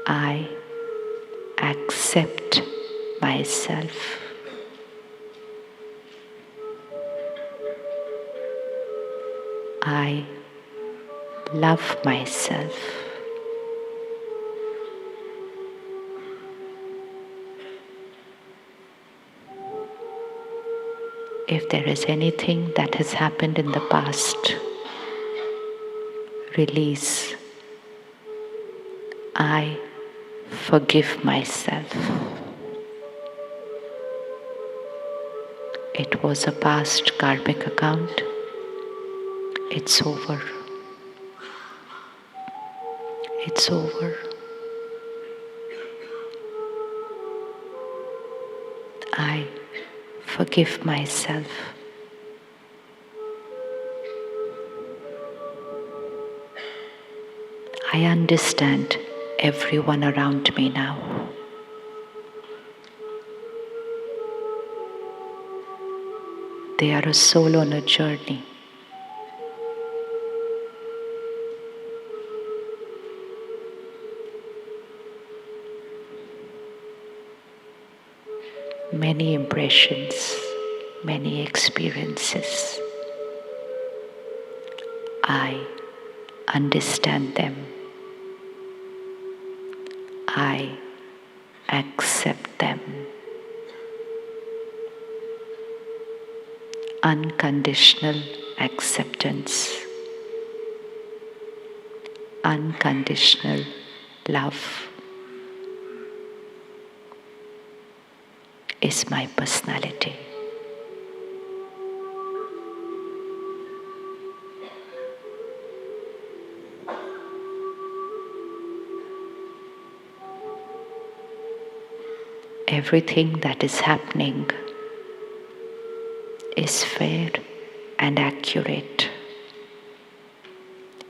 I accept myself. I love myself. If there is anything that has happened in the past, release. I forgive myself. It was a past karmic account. It's over. It's over. I forgive myself. I understand everyone around me now. They are a soul on a journey. Many impressions, many experiences. I understand them. I accept them. Unconditional acceptance. Unconditional love is my personality. Everything that is happening is fair and accurate.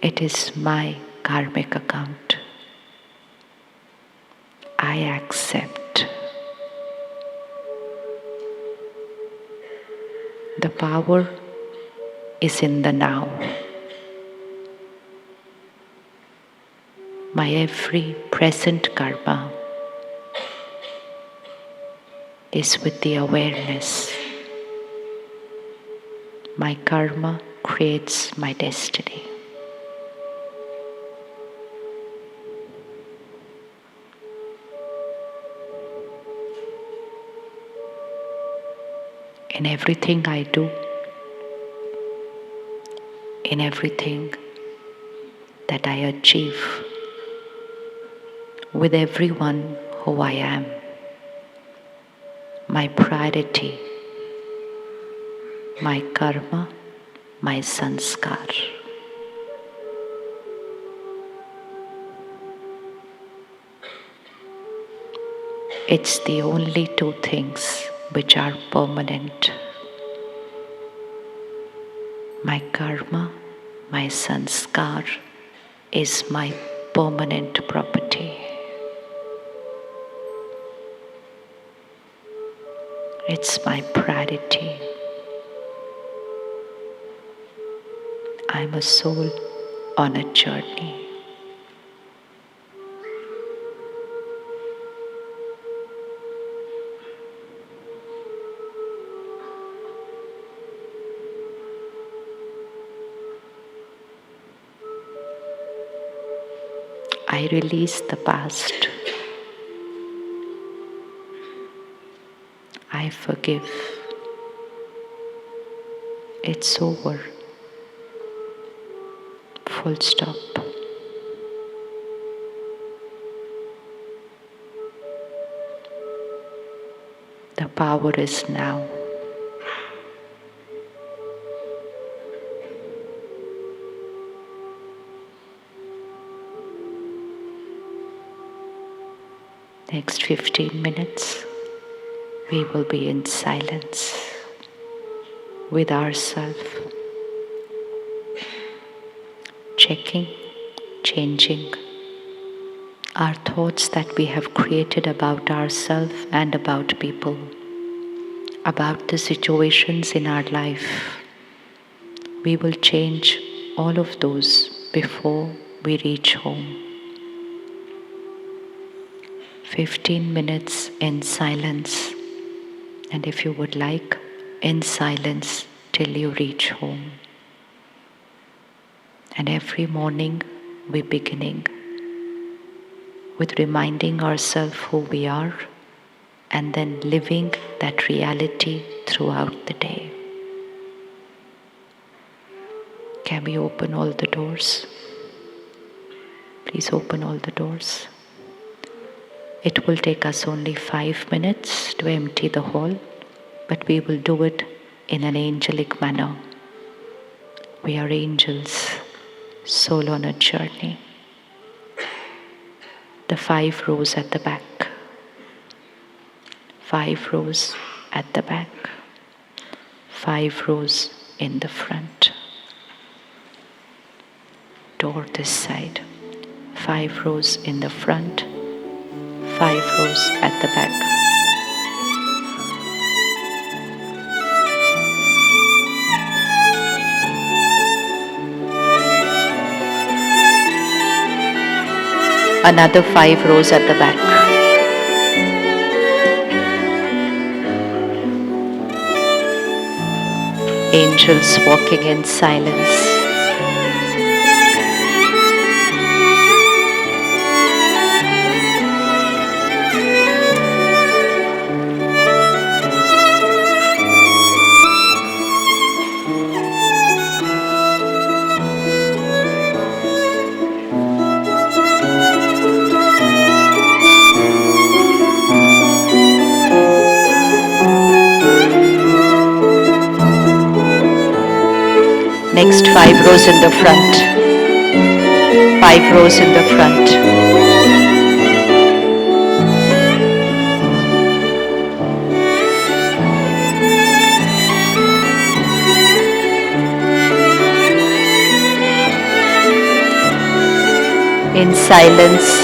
It is my karmic account. I accept. The power is in the now. My every present karma is with the awareness. My karma creates my destiny. In everything I do, in everything that I achieve, with everyone who I am, my priority, my karma, my sanskar. It's the only two things which are permanent. My karma, my sanskar is my permanent property. It's my priority. I'm a soul on a journey. I release the past. I forgive. It's over. Full stop. The power is now. Next 15 minutes, we will be in silence with ourselves, checking, changing our thoughts that we have created about ourselves and about people, about the situations in our life. We will change all of those before we reach home. 15 minutes in silence, and if you would like, in silence till you reach home. And every morning we beginning with reminding ourselves who we are and then living that reality throughout the day. Can we open all the doors? Please open all the doors. It will take us only 5 minutes to empty the hall, but we will do it in an angelic manner. We are angels, soul on a journey. The 5 rows at the back. 5 rows at the back. 5 rows in the front. Door this side. 5 rows in the front. 5 rows at the back. Another 5 rows at the back. Angels walking in silence. Next 5 rows in the front. 5 rows in the front. In silence.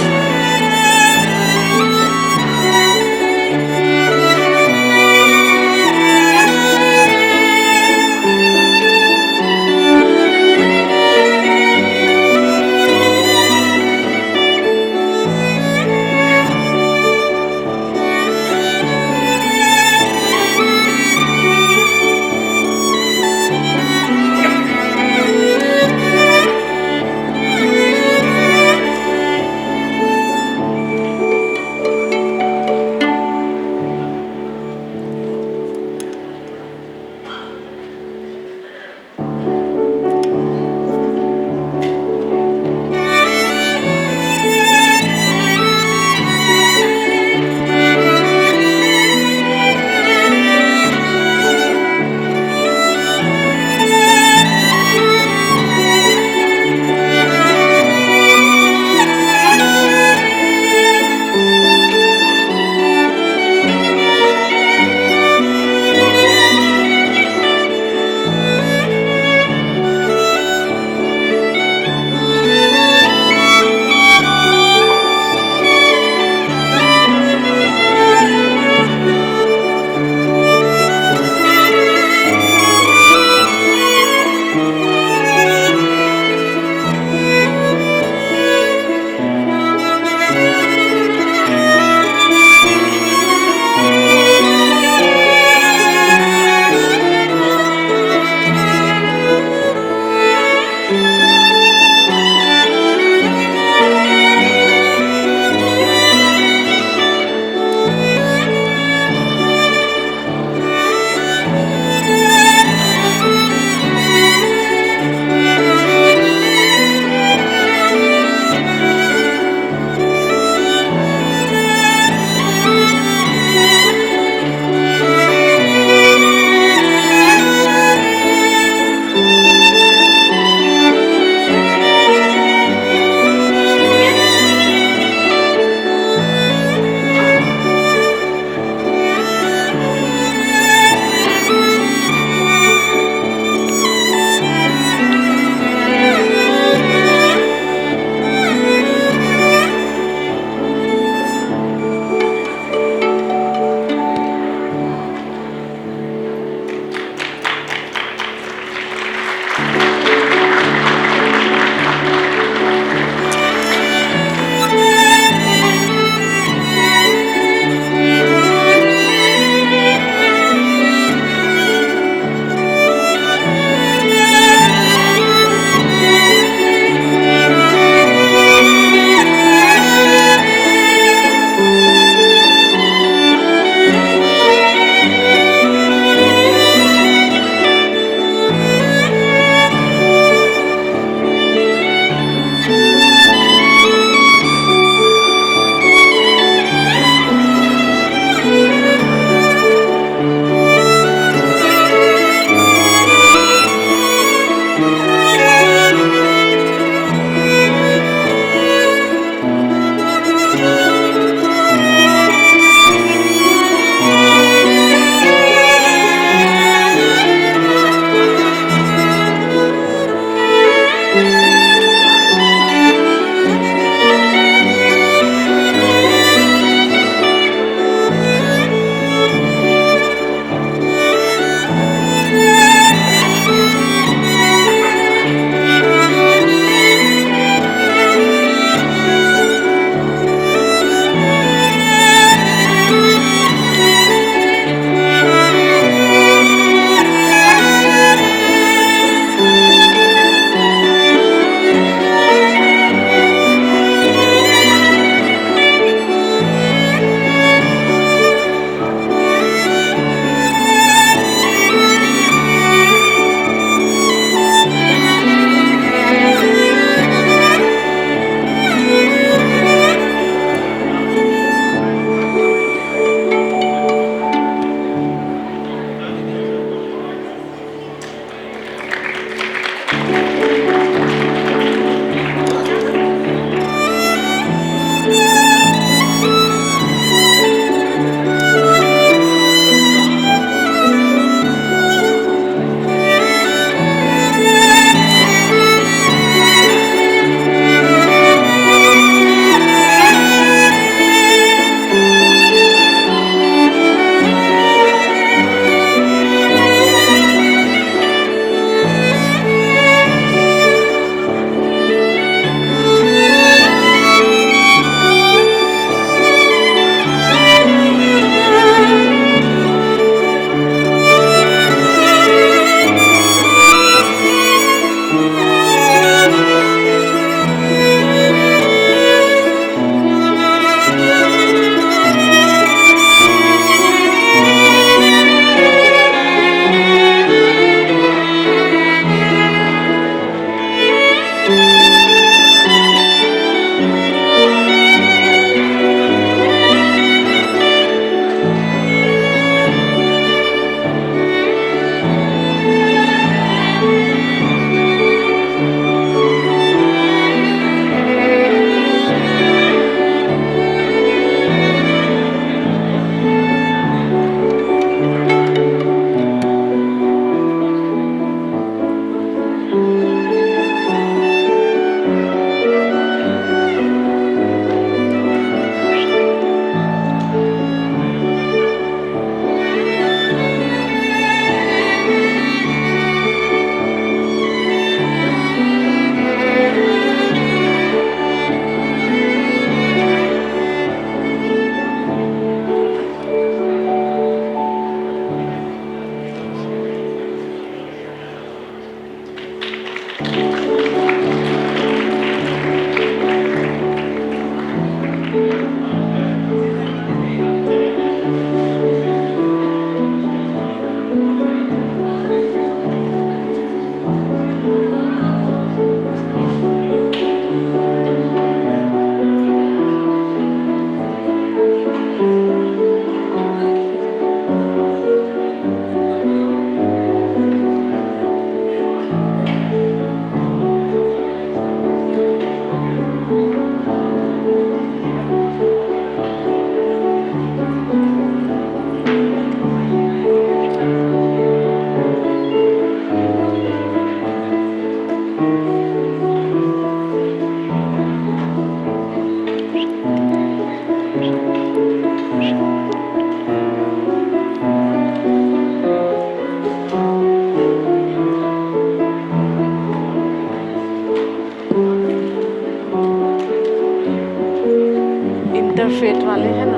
वाले हैं